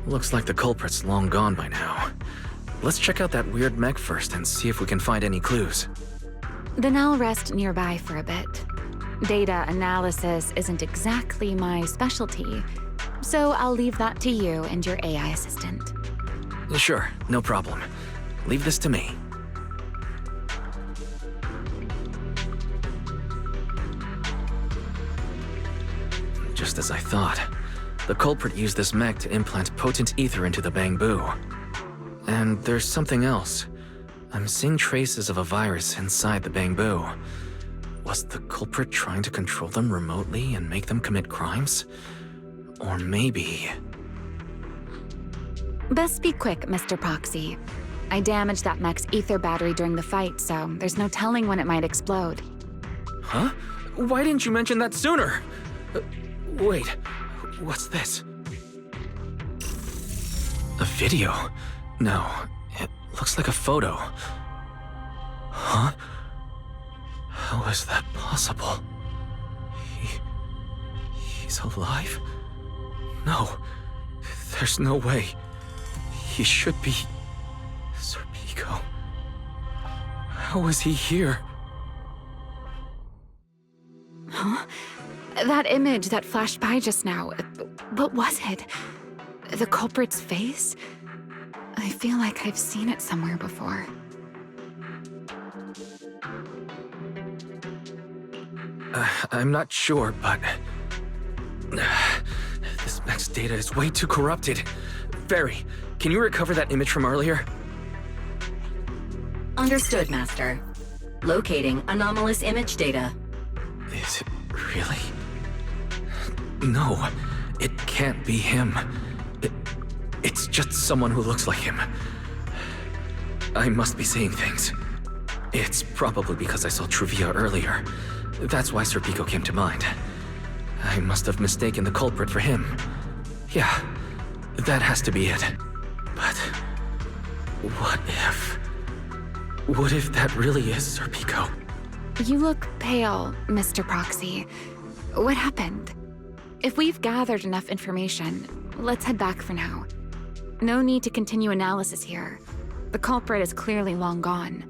Looks like the culprit's long gone by now. Let's check out that weird mech first and see if we can find any clues. Then I'll rest nearby for a bit. Data analysis isn't exactly my specialty, so I'll leave that to you and your AI assistant. Sure, no problem. Leave this to me. Just as I thought. The culprit used this mech to implant potent ether into the bamboo. And there's something else. I'm seeing traces of a virus inside the bamboo. Was the culprit trying to control them remotely and make them commit crimes? Or maybe... Best be quick, Mr. Proxy. I damaged that mech's ether battery during the fight, so there's no telling when it might explode. Huh? Why didn't you mention that sooner? Wait, what's this? A video? No, it looks like a photo. Huh? How is that possible? He's alive? No, there's no way. He should be... Serpico. How is he here? Huh? That image that flashed by just now, what was it? The culprit's face? I feel like I've seen it somewhere before. I'm not sure, but... this mech's data is way too corrupted. Fairy, can you recover that image from earlier? Understood, Master. Locating anomalous image data. Is it really? No, it can't be him. It's just someone who looks like him. I must be seeing things. It's probably because I saw Truvia earlier. That's why Serpico came to mind. I must have mistaken the culprit for him. Yeah, that has to be it. But what if... What if that really is Serpico? You look pale, Mr. Proxy. What happened? If we've gathered enough information, let's head back for now. No need to continue analysis here. The culprit is clearly long gone.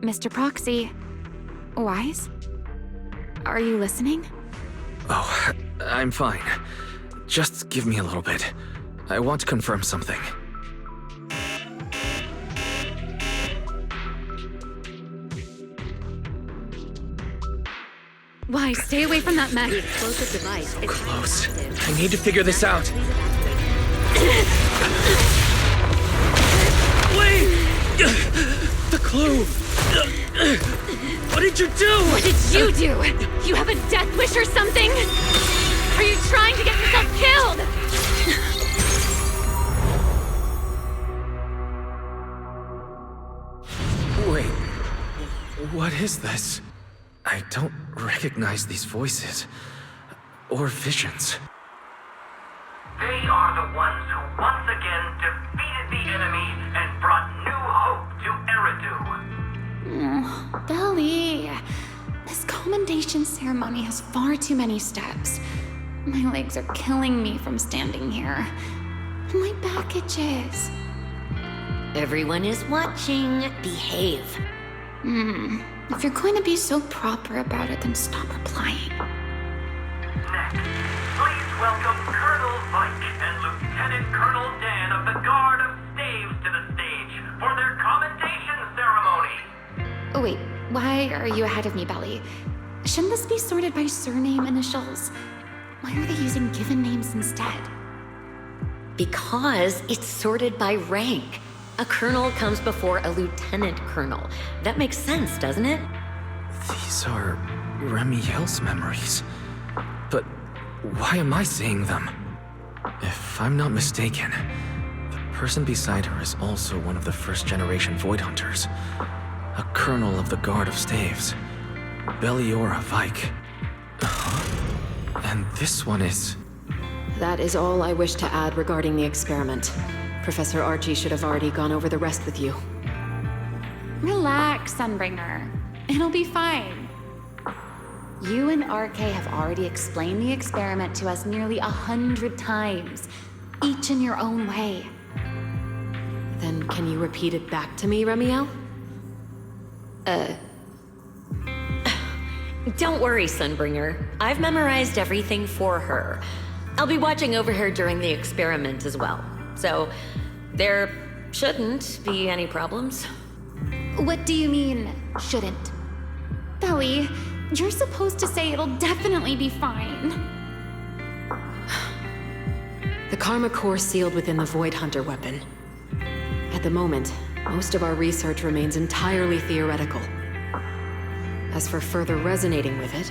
Mr. Proxy, Wise? Are you listening? Oh, I'm fine. Just give me a little bit. I want to confirm something. Why, stay away from that mech. The explosive device is Close. I need to figure this out. Wait! The clue! What did you do? What did you do? You have a death wish or something? Are you trying to get yourself killed? Wait, what is this? I don't recognize these voices or visions. They are the ones who once again defeated the enemy and brought new hope to Eridu. Belly, this commendation ceremony has far too many steps. My legs are killing me from standing here. And my back itches. Everyone is watching. Behave. If you're going to be so proper about it, then stop replying. Next, please welcome Colonel Vike and Lieutenant Colonel Dan of the Guard of Staves to the stage for their commendation ceremony. Oh wait, why are you ahead of me, Belly? Shouldn't this be sorted by surname initials? Why are they using given names instead? Because it's sorted by rank. A colonel comes before a lieutenant colonel. That makes sense, doesn't it? These are Remiel's memories. But why am I seeing them? If I'm not mistaken, the person beside her is also one of the first-generation Void Hunters. A colonel of the Guard of Staves. Belliora Vike. And this one is... That is all I wish to add regarding the experiment. Professor Archie should have already gone over the rest with you. Relax, Sunbringer. It'll be fine. You and RK have already explained the experiment to us nearly 100 times, each in your own way. Then can you repeat it back to me, Remiel? Don't worry, Sunbringer. I've memorized everything for her. I'll be watching over her during the experiment as well. So, there shouldn't be any problems. What do you mean, shouldn't? Belly, you're supposed to say it'll definitely be fine. The Karma Core sealed within the Void Hunter weapon. At the moment, most of our research remains entirely theoretical. As for further resonating with it,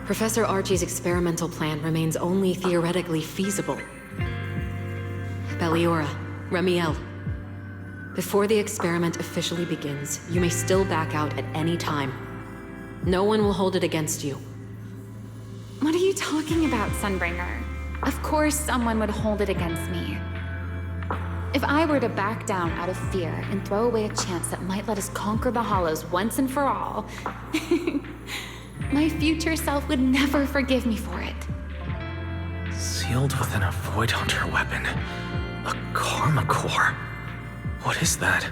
Professor Archie's experimental plan remains only theoretically feasible. Belliora, Remiel. Before the experiment officially begins, you may still back out at any time. No one will hold it against you. What are you talking about, Sunbringer? Of course someone would hold it against me. If I were to back down out of fear and throw away a chance that might let us conquer the Hollows once and for all, my future self would never forgive me for it. Sealed within a Void Hunter weapon. A Karma Core. What is that?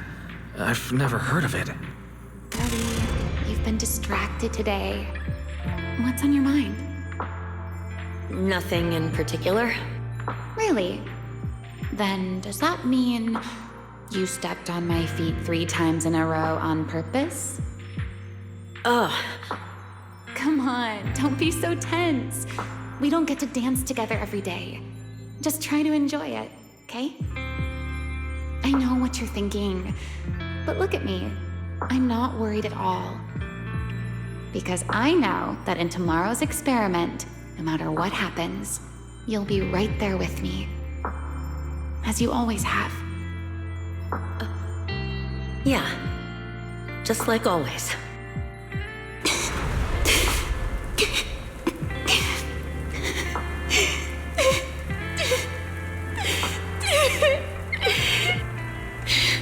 I've never heard of it. Ellie, you've been distracted today. What's on your mind? Nothing in particular. Really? Then does that mean you stepped on my feet 3 times in a row on purpose? Ugh. Come on, don't be so tense. We don't get to dance together every day. Just try to enjoy it, okay? I know what you're thinking, but look at me. I'm not worried at all. Because I know that in tomorrow's experiment, no matter what happens, you'll be right there with me. As you always have. Yeah. Just like always.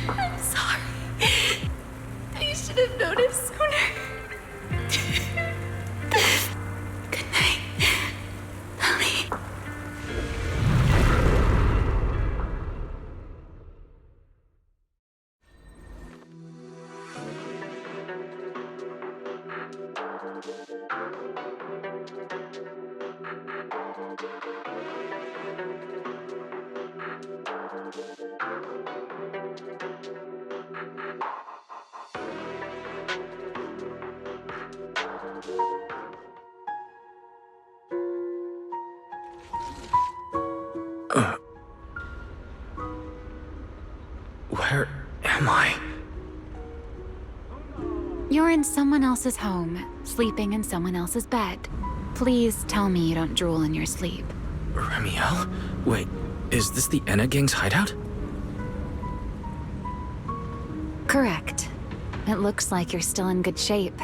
I'm sorry. I should have noticed sooner. Good night, Lily. Where am I? You're in someone else's home, sleeping in someone else's bed. Please tell me you don't drool in your sleep. Remiel? Wait, is this the Enna Gang's hideout? Correct. It looks like you're still in good shape.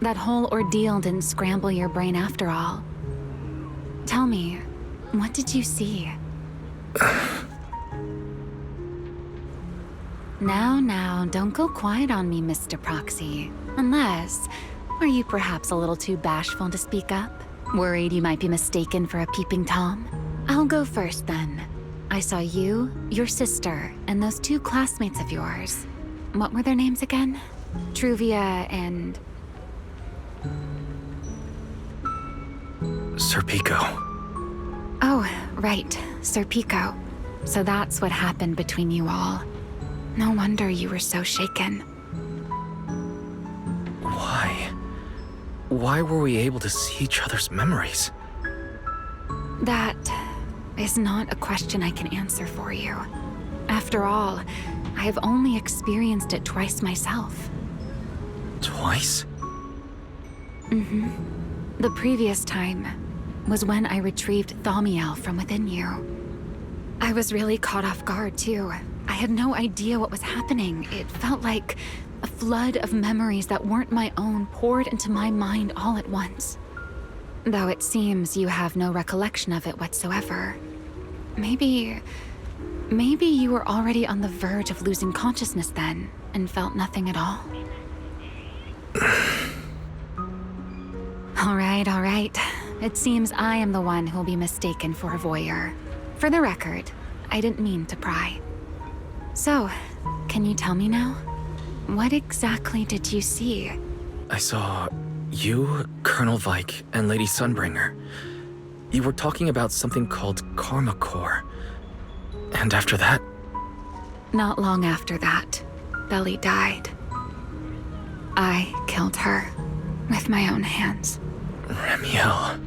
That whole ordeal didn't scramble your brain after all. Tell me, what did you see? Now, don't go quiet on me, Mr. Proxy. Unless, are you perhaps a little too bashful to speak up? Worried you might be mistaken for a peeping Tom? I'll go first then. I saw you, your sister, and those 2 classmates of yours. What were their names again? Truvia and... Sir Pico. Oh, right, Sir Pico. So that's what happened between you all. No wonder you were so shaken. Why? Why were we able to see each other's memories? That is not a question I can answer for you. After all, I have only experienced it twice myself. Twice? Mm-hmm. The previous time was when I retrieved Thaumiel from within you. I was really caught off guard, too. I had no idea what was happening. It felt like a flood of memories that weren't my own poured into my mind all at once. Though it seems you have no recollection of it whatsoever. Maybe you were already on the verge of losing consciousness then, and felt nothing at all. All right. It seems I am the one who'll be mistaken for a voyeur. For the record, I didn't mean to pry. So, can you tell me now? What exactly did you see? I saw you, Colonel Vike, and Lady Sunbringer. You were talking about something called Karma Core. And after that? Not long after that, Belly died. I killed her with my own hands. Remiel.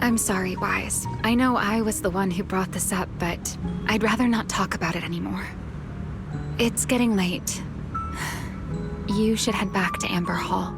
I'm sorry, Wise. I know I was the one who brought this up, but I'd rather not talk about it anymore. It's getting late. You should head back to Amber Hall.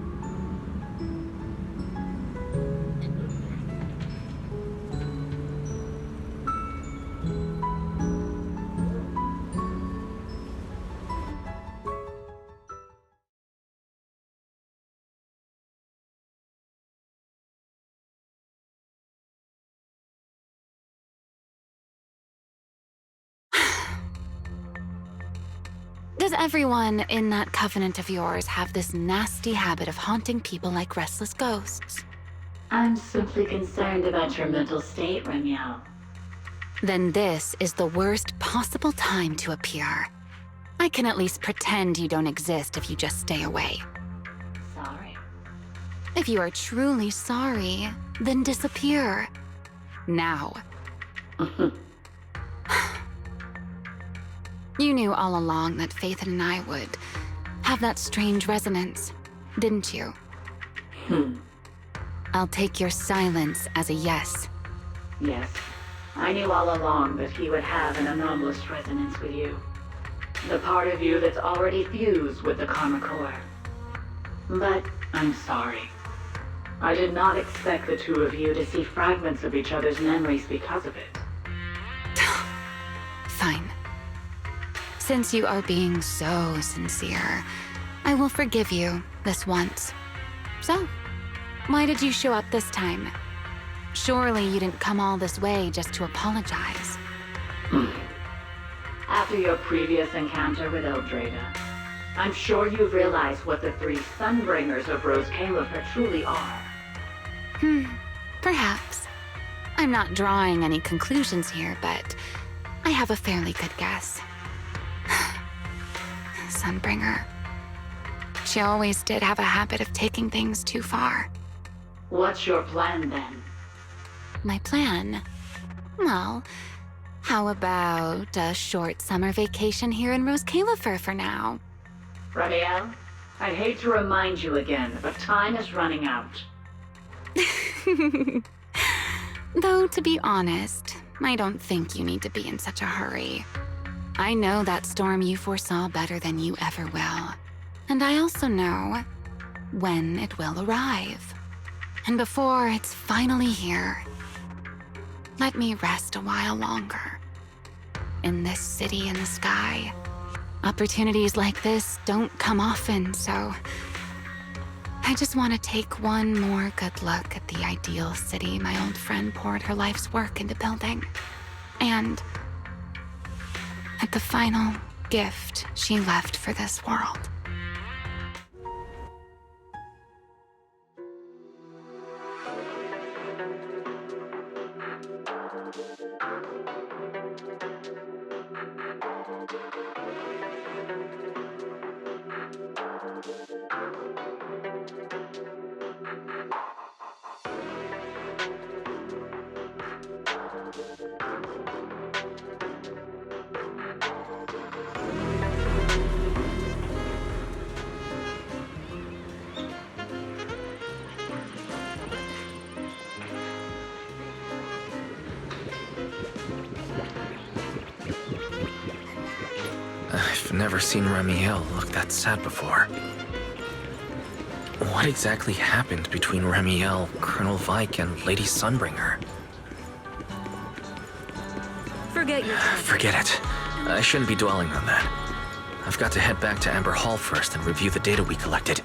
Does everyone in that covenant of yours have this nasty habit of haunting people like restless ghosts? I'm simply concerned about your mental state, Remiel. Then this is the worst possible time to appear. I can at least pretend you don't exist if you just stay away. Sorry. If you are truly sorry, then disappear. Now. You knew all along that Faith and I would have that strange resonance, didn't you? I'll take your silence as a yes. Yes, I knew all along that he would have an anomalous resonance with you. The part of you that's already fused with the Karma Core. But I'm sorry. I did not expect the two of you to see fragments of each other's memories because of it. Fine. Since you are being so sincere, I will forgive you this once. So, why did you show up this time? Surely you didn't come all this way just to apologize. After your previous encounter with Eldrada, I'm sure you've realized what the three Sunbringers of Rose Califer truly are. Perhaps. I'm not drawing any conclusions here, but I have a fairly good guess. Sunbringer. She always did have a habit of taking things too far. What's your plan then? My plan? Well, how about a short summer vacation here in Rose Califer for now? Ramiel, I hate to remind you again, but time is running out. Though, to be honest, I don't think you need to be in such a hurry. I know that storm you foresaw better than you ever will. And I also know when it will arrive. And before it's finally here, let me rest a while longer. In this city in the sky, opportunities like this don't come often, so I just want to take one more good look at the ideal city my old friend poured her life's work into building. And at the final gift she left for this world. I've never seen Ramiel look that sad before. What exactly happened between Ramiel, Colonel Vike, and Lady Sunbringer? Forget your... Forget it. I shouldn't be dwelling on that. I've got to head back to Amber Hall first and review the data we collected.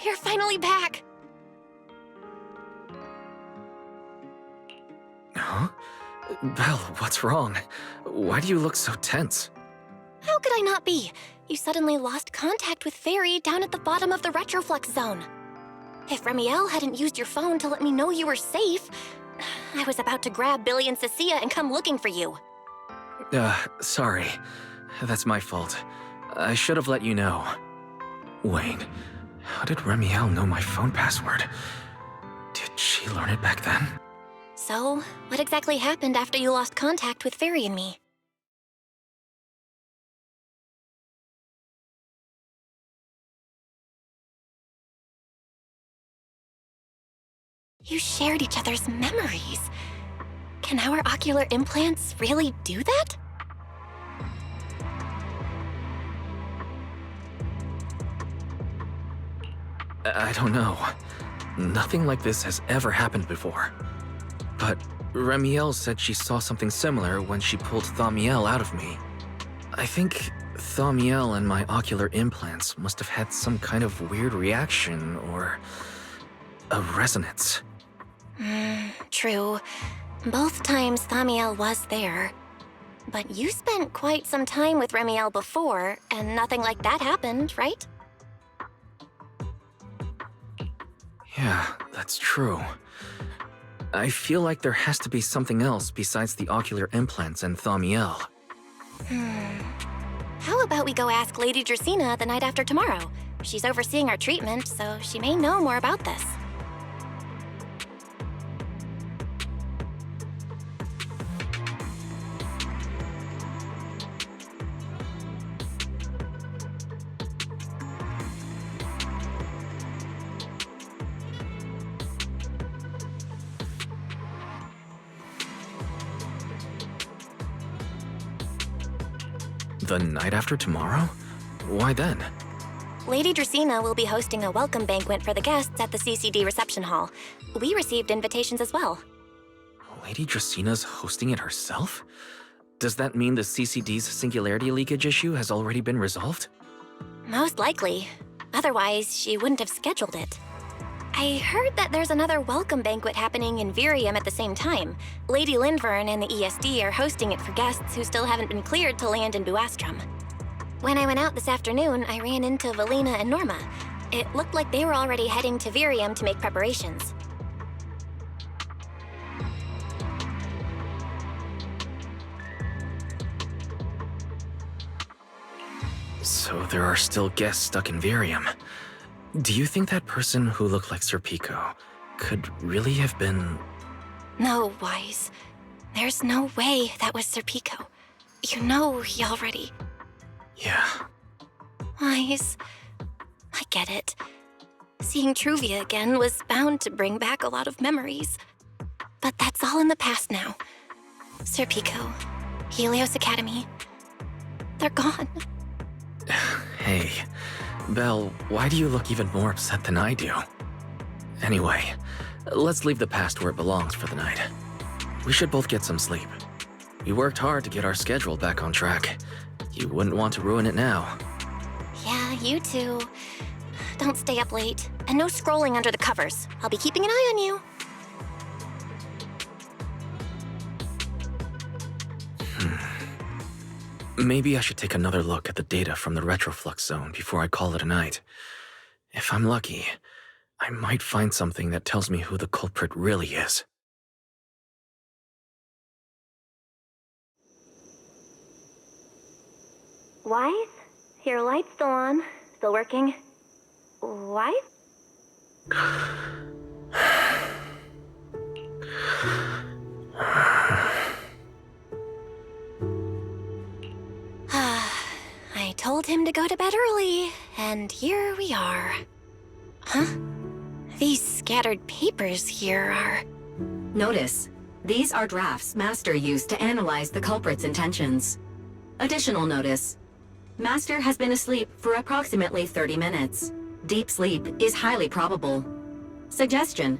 You're finally back! Huh? Belle, what's wrong? Why do you look so tense? How could I not be? You suddenly lost contact with Fairy down at the bottom of the Retroflux zone. If Ramiel hadn't used your phone to let me know you were safe, I was about to grab Billy and Cecilia and come looking for you. Sorry. That's my fault. I should have let you know. Wait. How did Ramiel know my phone password? Did she learn it back then? So, what exactly happened after you lost contact with Fairy and me? You shared each other's memories. Can our ocular implants really do that? I don't know. Nothing like this has ever happened before. But Remiel said she saw something similar when she pulled Thaumiel out of me. I think Thaumiel and my ocular implants must have had some kind of weird reaction or a resonance. True. Both times Thaumiel was there. But you spent quite some time with Remiel before, and nothing like that happened, right? Yeah, that's true. I feel like there has to be something else besides the ocular implants and Thaumiel. How about we go ask Lady Dracaena the night after tomorrow? She's overseeing our treatment, so she may know more about this. The night after tomorrow? Why then? Lady Dracaena will be hosting a welcome banquet for the guests at the CCD reception hall. We received invitations as well. Lady Draceena's hosting it herself? Does that mean the CCD's singularity leakage issue has already been resolved? Most likely. Otherwise, she wouldn't have scheduled it. I heard that there's another welcome banquet happening in Virium at the same time. Lady Lindvern and the ESD are hosting it for guests who still haven't been cleared to land in Buastrom. When I went out this afternoon, I ran into Valina and Norma. It looked like they were already heading to Virium to make preparations. So there are still guests stuck in Virium. Do you think that person who looked like Sir Pico could really have been... No, Wise. There's no way that was Sir Pico. You know he already... Yeah. Wise, I get it. Seeing Truvia again was bound to bring back a lot of memories. But that's all in the past now. Sir Pico, Helios Academy, they're gone. Hey, Belle, why do you look even more upset than I do? Anyway, let's leave the past where it belongs for the night. We should both get some sleep. We worked hard to get our schedule back on track. You wouldn't want to ruin it now. Yeah, you too. Don't stay up late. And no scrolling under the covers. I'll be keeping an eye on you. Maybe I should take another look at the data from the retroflux zone before I call it a night. If I'm lucky, I might find something that tells me who the culprit really is. Wise? Your light's still on. Still working. Wise? I told him to go to bed early, and here we are. Huh? These scattered papers here are... Notice, these are drafts Master used to analyze the culprit's intentions. Additional notice, Master has been asleep for approximately 30 minutes. Deep sleep is highly probable. Suggestion.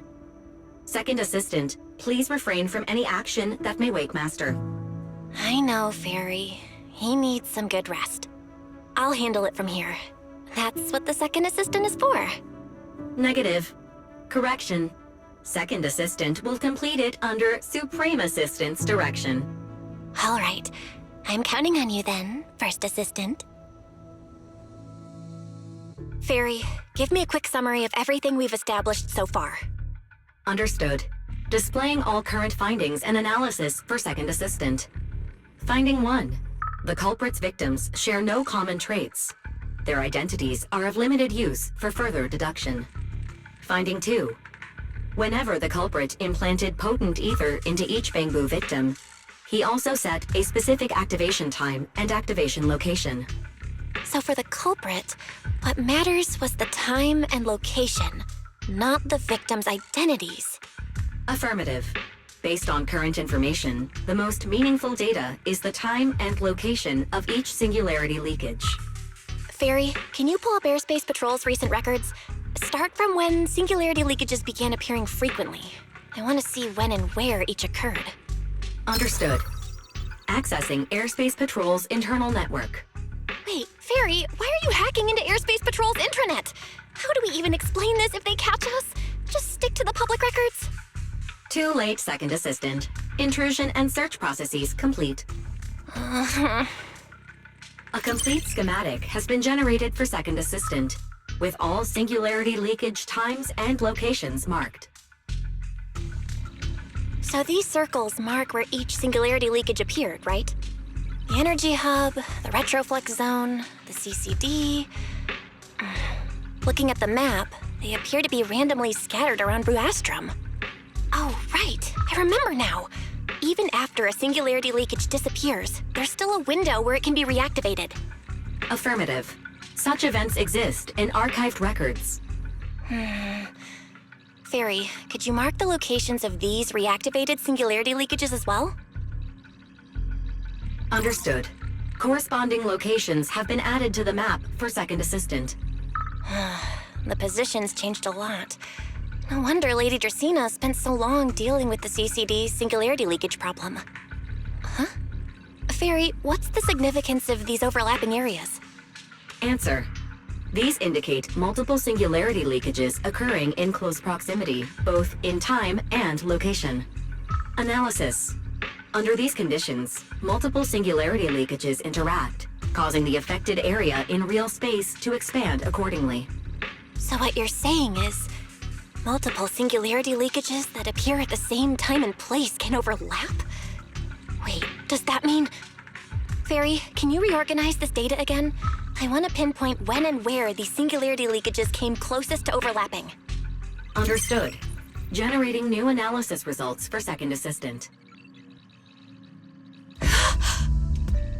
Second Assistant, please refrain from any action that may wake Master. I know, Fairy. He needs some good rest. I'll handle it from here. That's what the Second Assistant is for. Negative. Correction. Second Assistant will complete it under Supreme Assistant's direction. All right. I'm counting on you then, First Assistant. Fairy, give me a quick summary of everything we've established so far. Understood. Displaying all current findings and analysis for Second Assistant. Finding 1. The culprit's victims share no common traits. Their identities are of limited use for further deduction. Finding 2. Whenever the culprit implanted potent ether into each Bangbu victim, he also set a specific activation time and activation location. So for the culprit, what matters was the time and location, not the victims' identities. Affirmative. Based on current information, the most meaningful data is the time and location of each singularity leakage. Fairy, can you pull up Airspace Patrol's recent records? Start from when singularity leakages began appearing frequently. I want to see when and where each occurred. Understood. Accessing Airspace Patrol's internal network. Wait, Fairy, why are you hacking into Airspace Patrol's intranet? How do we even explain this if they catch us? Just stick to the public records? Too late, Second Assistant. Intrusion and search processes complete. A complete schematic has been generated for Second Assistant, with all singularity leakage times and locations marked. So these circles mark where each singularity leakage appeared, right? The energy hub, the retroflex zone, the CCD. Looking at the map, they appear to be randomly scattered around Buastrom. Oh, right. I remember now. Even after a singularity leakage disappears, there's still a window where it can be reactivated. Affirmative. Such events exist in archived records. Fairy, could you mark the locations of these reactivated singularity leakages as well? Understood. Corresponding locations have been added to the map for Second Assistant. The positions changed a lot. No wonder Lady Dracaena spent so long dealing with the CCD singularity leakage problem. Huh? Fairy, what's the significance of these overlapping areas? Answer. These indicate multiple singularity leakages occurring in close proximity, both in time and location. Analysis. Under these conditions, multiple singularity leakages interact, causing the affected area in real space to expand accordingly. So what you're saying is, multiple singularity leakages that appear at the same time and place can overlap? Wait, does that mean... Fairy, can you reorganize this data again? I want to pinpoint when and where these singularity leakages came closest to overlapping. Understood. Generating new analysis results for Second Assistant.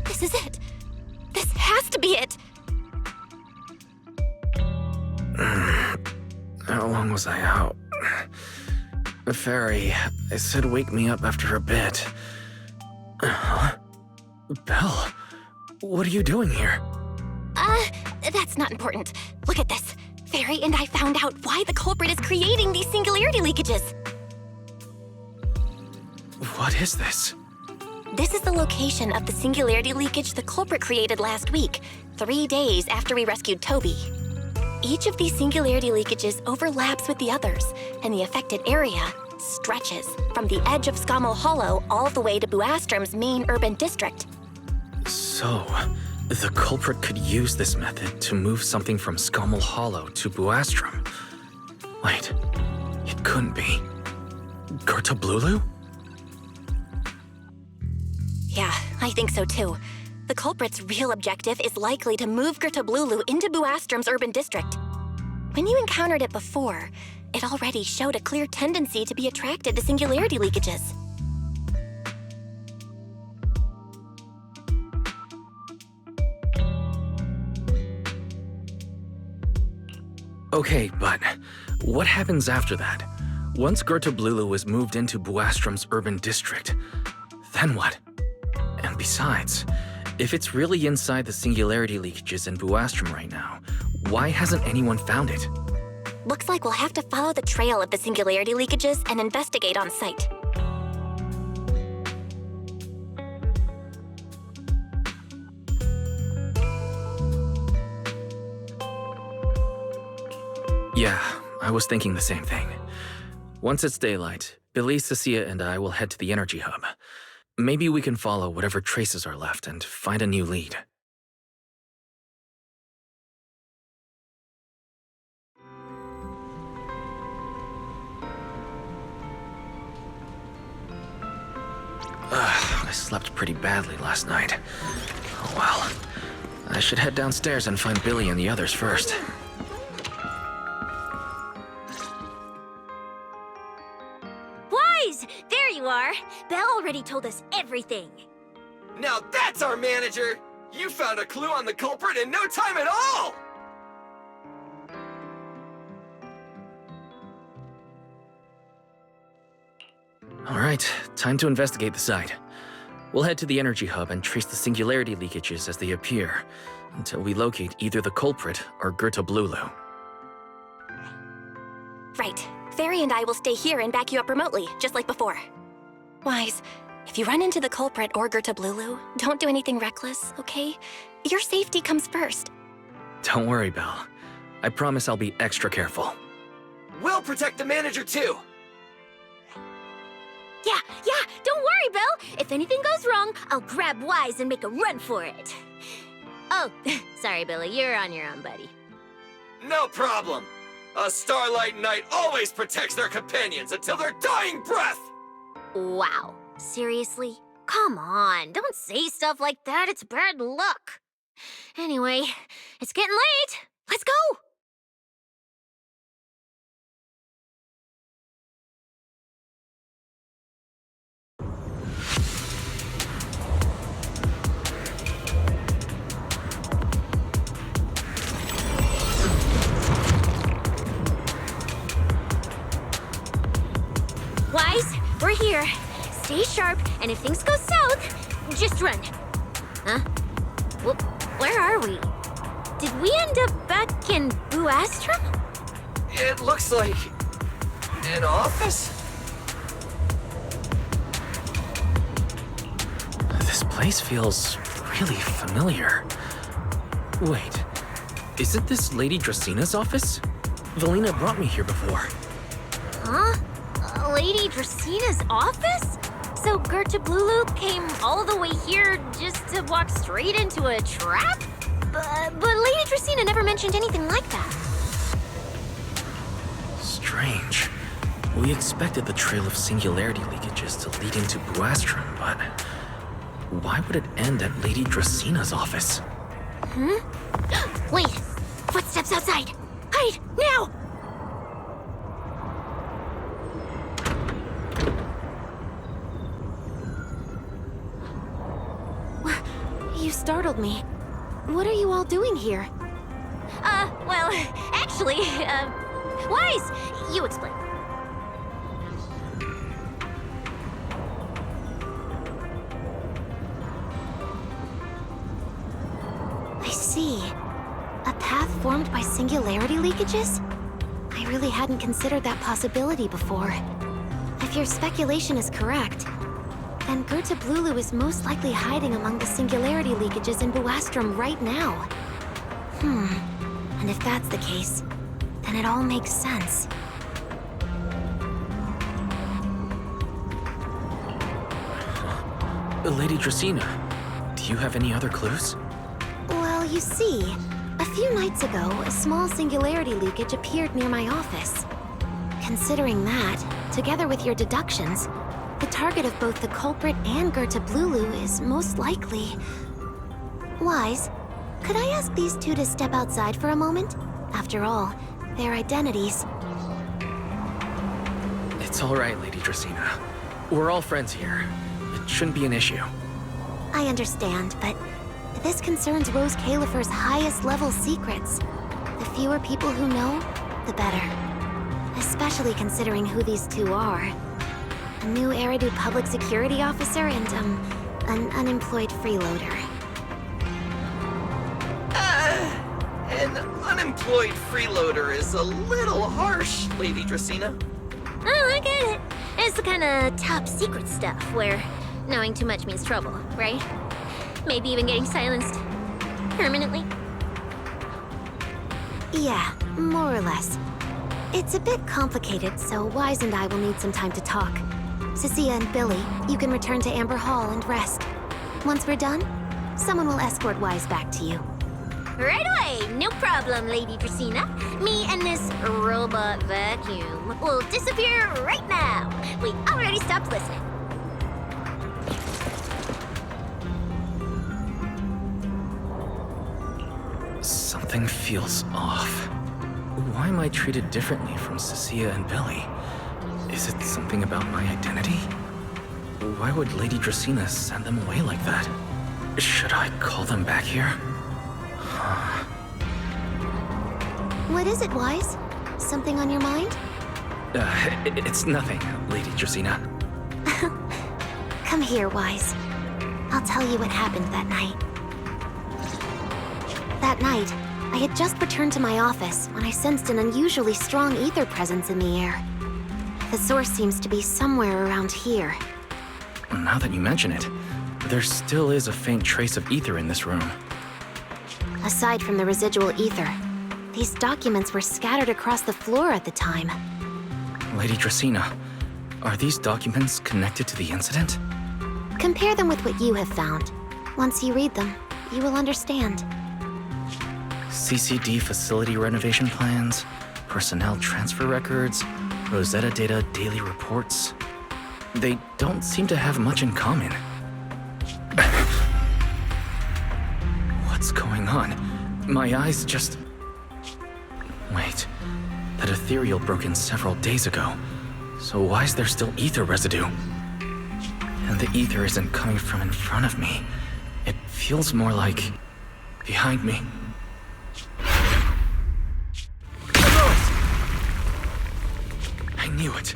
This is it. This has to be it. How long was I out? Fairy, I said wake me up after a bit. Huh? Belle, what are you doing here? That's not important. Look at this. Fairy and I found out why the culprit is creating these singularity leakages. What is this? This is the location of the singularity leakage the culprit created last week, 3 days after we rescued Toby. Each of these singularity leakages overlaps with the others, and the affected area stretches from the edge of Scommel Hollow all the way to Buastrom's main urban district. So, the culprit could use this method to move something from Scommel Hollow to Buastrom. Wait, it couldn't be. Gertablulu? Yeah, I think so too. The culprit's real objective is likely to move Gertablulu into Buastrom's urban district. When you encountered it before, it already showed a clear tendency to be attracted to singularity leakages. Okay, but what happens after that? Once Gertablulu is moved into Buastrom's urban district, then what? And besides, if it's really inside the singularity leakages in Buastrom right now, why hasn't anyone found it? Looks like we'll have to follow the trail of the singularity leakages and investigate on site. Yeah, I was thinking the same thing. Once it's daylight, Billy, Cecilia, and I will head to the energy hub. Maybe we can follow whatever traces are left and find a new lead. I slept pretty badly last night. Oh well. I should head downstairs and find Billy and the others first. Wise! There you are! Belle already told us everything. Now that's our manager! You found a clue on the culprit in no time at all! All right, time to investigate the site. We'll head to the energy hub and trace the singularity leakages as they appear, until we locate either the culprit or Gertablulu. Right. Fairy and I will stay here and back you up remotely, just like before. Wise, if you run into the culprit or Gerta Blulu, don't do anything reckless, okay? Your safety comes first. Don't worry, Belle. I promise I'll be extra careful. We'll protect the manager too. Yeah, don't worry, Belle. If anything goes wrong, I'll grab Wise and make a run for it. Oh, sorry, Billy, you're on your own, buddy. No problem. A Starlight Knight always protects their companions until their dying breath! Wow, seriously? Come on, don't say stuff like that, it's bad luck. Anyway, it's getting late. Let's go! Wise, we're here. Stay sharp, and if things go south, just run. Huh? Well, where are we? Did we end up back in Buastrum? It looks like an office? This place feels really familiar. Wait, isn't this Lady Dracina's office? Valina brought me here before. Huh? Lady Dracina's office? So Gerta Blulu came all the way here just to walk straight into a trap? But Lady Dracina never mentioned anything like that. Strange. We expected the trail of singularity leakages to lead into Buastrum, but why would it end at Lady Dracina's office? Wait! Footsteps outside! Hide! Now! You startled me. What are you all doing here? Well, actually, Wise, you explain. I see. A path formed by singularity leakages? I really hadn't considered that possibility before. If your speculation is correct, then Gerta Blulu is most likely hiding among the singularity leakages in Buastrum right now. And if that's the case, then it all makes sense. Lady Dracina, do you have any other clues? Well, you see, a few nights ago, a small singularity leakage appeared near my office. Considering that, together with your deductions, the target of both the culprit and Gerta Blulu is most likely... Wise, could I ask these two to step outside for a moment? After all, their identities... It's all right, Lady Dracina. We're all friends here. It shouldn't be an issue. I understand, but this concerns Rose Califer's highest level secrets. The fewer people who know, the better. Especially considering who these two are. A new Eridu public security officer and, an unemployed freeloader. An unemployed freeloader is a little harsh, Lady Dracina. Oh, I get it. It's the kind of top secret stuff where knowing too much means trouble, right? Maybe even getting silenced permanently. Yeah, more or less. It's a bit complicated, so Wise and I will need some time to talk. Cecilia and Billy, you can return to Amber Hall and rest. Once we're done, someone will escort Wise back to you. Right away, no problem, Lady Dracina. Me and this robot vacuum will disappear right now. We already stopped listening. Something feels off. Why am I treated differently from Cecilia and Billy? Is it something about my identity? Why would Lady Dracina send them away like that? Should I call them back here? What is it, Wise? Something on your mind? It's nothing, Lady Dracina. Come here, Wise. I'll tell you what happened that night. That night, I had just returned to my office when I sensed an unusually strong ether presence in the air. The source seems to be somewhere around here. Now that you mention it, there still is a faint trace of ether in this room. Aside from the residual ether, these documents were scattered across the floor at the time. Lady Dracaena, are these documents connected to the incident? Compare them with what you have found. Once you read them, you will understand. CCD facility renovation plans, personnel transfer records, Rosetta data daily reports. They don't seem to have much in common. What's going on? My eyes just... Wait, that ethereal broke in several days ago. So why is there still ether residue? And the ether isn't coming from in front of me. It feels more like... behind me. I knew it.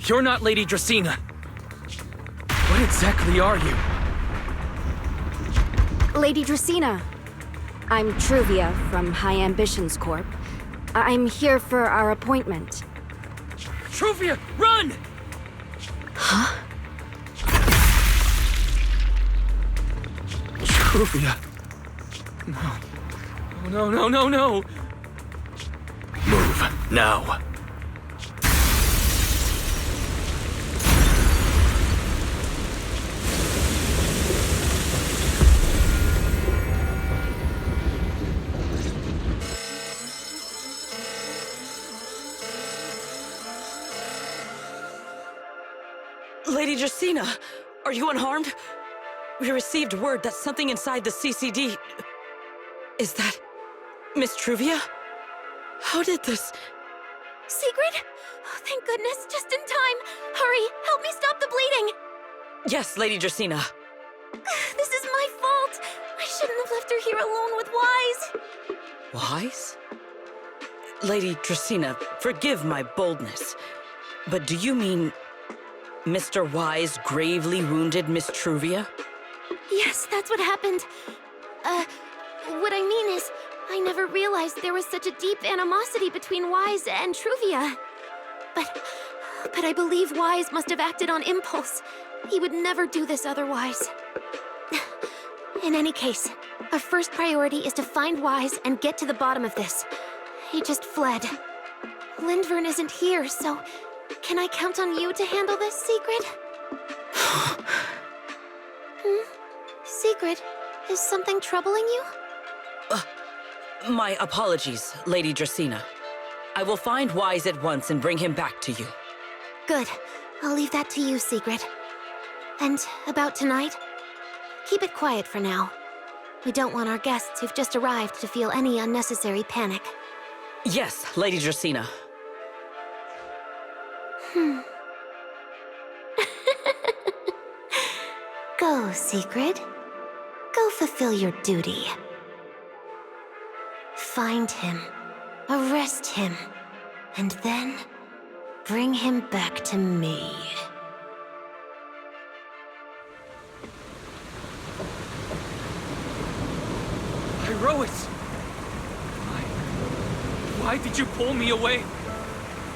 You're not Lady Dracaena. What exactly are you? Lady Dracaena. I'm Truvia from High Ambitions Corp. I'm here for our appointment. Truvia, run! Huh? Truvia. No. No. Move, now. Lady Dracaena, are you unharmed? We received word that something inside the CCD... Is that... Miss Truvia? How did this... Sigrid? Oh, thank goodness, just in time. Hurry, help me stop the bleeding. Yes, Lady Dracaena. This is my fault. I shouldn't have left her here alone with Wise. Wise? Lady Dracaena, forgive my boldness, but do you mean... Mr. Wise gravely wounded Miss Truvia? Yes, that's what happened. What I mean is, I never realized there was such a deep animosity between Wise and Truvia. But I believe Wise must have acted on impulse. He would never do this otherwise. In any case, our first priority is to find Wise and get to the bottom of this. He just fled. Lindvern isn't here, so... Can I count on you to handle this, Sigrid? Sigrid, is something troubling you? My apologies, Lady Dracaena. I will find Wise at once and bring him back to you. Good. I'll leave that to you, Sigrid. And about tonight? Keep it quiet for now. We don't want our guests who've just arrived to feel any unnecessary panic. Yes, Lady Dracaena. Go, Sigrid. Go fulfill your duty. Find him, arrest him, and then bring him back to me. Irois! Why did you pull me away?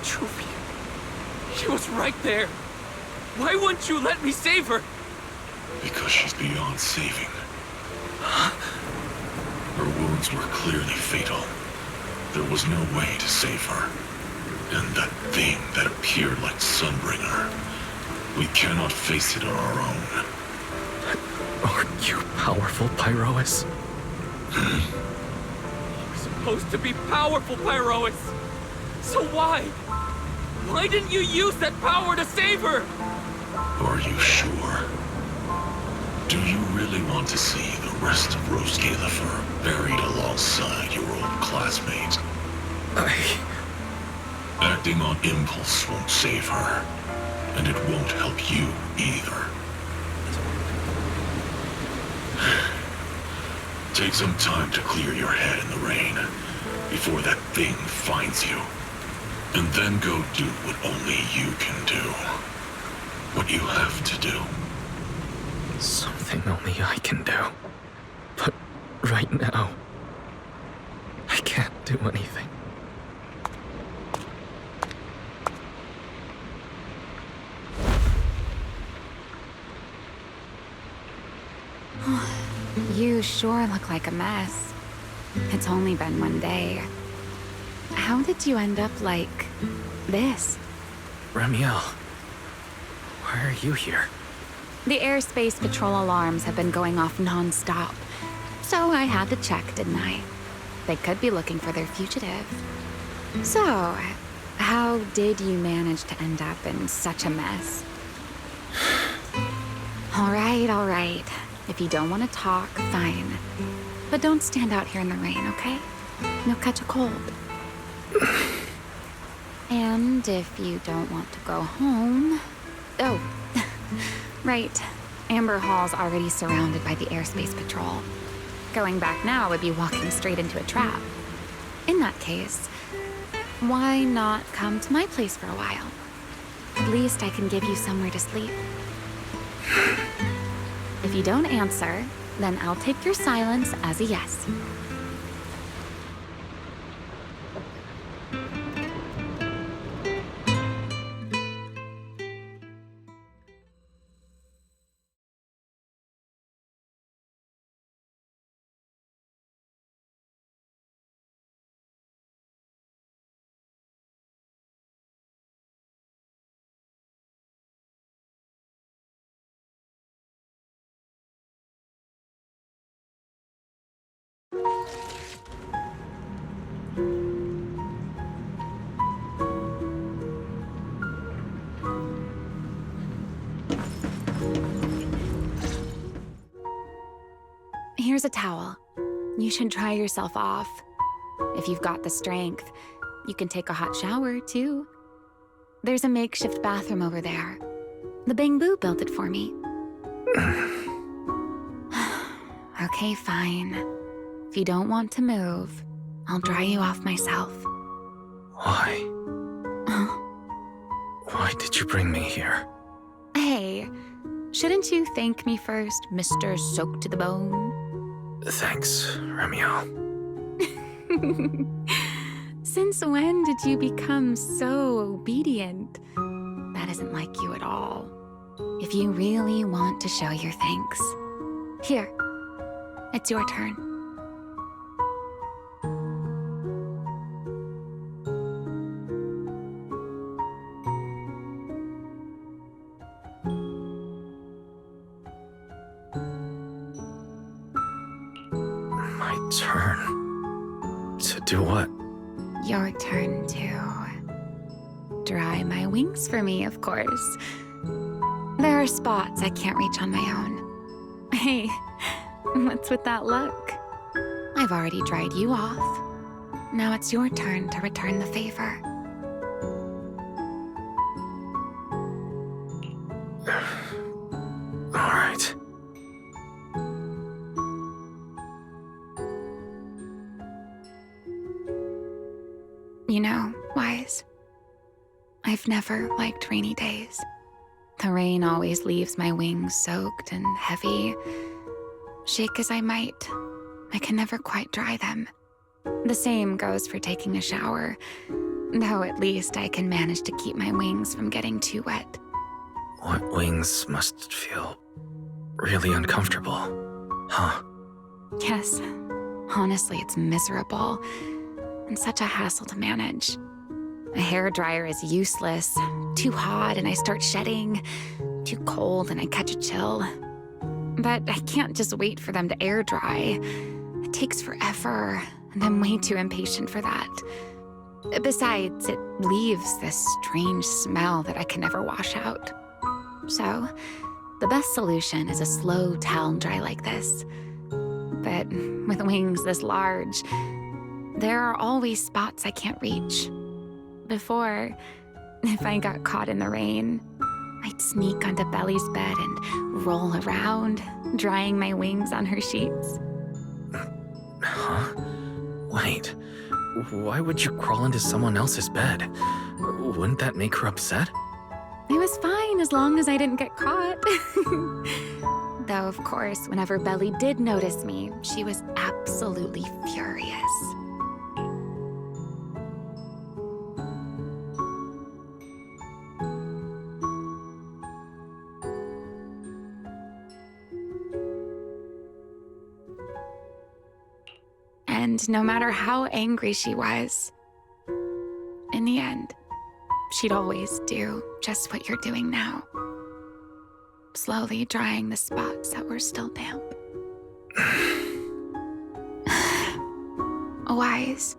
Truvia. She was right there. Why wouldn't you let me save her? Because she's beyond saving. Her wounds were clearly fatal. There was no way to save her. And that thing that appeared like Sunbringer, we cannot face it on our own. Are you powerful, Pyrois? You're supposed to be powerful, Pyrois! So why? Why didn't you use that power to save her? Are you sure? Do you really want to see the rest of Rose Califer buried alongside your old classmates? Acting on impulse won't save her, and it won't help you either. Take some time to clear your head in the rain before that thing finds you. And then go do what only you can do. What you have to do. Something only I can do. But right now, I do anything. You sure look like a mess. It's only been one day. How did you end up like this? Ramiel, why are you here? The airspace patrol alarms have been going off non-stop. So I had to check, didn't I? They could be looking for their fugitive. So, how did you manage to end up in such a mess? All right. If you don't want to talk, fine. But don't stand out here in the rain, okay? You'll catch a cold. And if you don't want to go home... Oh, right. Amber Hall's already surrounded by the airspace patrol. Going back now would be walking straight into a trap. In that case, why not come to my place for a while? At least I can give you somewhere to sleep. If you don't answer, then I'll take your silence as a yes. Here's a towel. You should dry yourself off. If you've got the strength, you can take a hot shower, too. There's a makeshift bathroom over there. The Bamboo built it for me. Okay, fine. If you don't want to move, I'll dry you off myself. Why? Why did you bring me here? Hey, shouldn't you thank me first, Mr. Soaked to the Bone? Thanks, Ramiel. Since when did you become so obedient? That isn't like you at all. If you really want to show your thanks, here, it's your turn. My turn? To do what? Your turn to dry my wings for me, of course. There are spots I can't reach on my own. Hey, what's with that look? I've already dried you off. Now it's your turn to return the favor. All right. You know, Wise, I've never liked rainy days. The rain always leaves my wings soaked and heavy. Shake as I might, I can never quite dry them. The same goes for taking a shower, though at least I can manage to keep my wings from getting too wet. Wet wings must feel really uncomfortable, huh? Yes, honestly, it's miserable and such a hassle to manage. A hairdryer is useless, too hot and I start shedding, too cold and I catch a chill. But I can't just wait for them to air dry. It takes forever, and I'm way too impatient for that. Besides, it leaves this strange smell that I can never wash out. So, the best solution is a slow towel dry like this. But with wings this large, there are always spots I can't reach. Before, if I got caught in the rain, I'd sneak onto Belly's bed and roll around, drying my wings on her sheets. Huh? Wait, why would you crawl into someone else's bed? Wouldn't that make her upset? It was fine as long as I didn't get caught. Though, of course, whenever Belly did notice me, she was absolutely furious. And no matter how angry she was, in the end, she'd always do just what you're doing now. Slowly drying the spots that were still damp. Wise,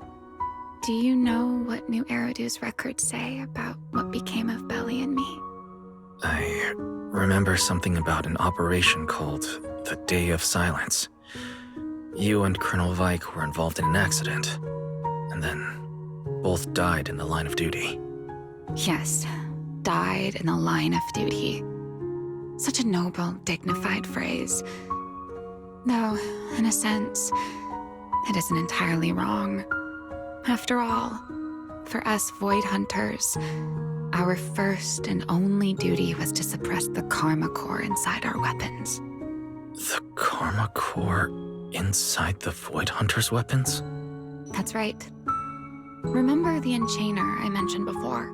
do you know what New Eridu's records say about what became of Belly and me? I remember something about an operation called the Day of Silence. You and Colonel Vike were involved in an accident, and then both died in the line of duty. Yes, died in the line of duty. Such a noble, dignified phrase. Though, in a sense, it isn't entirely wrong. After all, for us Void Hunters, our first and only duty was to suppress the Karma Core inside our weapons. The Karma Core inside the Void Hunter's weapons? That's right. Remember the Enchainer I mentioned before?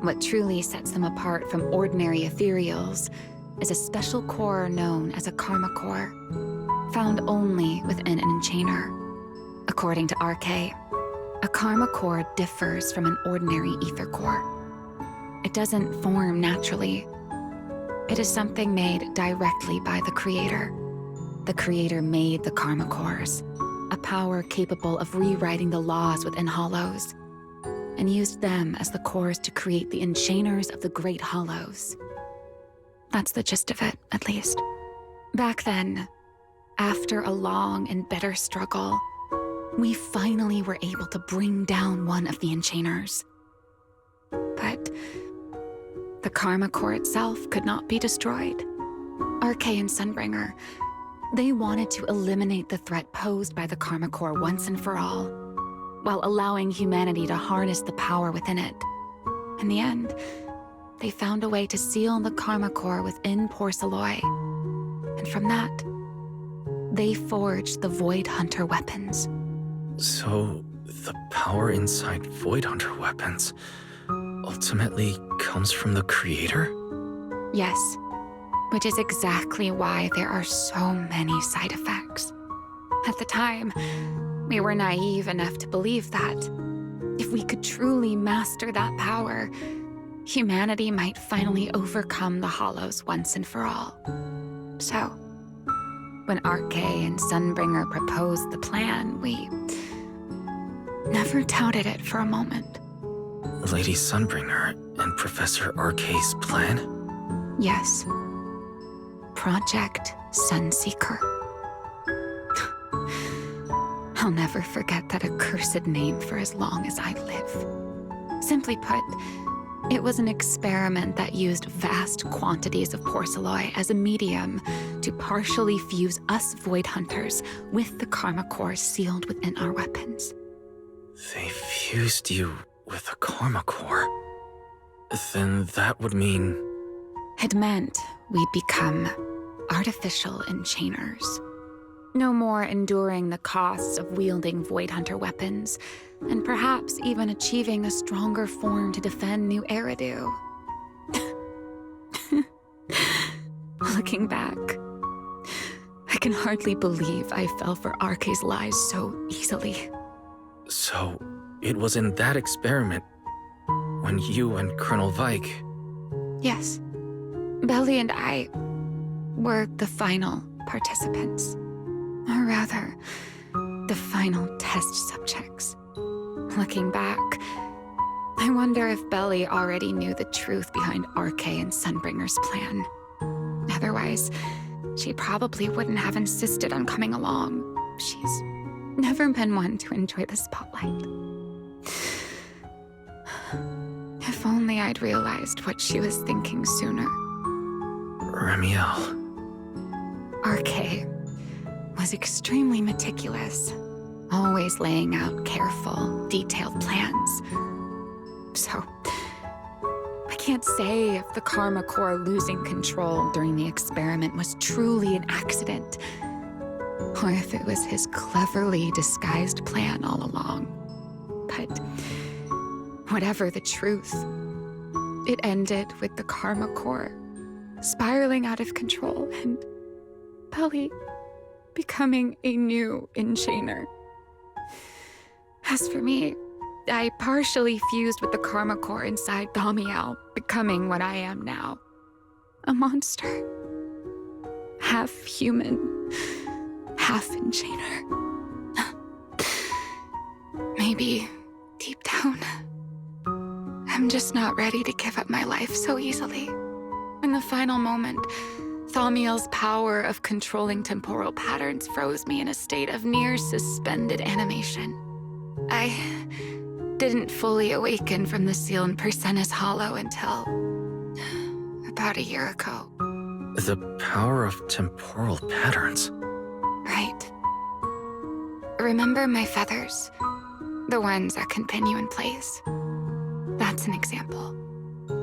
What truly sets them apart from ordinary ethereals is a special core known as a Karma Core, found only within an Enchainer. According to RK, a Karma Core differs from an ordinary ether core. It doesn't form naturally. It is something made directly by the Creator. The Creator made the Karma Cores, a power capable of rewriting the laws within Hollows, and used them as the cores to create the Enchainers of the Great Hollows. That's the gist of it, at least. Back then, after a long and bitter struggle, we finally were able to bring down one of the Enchainers. But the Karma Core itself could not be destroyed. RK and Sunbringer, they wanted to eliminate the threat posed by the Karma Core once and for all, while allowing humanity to harness the power within it. In the end, they found a way to seal the Karma Core within Porceloy. And from that, they forged the Void Hunter weapons. So, the power inside Void Hunter weapons ultimately comes from the Creator? Yes, which is exactly why there are so many side effects. At the time, we were naive enough to believe that if we could truly master that power, humanity might finally overcome the Hollows once and for all. So, when RK and Sunbringer proposed the plan, we never doubted it for a moment. Lady Sunbringer and Professor RK's plan? Yes. Project Sunseeker. I'll never forget that accursed name for as long as I live. Simply put, it was an experiment that used vast quantities of porceloy as a medium to partially fuse us Void Hunters with the Karma Core sealed within our weapons. They fused you with a Karma Core. Then that would mean... It meant we'd become artificial Enchainers. No more enduring the costs of wielding Void Hunter weapons, and perhaps even achieving a stronger form to defend New Eridu. Looking back, I can hardly believe I fell for RK's lies so easily. So, it was in that experiment when you and Colonel Vike... Yes. Belly and I were the final participants. Or rather, the final test subjects. Looking back, I wonder if Belly already knew the truth behind RK and Sunbringer's plan. Otherwise, she probably wouldn't have insisted on coming along. She's never been one to enjoy the spotlight. If only I'd realized what she was thinking sooner. Remiel. RK was extremely meticulous, always laying out careful, detailed plans. So, I can't say if the Karma Core losing control during the experiment was truly an accident, or if it was his cleverly disguised plan all along. But whatever the truth, it ended with the Karma Core spiraling out of control and Belly becoming a new Enchainer. As for me, I partially fused with the karma core inside Thaumiel, becoming what I am now. A monster. Half human, half enchainer. Maybe, deep down, I'm just not ready to give up my life so easily. In the final moment, Thaumiel's power of controlling temporal patterns froze me in a state of near suspended animation. I didn't fully awaken from the sealed Persenis Hollow until about a year ago. The power of temporal patterns. Right. Remember my feathers? The ones that can pin you in place? That's an example.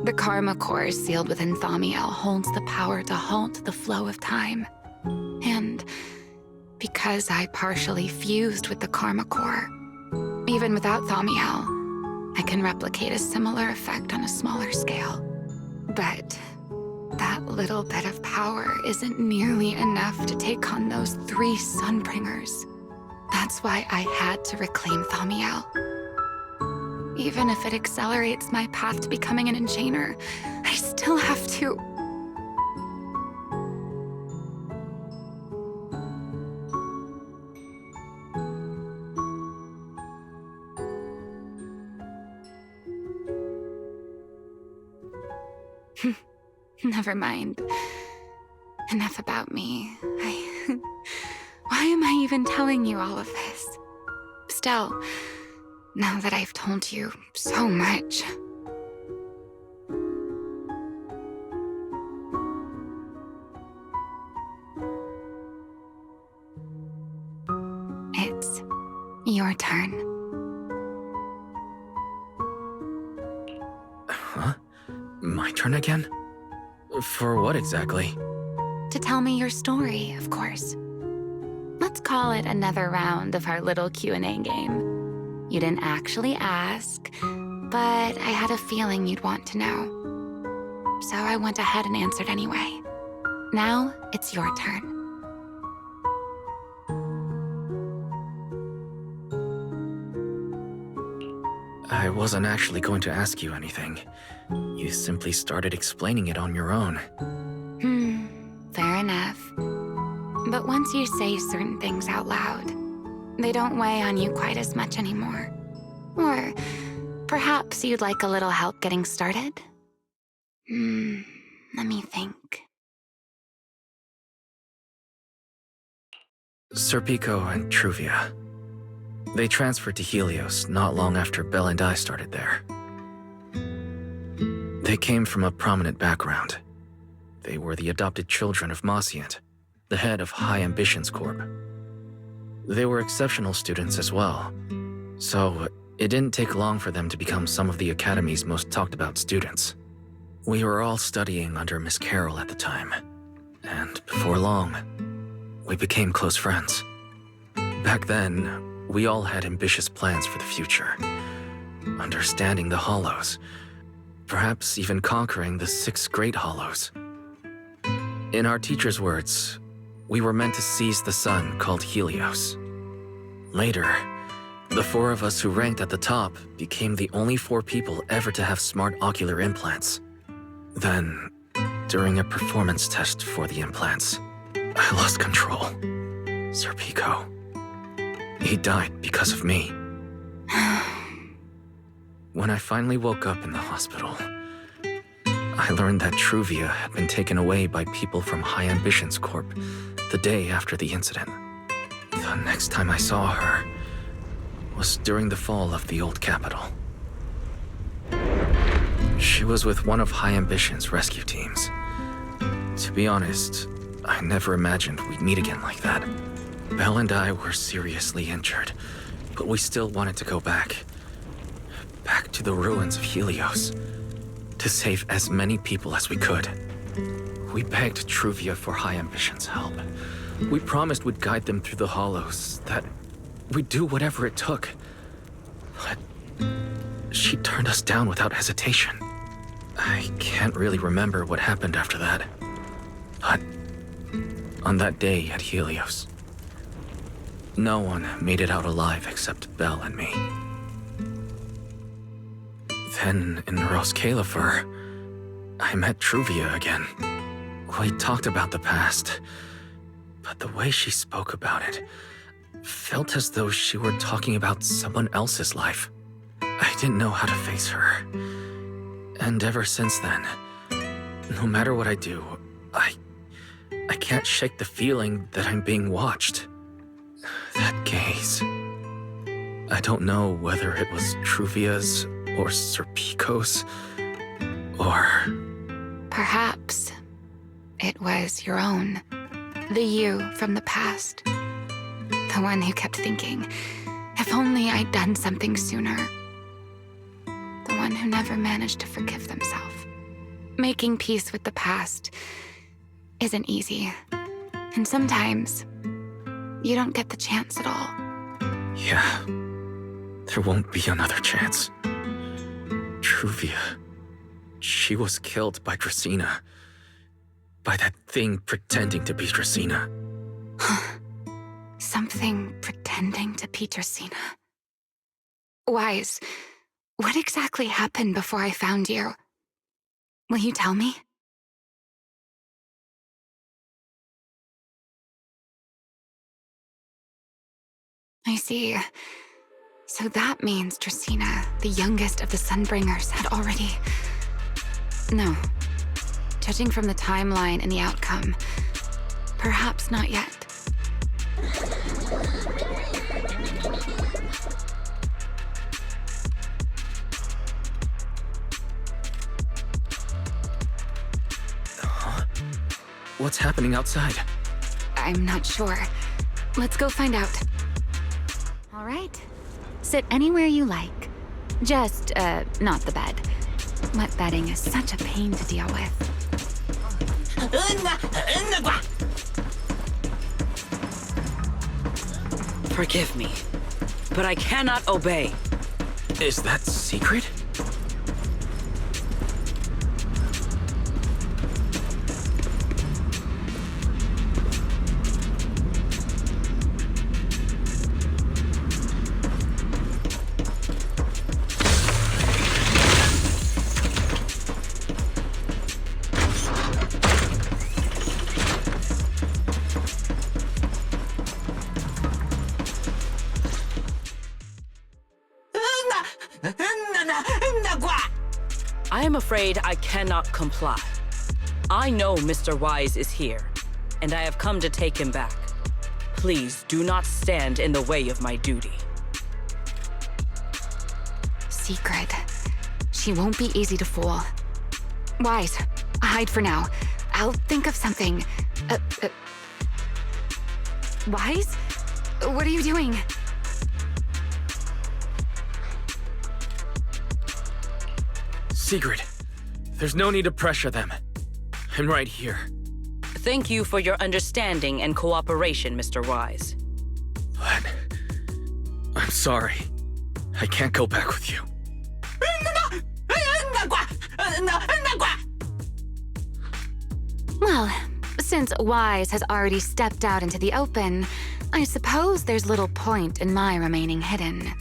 The karma core sealed within Thaumiel holds the power to halt the flow of time. And because I partially fused with the karma core, even without Thaumiel, I can replicate a similar effect on a smaller scale. But that little bit of power isn't nearly enough to take on those 3 Sunbringers. That's why I had to reclaim Thaumiel. Even if it accelerates my path to becoming an enchainer, I still have to... Never mind. Enough about me. Why am I even telling you all of this? Still, now that I've told you so much... It's your turn. Huh? My turn again? For what exactly? To tell me your story, of course. Let's call it another round of our little Q&A game. You didn't actually ask, but I had a feeling you'd want to know. So I went ahead and answered anyway. Now, it's your turn. I wasn't actually going to ask you anything. You simply started explaining it on your own. Fair enough. But once you say certain things out loud, they don't weigh on you quite as much anymore. Or perhaps you'd like a little help getting started? Let me think. Serpico and Truvia. They transferred to Helios not long after Belle and I started there. They came from a prominent background. They were the adopted children of Mosient, the head of High Ambitions Corp. They were exceptional students as well, so it didn't take long for them to become some of the Academy's most talked about students. We were all studying under Miss Carroll at the time, and before long, we became close friends. Back then, we all had ambitious plans for the future, understanding the Hollows, perhaps even conquering the 6 Great Hollows. In our teacher's words, we were meant to seize the sun called Helios. Later, the 4 of us who ranked at the top became the only 4 people ever to have smart ocular implants. Then, during a performance test for the implants, I lost control. Serpico. He died because of me. When I finally woke up in the hospital, I learned that Truvia had been taken away by people from High Ambitions Corp the day after the incident. The next time I saw her was during the fall of the old capital. She was with one of High Ambitions' rescue teams. To be honest, I never imagined we'd meet again like that. Belle and I were seriously injured, but we still wanted to go back. Back to the ruins of Helios, to save as many people as we could. We begged Truvia for High Ambitions' help. We promised we'd guide them through the Hollows, that we'd do whatever it took. But she turned us down without hesitation. I can't really remember what happened after that. But on that day at Helios, no one made it out alive except Belle and me. Then, in Roskalefer, I met Truvia again. We talked about the past, but the way she spoke about it felt as though she were talking about someone else's life. I didn't know how to face her. And ever since then, no matter what I do, I can't shake the feeling that I'm being watched. That gaze. I don't know whether it was Truvia's or Serpico's, or... Perhaps it was your own. The you from the past. The one who kept thinking, if only I'd done something sooner. The one who never managed to forgive themselves. Making peace with the past isn't easy. And sometimes, you don't get the chance at all. Yeah. There won't be another chance. Truvia. She was killed by Dracena. By that thing pretending to be Dracena. Something pretending to be Dracena. Wise, what exactly happened before I found you? Will you tell me? I see. So that means Dracena, the youngest of the Sunbringers, had already... No. Judging from the timeline and the outcome, perhaps not yet. Huh? What's happening outside? I'm not sure. Let's go find out. All right. Sit anywhere you like. Just, not the bed. Wet bedding is such a pain to deal with. Forgive me, but I cannot obey. Is that secret? I am afraid I cannot comply. I know Mr. Wise is here, and I have come to take him back. Please do not stand in the way of my duty. Secret. She won't be easy to fool. Wise, hide for now. I'll think of something. Wise? What are you doing? Secret. There's no need to pressure them. I'm right here. Thank you for your understanding and cooperation, Mr. Wise. But... I'm sorry. I can't go back with you. Well, since Wise has already stepped out into the open, I suppose there's little point in my remaining hidden.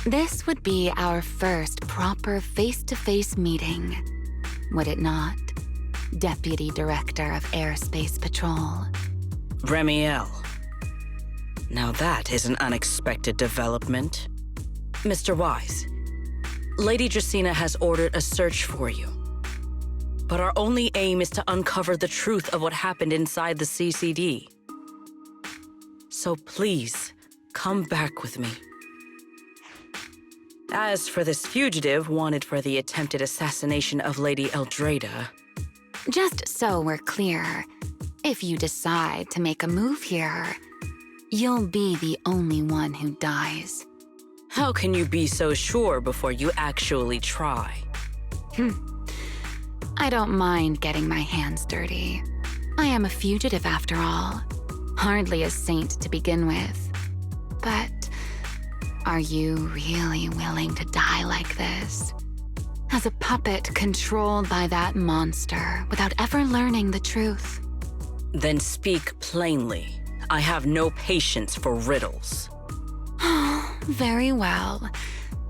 This would be our first proper face-to-face meeting, would it not, Deputy Director of Airspace Patrol? Remiel. Now that is an unexpected development. Mr. Wise, Lady Dracena has ordered a search for you. But our only aim is to uncover the truth of what happened inside the CCD. So please, come back with me. As for this fugitive wanted for the attempted assassination of Lady Eldrada... Just so we're clear, if you decide to make a move here, you'll be the only one who dies. How can you be so sure before you actually try? I don't mind getting my hands dirty. I am a fugitive after all. Hardly a saint to begin with. But are you really willing to die like this? As a puppet controlled by that monster without ever learning the truth? Then speak plainly. I have no patience for riddles. very well.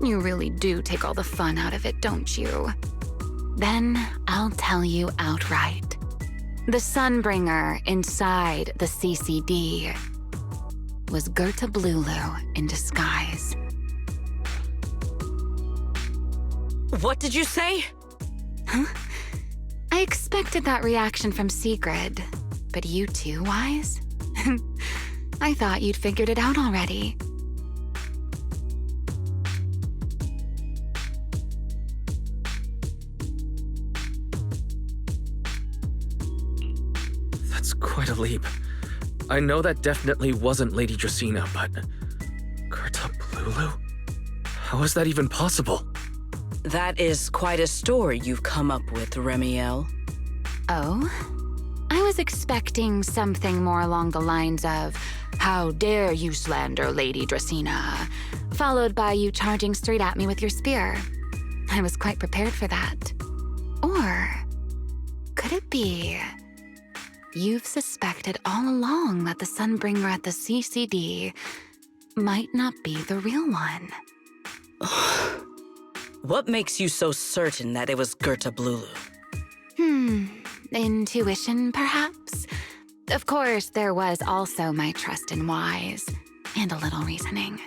You really do take all the fun out of it, don't you? Then I'll tell you outright. The Sunbringer inside the CCD was Gerta Blulu in disguise. What did you say? Huh? I expected that reaction from Sigrid, but you too, Wise? I thought you'd figured it out already. That's quite a leap. I know that definitely wasn't Lady Dracaena, but... Gerta Blulu? How is that even possible? That is quite a story you've come up with, Remiel. Oh? I was expecting something more along the lines of, "How dare you slander Lady Dracaena?" followed by you charging straight at me with your spear. I was quite prepared for that. Or could it be you've suspected all along that the Sunbringer at the CCD might not be the real one? What makes you so certain that it was Gerta Blulu? Intuition, perhaps? Of course, there was also my trust in Wise, and a little reasoning.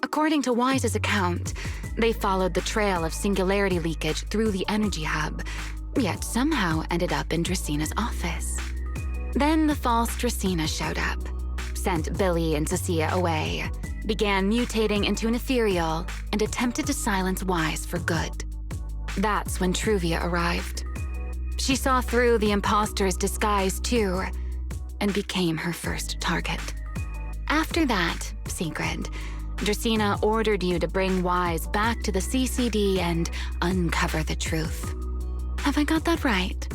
According to Wise's account, they followed the trail of singularity leakage through the energy hub, yet somehow ended up in Draceena's office. Then the false Dracaena showed up, sent Billy and Cecilia away, began mutating into an ethereal, and attempted to silence Wise for good. That's when Truvia arrived. She saw through the imposter's disguise too, and became her first target. After that, Sigrid, Dracaena ordered you to bring Wise back to the CCD and uncover the truth. Have I got that right?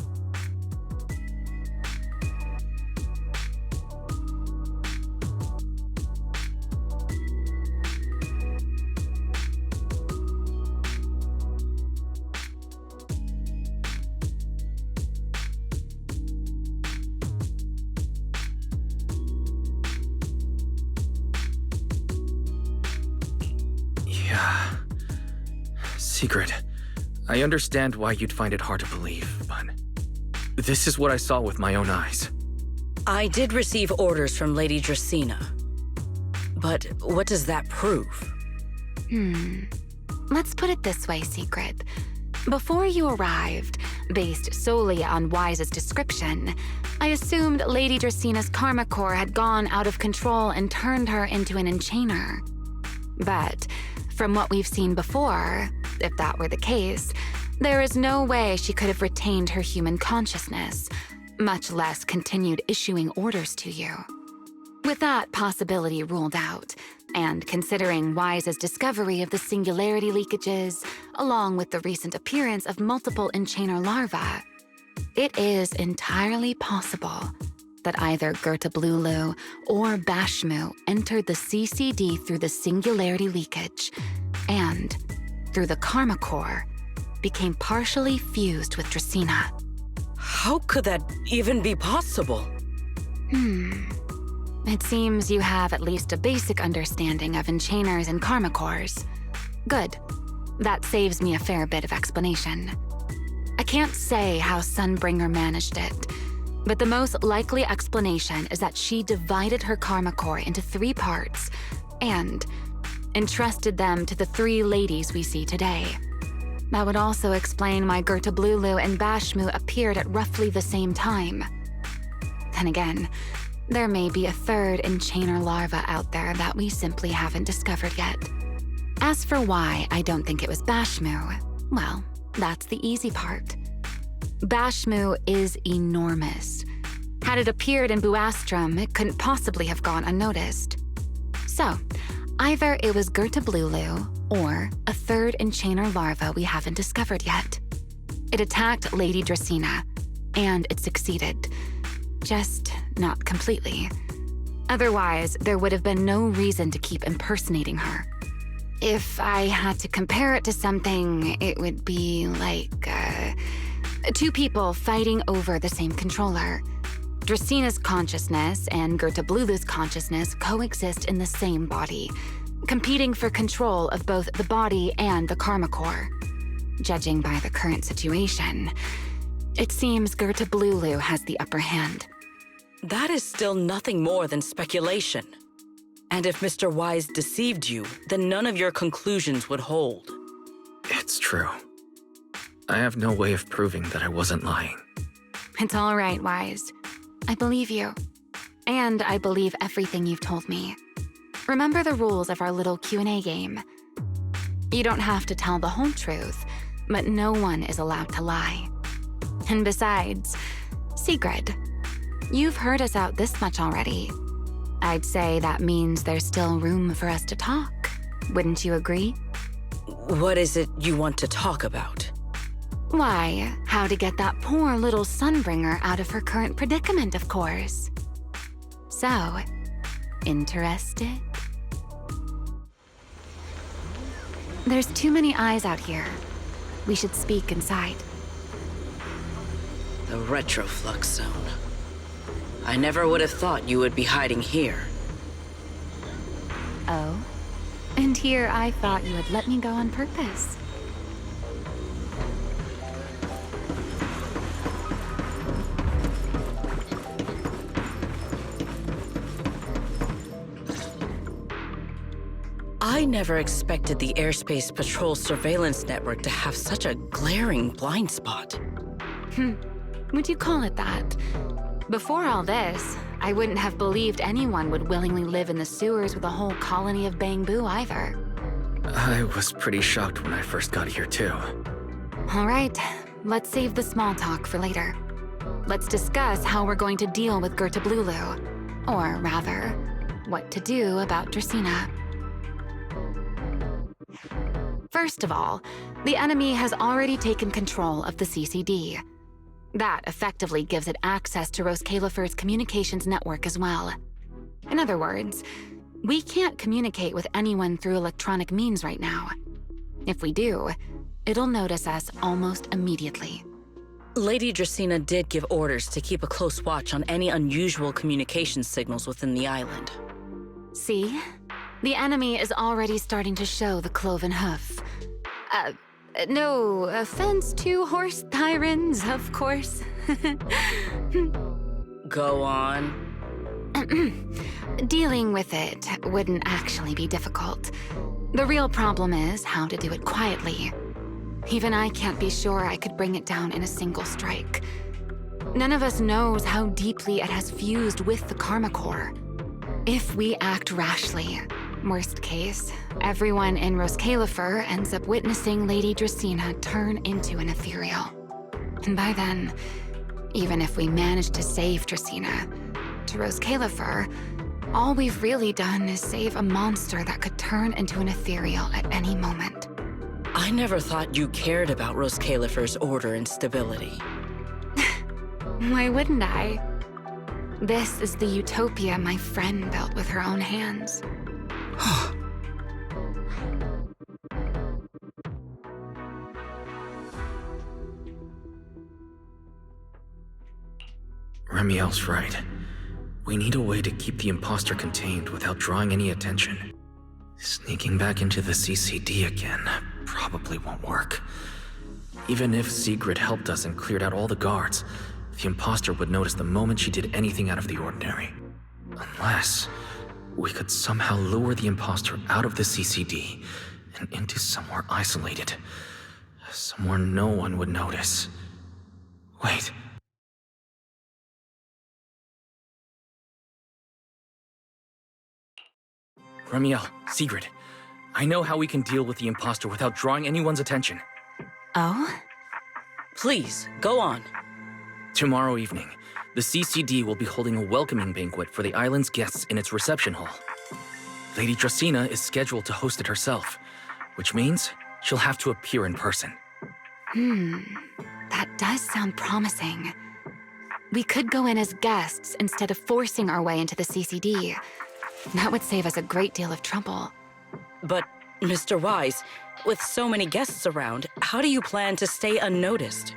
Sigrid, I understand why you'd find it hard to believe, but this is what I saw with my own eyes. I did receive orders from Lady Dracaena. But what does that prove? Let's put it this way, Sigrid. Before you arrived, based solely on Wise's description, I assumed Lady Draceena's karma core had gone out of control and turned her into an enchainer. But from what we've seen before, if that were the case, there is no way she could have retained her human consciousness, much less continued issuing orders to you. With that possibility ruled out, and considering Wise's discovery of the singularity leakages, along with the recent appearance of multiple enchainer larvae, it is entirely possible that either Gerta Blulu or Bashmu entered the CCD through the singularity leakage, and, through the karma core, became partially fused with Dracaena. How could that even be possible? It seems you have at least a basic understanding of enchainers and karma cores. Good. That saves me a fair bit of explanation. I can't say how Sunbringer managed it, but the most likely explanation is that she divided her karma core into 3 parts and entrusted them to the 3 ladies we see today. That would also explain why Gerta Blulu and Bashmu appeared at roughly the same time. Then again, there may be a 3rd enchainer larva out there that we simply haven't discovered yet. As for why I don't think it was Bashmu, well, that's the easy part. Bashmu is enormous. Had it appeared in Buastrum, it couldn't possibly have gone unnoticed. So, either it was Gerta Blulu or a 3rd enchainer larva we haven't discovered yet. It attacked Lady Dracaena, and it succeeded. Just not completely. Otherwise, there would have been no reason to keep impersonating her. If I had to compare it to something, it would be like, 2 people fighting over the same controller. Draceena's consciousness and Gerta Blulu's consciousness coexist in the same body, competing for control of both the body and the Karma Core. Judging by the current situation, it seems Gerta Blulu has the upper hand. That is still nothing more than speculation. And if Mr. Wise deceived you, then none of your conclusions would hold. It's true. I have no way of proving that I wasn't lying. It's all right, Wise. I believe you. And I believe everything you've told me. Remember the rules of our little Q&A game. You don't have to tell the whole truth, but no one is allowed to lie. And besides, Sigrid, you've heard us out this much already. I'd say that means there's still room for us to talk. Wouldn't you agree? What is it you want to talk about? Why, how to get that poor little Sunbringer out of her current predicament, of course. So, interested? There's too many eyes out here. We should speak inside. The Retroflux Zone. I never would have thought you would be hiding here. Oh? And here I thought you would let me go on purpose. I never expected the Airspace Patrol surveillance network to have such a glaring blind spot. Would you call it that? Before all this, I wouldn't have believed anyone would willingly live in the sewers with a whole colony of Bangbu either. I was pretty shocked when I first got here too. All right, let's save the small talk for later. Let's discuss how we're going to deal with Gerta Blulu. Or rather, what to do about Dracaena. First of all, the enemy has already taken control of the CCD. That effectively gives it access to Roskalifer's communications network as well. In other words, we can't communicate with anyone through electronic means right now. If we do, it'll notice us almost immediately. Lady Dracaena did give orders to keep a close watch on any unusual communication signals within the island. See? The enemy is already starting to show the cloven hoof. No offense to horse tyrants, of course. Go on. Dealing with it wouldn't actually be difficult. The real problem is how to do it quietly. Even I can't be sure I could bring it down in a single strike. None of us knows how deeply it has fused with the Karma Core. If we act rashly, worst case, everyone in Roskalifer ends up witnessing Lady Dracaena turn into an ethereal. And by then, even if we manage to save Dracaena, to Roskalifer, all we've really done is save a monster that could turn into an ethereal at any moment. I never thought you cared about Roskalifer's order and stability. Why wouldn't I? This is the utopia my friend built with her own hands. Remiel's right. We need a way to keep the imposter contained without drawing any attention. Sneaking back into the CCD again probably won't work. Even if Sigrid helped us and cleared out all the guards, the imposter would notice the moment she did anything out of the ordinary. Unless we could somehow lure the imposter out of the CCD and into somewhere isolated. Somewhere no one would notice. Wait. Remiel, Sigrid, I know how we can deal with the imposter without drawing anyone's attention. Oh? Please, go on. Tomorrow evening, the CCD will be holding a welcoming banquet for the island's guests in its reception hall. Lady Dracaena is scheduled to host it herself, which means she'll have to appear in person. That does sound promising. We could go in as guests instead of forcing our way into the CCD. That would save us a great deal of trouble. But, Mr. Wise, with so many guests around, how do you plan to stay unnoticed?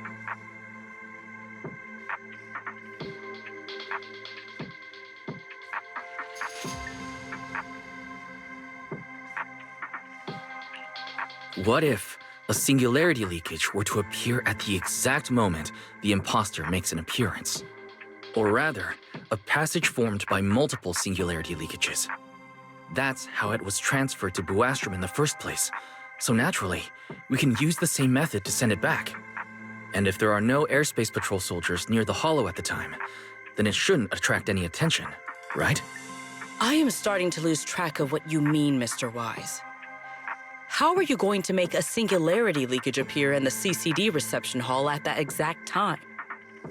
What if a singularity leakage were to appear at the exact moment the imposter makes an appearance? Or rather, a passage formed by multiple singularity leakages. That's how it was transferred to Buastrom in the first place. So naturally, we can use the same method to send it back. And if there are no airspace patrol soldiers near the hollow at the time, then it shouldn't attract any attention, right? I am starting to lose track of what you mean, Mr. Wise. How are you going to make a singularity leakage appear in the CCD reception hall at that exact time?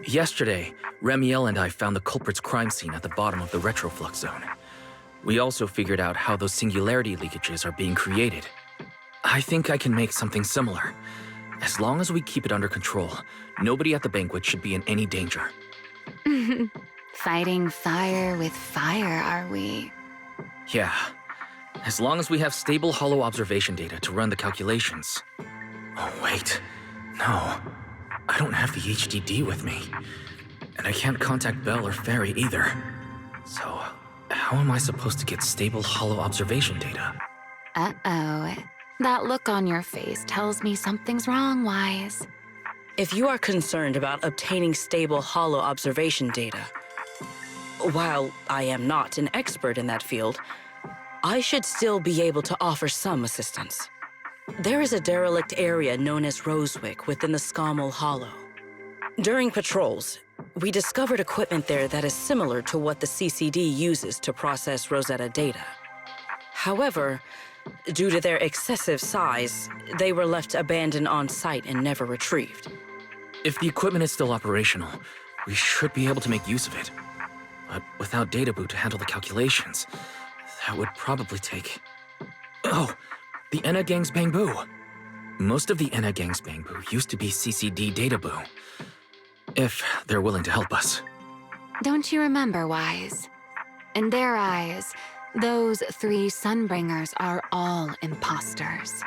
Yesterday, Remiel and I found the culprit's crime scene at the bottom of the retroflux zone. We also figured out how those singularity leakages are being created. I think I can make something similar. As long as we keep it under control, nobody at the banquet should be in any danger. Fighting fire with fire, are we? Yeah. As long as we have stable hollow observation data to run the calculations. Oh, wait. No. I don't have the HDD with me. And I can't contact Bell or Ferry either. So, how am I supposed to get stable hollow observation data? Uh-oh. That look on your face tells me something's wrong, Wise. If you are concerned about obtaining stable hollow observation data, while I am not an expert in that field, I should still be able to offer some assistance. There is a derelict area known as Rosewick within the Scommel Hollow. During patrols, we discovered equipment there that is similar to what the CCD uses to process Rosetta data. However, due to their excessive size, they were left abandoned on site and never retrieved. If the equipment is still operational, we should be able to make use of it. But without data boot to handle the calculations, that would probably take... Oh, the Enna Gang's Bangbu. Most of the Enna Gang's Bangbu used to be CCD data boo. If they're willing to help us. Don't you remember, Wise? In their eyes, those 3 Sunbringers are all imposters.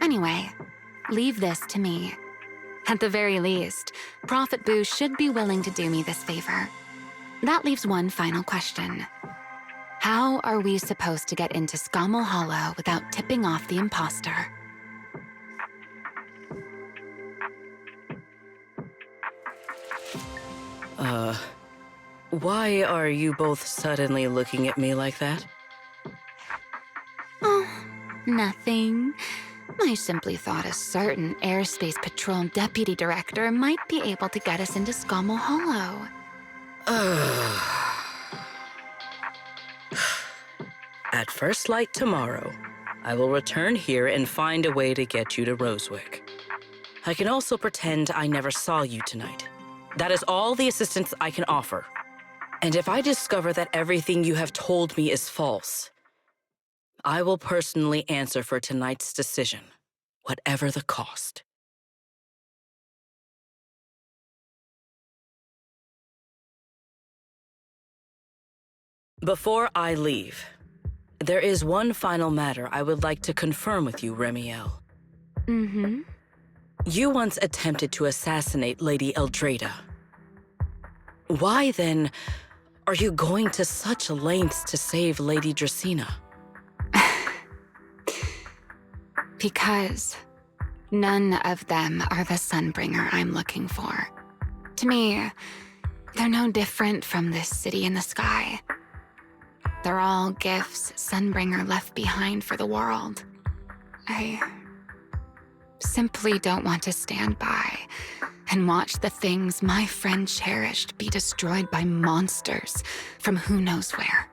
Anyway, leave this to me. At the very least, Prophet Boo should be willing to do me this favor. That leaves one final question. How are we supposed to get into Scommel Hollow without tipping off the imposter? Why are you both suddenly looking at me like that? Oh, nothing. I simply thought a certain airspace patrol deputy director might be able to get us into Scommel Hollow. At first light tomorrow, I will return here and find a way to get you to Rosewick. I can also pretend I never saw you tonight. That is all the assistance I can offer. And if I discover that everything you have told me is false, I will personally answer for tonight's decision, whatever the cost. Before I leave, there is one final matter I would like to confirm with you, Remiel. Mm-hmm. You once attempted to assassinate Lady Eldrada. Why, then, are you going to such lengths to save Lady Dracena? Because none of them are the Sunbringer I'm looking for. To me, they're no different from this city in the sky. They're all gifts Sunbringer left behind for the world. I simply don't want to stand by and watch the things my friend cherished be destroyed by monsters from who knows where.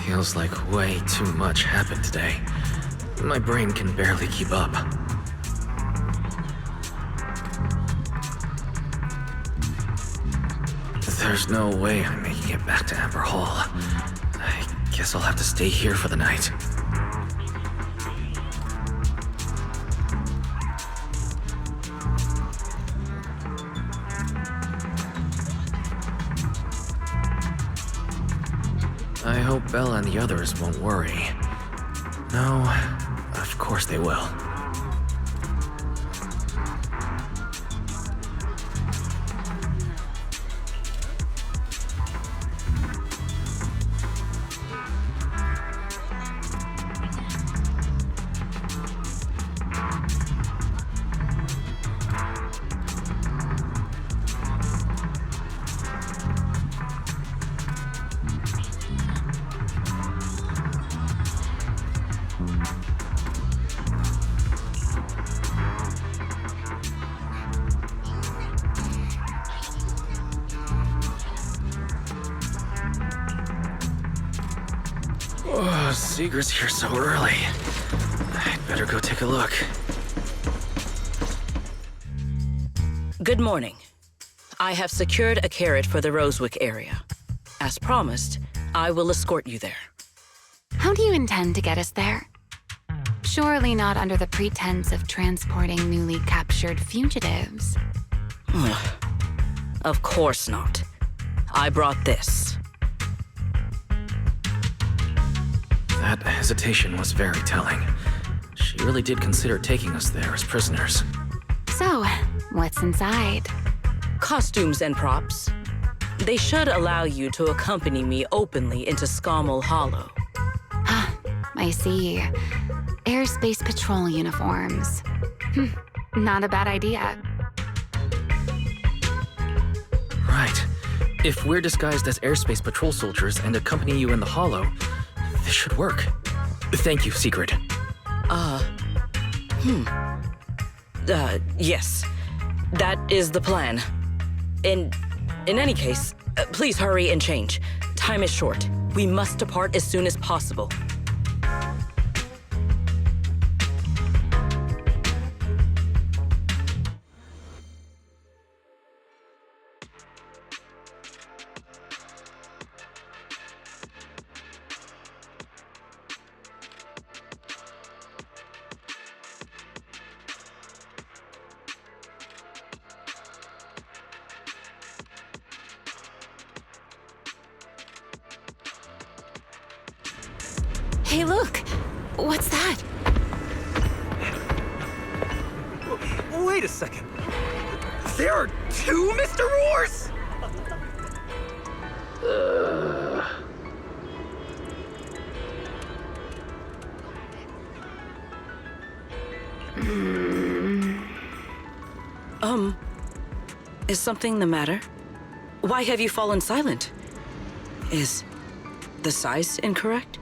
Feels like way too much happened today. My brain can barely keep up. There's no way I'm making it back to Amber Hall. I guess I'll have to stay here for the night. I hope Bella and the others won't worry. No, of course they will. Oh, Sigrid's here so early. I'd better go take a look. Good morning. I have secured a carrot for the Rosewick area. As promised, I will escort you there. How do you intend to get us there? Surely not under the pretense of transporting newly captured fugitives. Of course not. I brought this. That hesitation was very telling. She really did consider taking us there as prisoners. So, what's inside? Costumes and props. They should allow you to accompany me openly into Scommel Hollow. I see. Airspace Patrol uniforms. Not a bad idea. Right. If we're disguised as Airspace Patrol soldiers and accompany you in the Hollow, this should work. Thank you, Sigrid. Yes. That is the plan. In any case, please hurry and change. Time is short. We must depart as soon as possible. Hey, look! What's that? Wait a second. There are two Mr. Roars? Is something the matter? Why have you fallen silent? Is the size incorrect?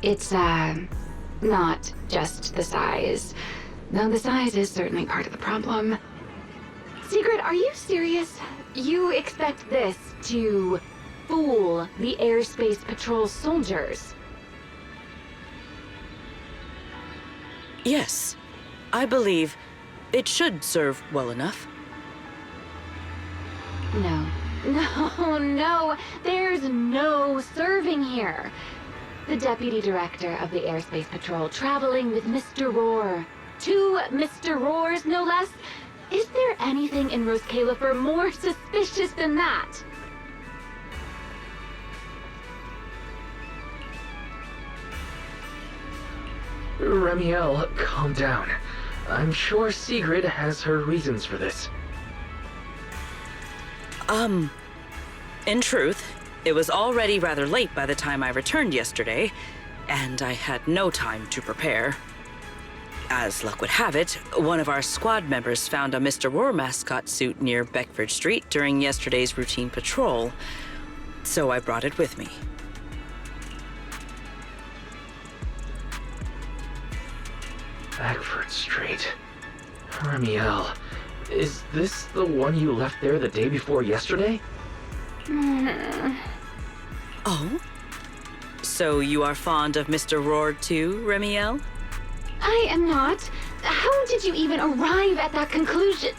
It's, not just the size. Though the size is certainly part of the problem. Sigrid, are you serious? You expect this to fool the Airspace Patrol soldiers? Yes. I believe it should serve well enough. No. There's no serving here. The Deputy Director of the Airspace Patrol traveling with Mr. Roar. 2 Mr. Roars, no less. Is there anything in Rose Califer more suspicious than that? Remiel, calm down. I'm sure Sigrid has her reasons for this. In truth, it was already rather late by the time I returned yesterday, and I had no time to prepare. As luck would have it, one of our squad members found a Mr. Roar mascot suit near Beckford Street during yesterday's routine patrol, so I brought it with me. Beckford Street. Remiel, is this the one you left there the day before yesterday? Oh? So you are fond of Mr. Roar too, Remiel? I am not. How did you even arrive at that conclusion?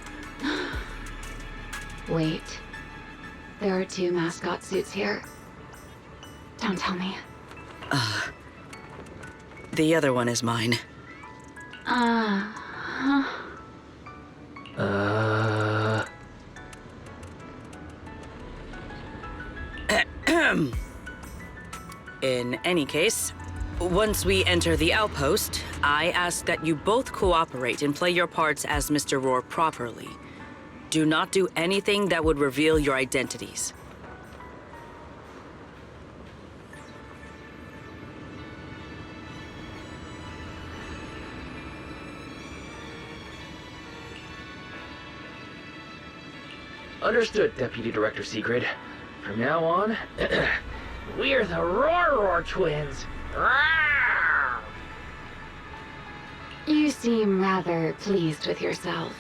Wait. There are 2 mascot suits here. Don't tell me. The other one is mine. In any case, once we enter the outpost, I ask that you both cooperate and play your parts as Mr. Roar properly. Do not do anything that would reveal your identities. Understood, Deputy Director Sigrid. From now on, we're the Roar twins. Rawr! You seem rather pleased with yourself.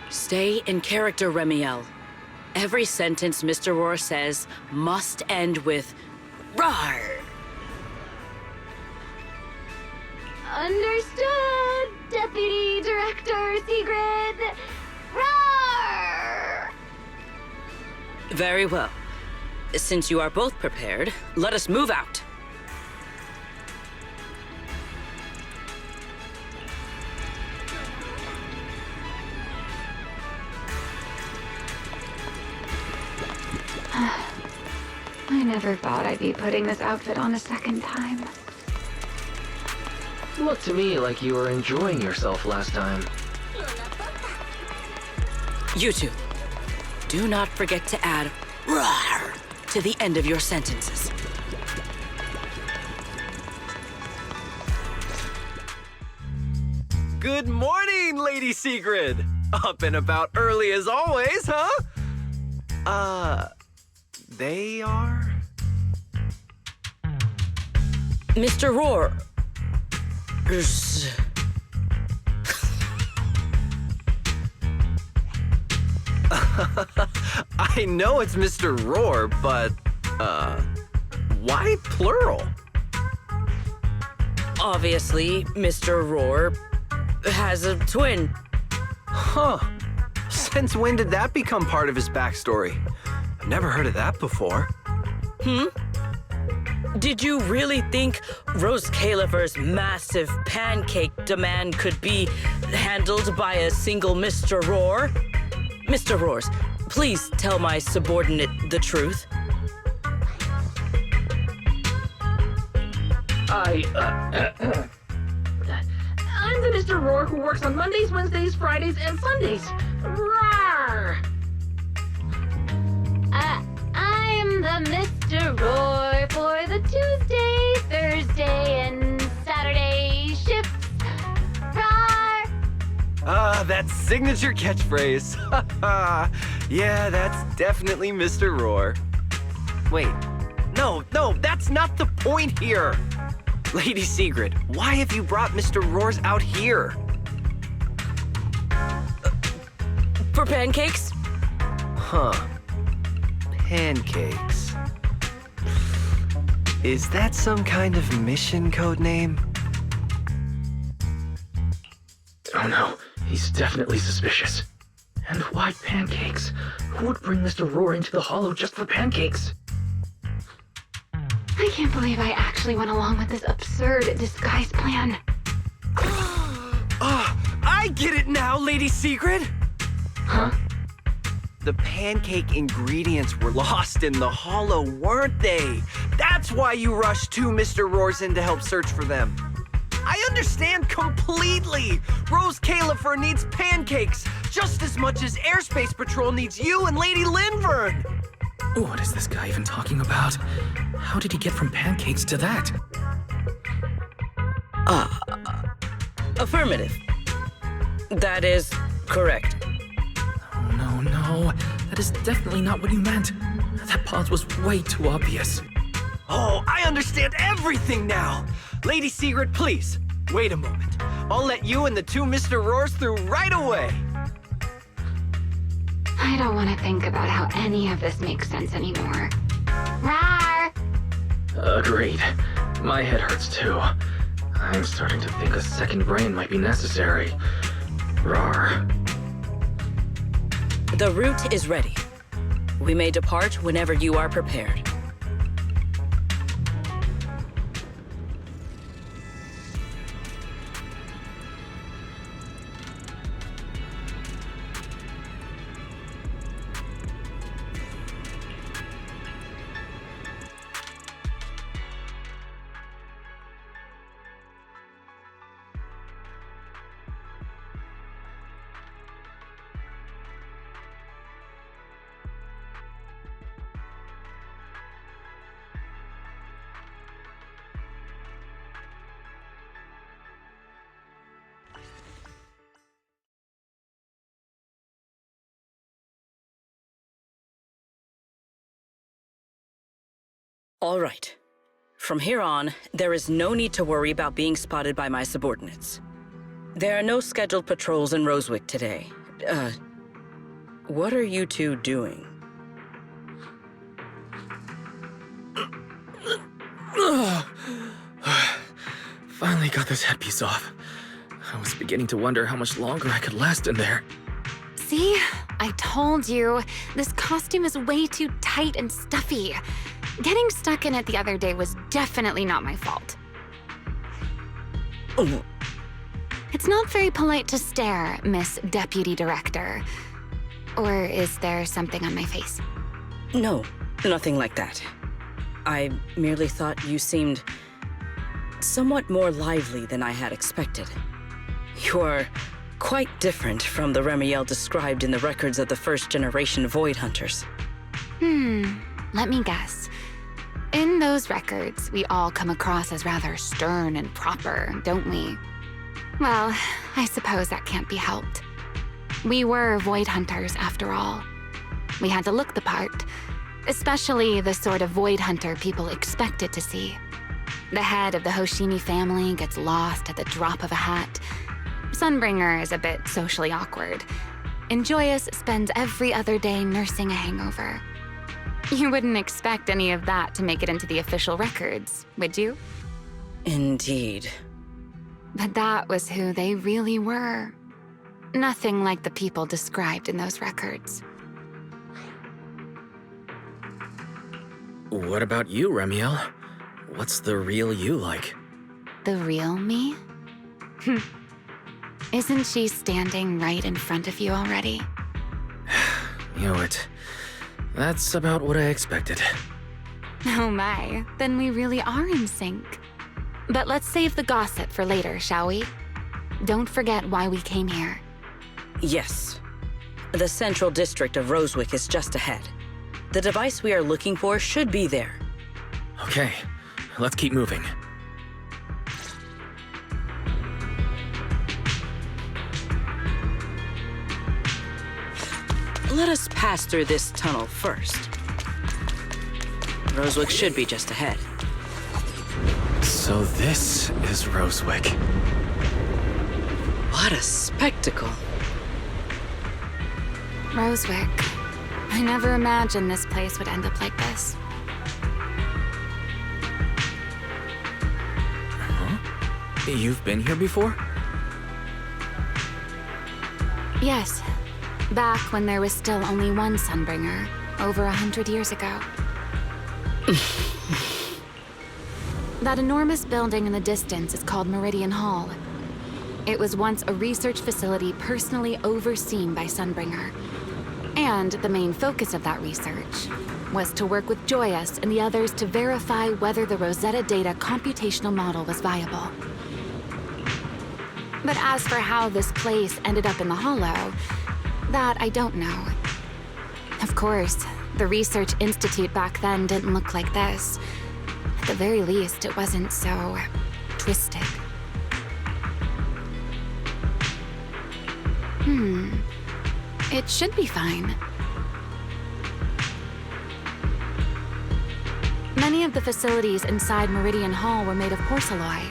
Stay in character, Remiel. Every sentence Mr. Roar says must end with "Rawr!" Understood, Deputy Director Sigrid. Roar! Very well. Since you are both prepared, let us move out. I never thought I'd be putting this outfit on a second time. Looked to me like you were enjoying yourself last time. You two, do not forget to add "rawr" to the end of your sentences. Good morning, Lady Sigrid! Up and about early as always, huh? They are? Mr. Roar. I know it's Mr. Roar, but, why plural? Obviously, Mr. Roar has a twin. Huh. Since when did that become part of his backstory? I've never heard of that before. Did you really think Rose Califer's massive pancake demand could be handled by a single Mr. Roar? Mr. Roars, please tell my subordinate the truth. I'm the Mr. Roar who works on Mondays, Wednesdays, Fridays, and Sundays. Rawr! I'm the Mr. Roar for the Tuesday, Thursday, and Saturday shifts. Rawr! That signature catchphrase. Yeah, that's definitely Mr. Roar. Wait, no, that's not the point here. Lady Sigrid, why have you brought Mr. Roars out here? For pancakes? Huh. Pancakes. Is that some kind of mission code name? Oh no, he's definitely suspicious. And why pancakes? Who would bring Mr. Roar into the Hollow just for pancakes? I can't believe I actually went along with this absurd disguise plan. I get it now, Lady Sigrid! Huh? The pancake ingredients were lost in the Hollow, weren't they? That's why you rushed 2 Mr. Roars in to help search for them. I understand completely! Rose Califer needs pancakes just as much as Airspace Patrol needs you and Lady Linvern! What is this guy even talking about? How did he get from pancakes to that? Affirmative. That is correct. Oh, no. That is definitely not what you meant. That pause was way too obvious. Oh, I understand everything now! Lady Sigrid, please, wait a moment. I'll let you and the 2 Mr. Roars through right away. I don't want to think about how any of this makes sense anymore. Rawr! Agreed. My head hurts too. I'm starting to think a second brain might be necessary. Rawr. The route is ready. We may depart whenever you are prepared. All right. From here on, there is no need to worry about being spotted by my subordinates. There are no scheduled patrols in Rosewick today. What are you two doing? Finally got this headpiece off. I was beginning to wonder how much longer I could last in there. See? I told you. This costume is way too tight and stuffy. Getting stuck in it the other day was definitely not my fault. Oh. It's not very polite to stare, Miss Deputy Director. Or is there something on my face? No, nothing like that. I merely thought you seemed somewhat more lively than I had expected. You are quite different from the Remiel described in the records of the first-generation Void Hunters. Let me guess. In those records, we all come across as rather stern and proper, don't we? Well, I suppose that can't be helped. We were Void Hunters, after all. We had to look the part, especially the sort of Void Hunter people expected to see. The head of the Hoshimi family gets lost at the drop of a hat. Sunbringer is a bit socially awkward. And Joyous spends every other day nursing a hangover. You wouldn't expect any of that to make it into the official records, would you? Indeed. But that was who they really were. Nothing like the people described in those records. What about you, Remiel? What's the real you like? The real me? Isn't she standing right in front of you already? You know it. That's about what I expected. Oh my, then we really are in sync. But let's save the gossip for later, shall we? Don't forget why we came here. Yes. The central district of Rosewick is just ahead. The device we are looking for should be there. Okay, let's keep moving. Let us pass through this tunnel first. Rosewick should be just ahead. So this is Rosewick. What a spectacle. Rosewick. I never imagined this place would end up like this. Huh? You've been here before? Yes. Back when there was still only one Sunbringer, over 100 years ago. That enormous building in the distance is called Meridian Hall. It was once a research facility personally overseen by Sunbringer. And the main focus of that research was to work with Joyous and the others to verify whether the Rosetta Data computational model was viable. But as for how this place ended up in the Hollow, that I don't know. Of course, the Research Institute back then didn't look like this. At the very least, it wasn't so twisted. It should be fine. Many of the facilities inside Meridian Hall were made of porcelain,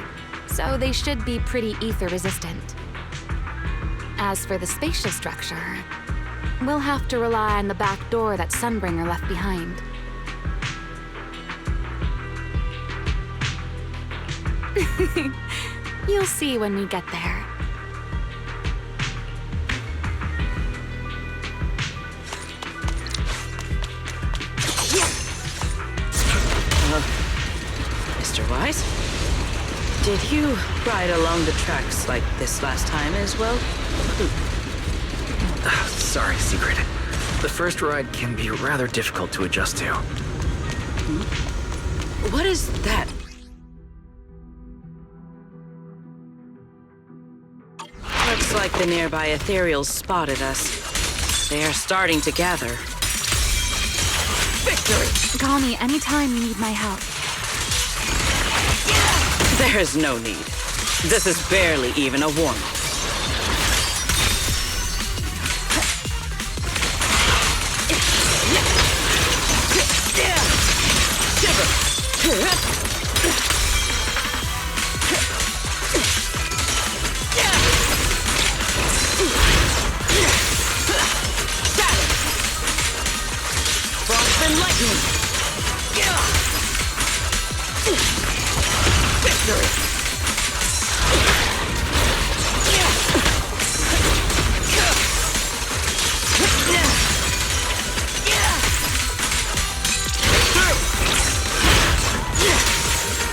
so they should be pretty ether-resistant. As for the spatial structure, we'll have to rely on the back door that Sunbringer left behind. You'll see when we get there. Mr. Wise. Did you ride along the tracks like this last time as well? Sorry, Secret. The first ride can be rather difficult to adjust to. What is that? Looks like the nearby ethereals spotted us. They are starting to gather. Victory! Call me anytime you need my help. There's no need. This is barely even a warm-up. Frost and lightning! Victory!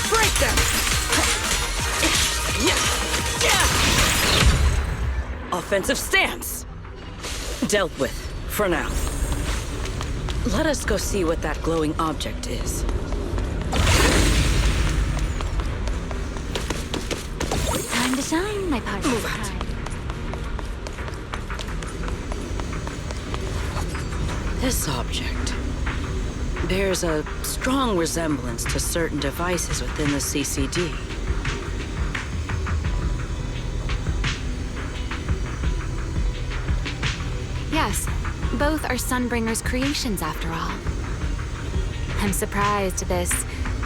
Break them! Offensive stance! Dealt with, for now. Let us go see what that glowing object is. Time to shine, my partner. Move out. This object bears a strong resemblance to certain devices within the CCD. Yes, both are Sunbringer's creations after all. I'm surprised this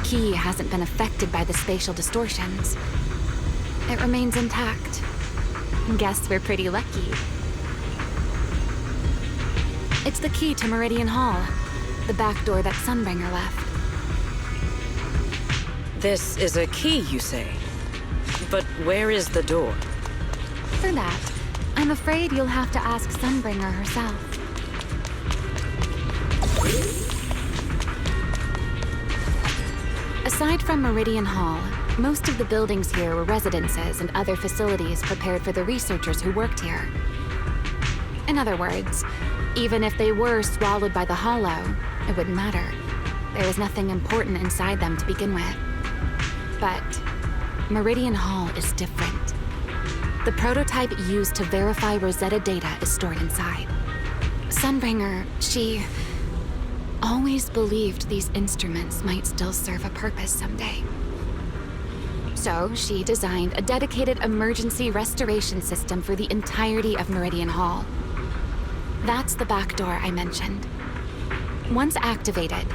key hasn't been affected by the spatial distortions. It remains intact. Guess we're pretty lucky. It's the key to Meridian Hall, the back door that Sunbringer left. This is a key, you say? But where is the door? For that, I'm afraid you'll have to ask Sunbringer herself. Aside from Meridian Hall, most of the buildings here were residences and other facilities prepared for the researchers who worked here. In other words, even if they were swallowed by the Hollow, it wouldn't matter. There was nothing important inside them to begin with. But Meridian Hall is different. The prototype used to verify Rosetta data is stored inside. Sunbringer, she always believed these instruments might still serve a purpose someday. So she designed a dedicated emergency restoration system for the entirety of Meridian Hall. That's the back door I mentioned. Once activated,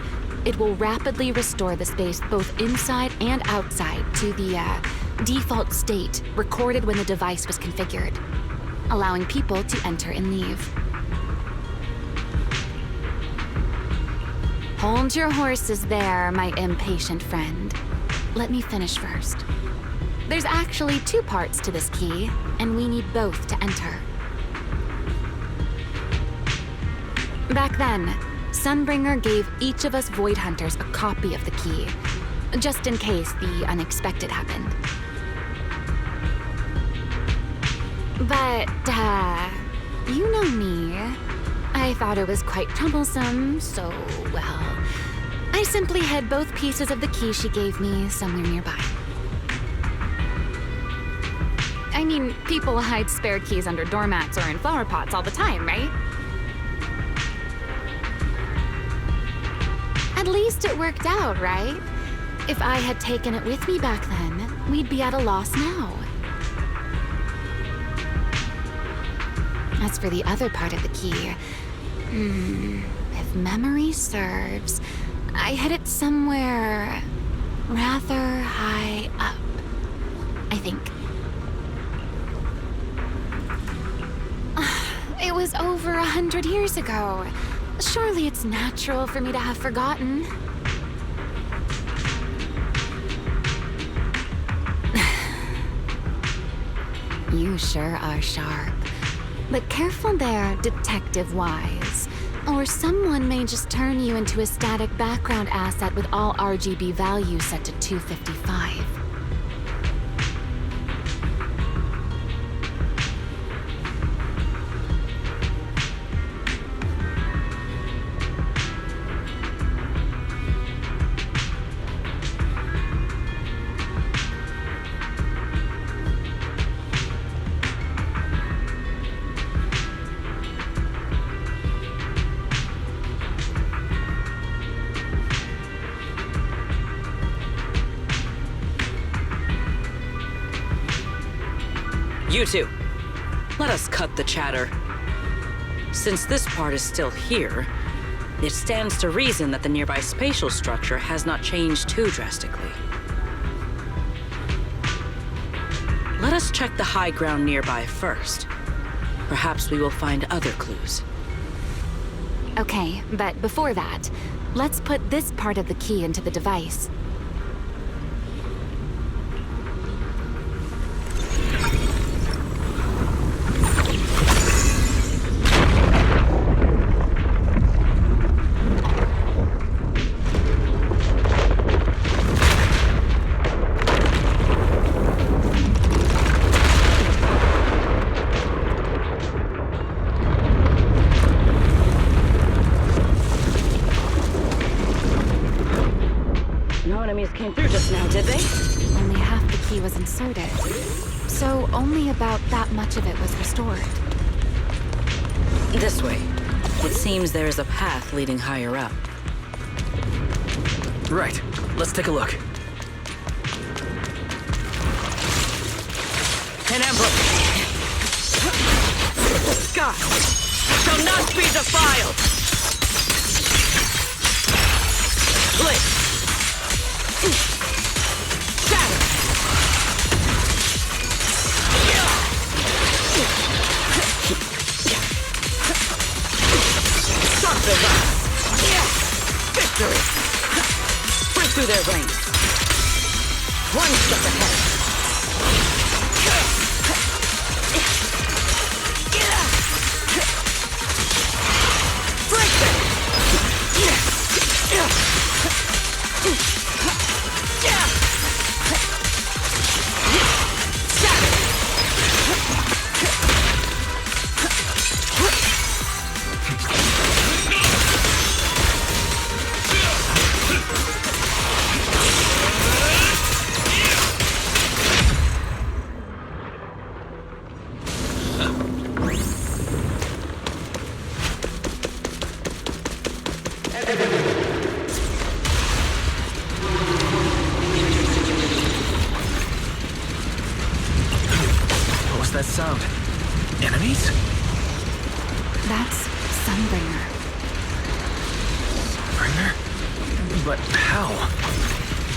it will rapidly restore the space both inside and outside to the default state recorded when the device was configured, allowing people to enter and leave. Hold your horses there, my impatient friend. Let me finish first. There's actually two parts to this key, and we need both to enter. Back then, Sunbringer gave each of us Void Hunters a copy of the key, just in case the unexpected happened. But, you know me. I thought it was quite troublesome, so, well, I simply hid both pieces of the key she gave me somewhere nearby. I mean, people hide spare keys under doormats or in flower pots all the time, right? At least it worked out, right? If I had taken it with me back then, we'd be at a loss now. As for the other part of the key, if memory serves, I hid it somewhere rather high up, I think. It was over 100 years ago. Surely it's natural for me to have forgotten. You sure are sharp. But careful there, Detective Wise. Or someone may just turn you into a static background asset with all RGB values set to 255. You two, let us cut the chatter. Since this part is still here, it stands to reason that the nearby spatial structure has not changed too drastically. Let us check the high ground nearby first. Perhaps we will find other clues. Okay, but before that, let's put this part of the key into the device. No enemies came through just now, did they? Only half the key was inserted, so only about that much of it was restored. This way. It seems there is a path leading higher up. Right. Let's take a look. An emblem! The sky shall not be defiled! Split! Shatter! Something up! Victory! Break through their ranks! One step ahead! Break them! What was that sound? Enemies? That's Sunbringer. Bringer? But how?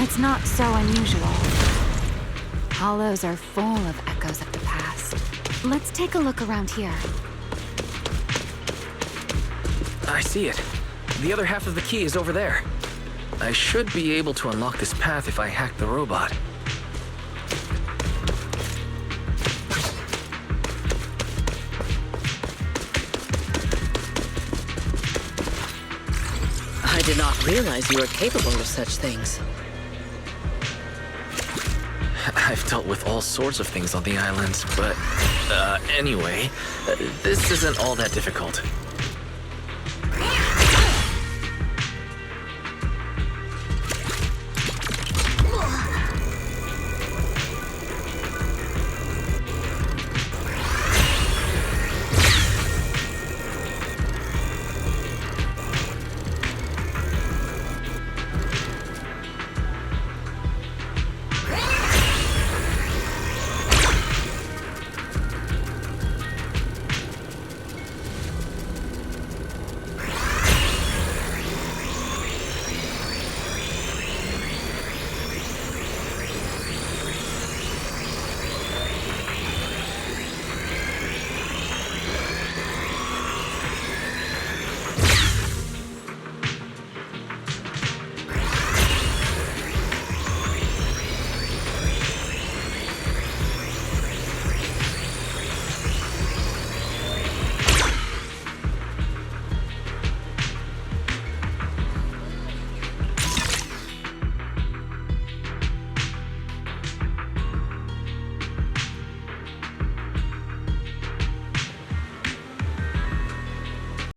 It's not so unusual. Hollows are full of echoes of the past. Let's take a look around here. I see it. The other half of the key is over there. I should be able to unlock this path if I hack the robot. I did not realize you were capable of such things. I've dealt with all sorts of things on the islands, but, anyway, this isn't all that difficult.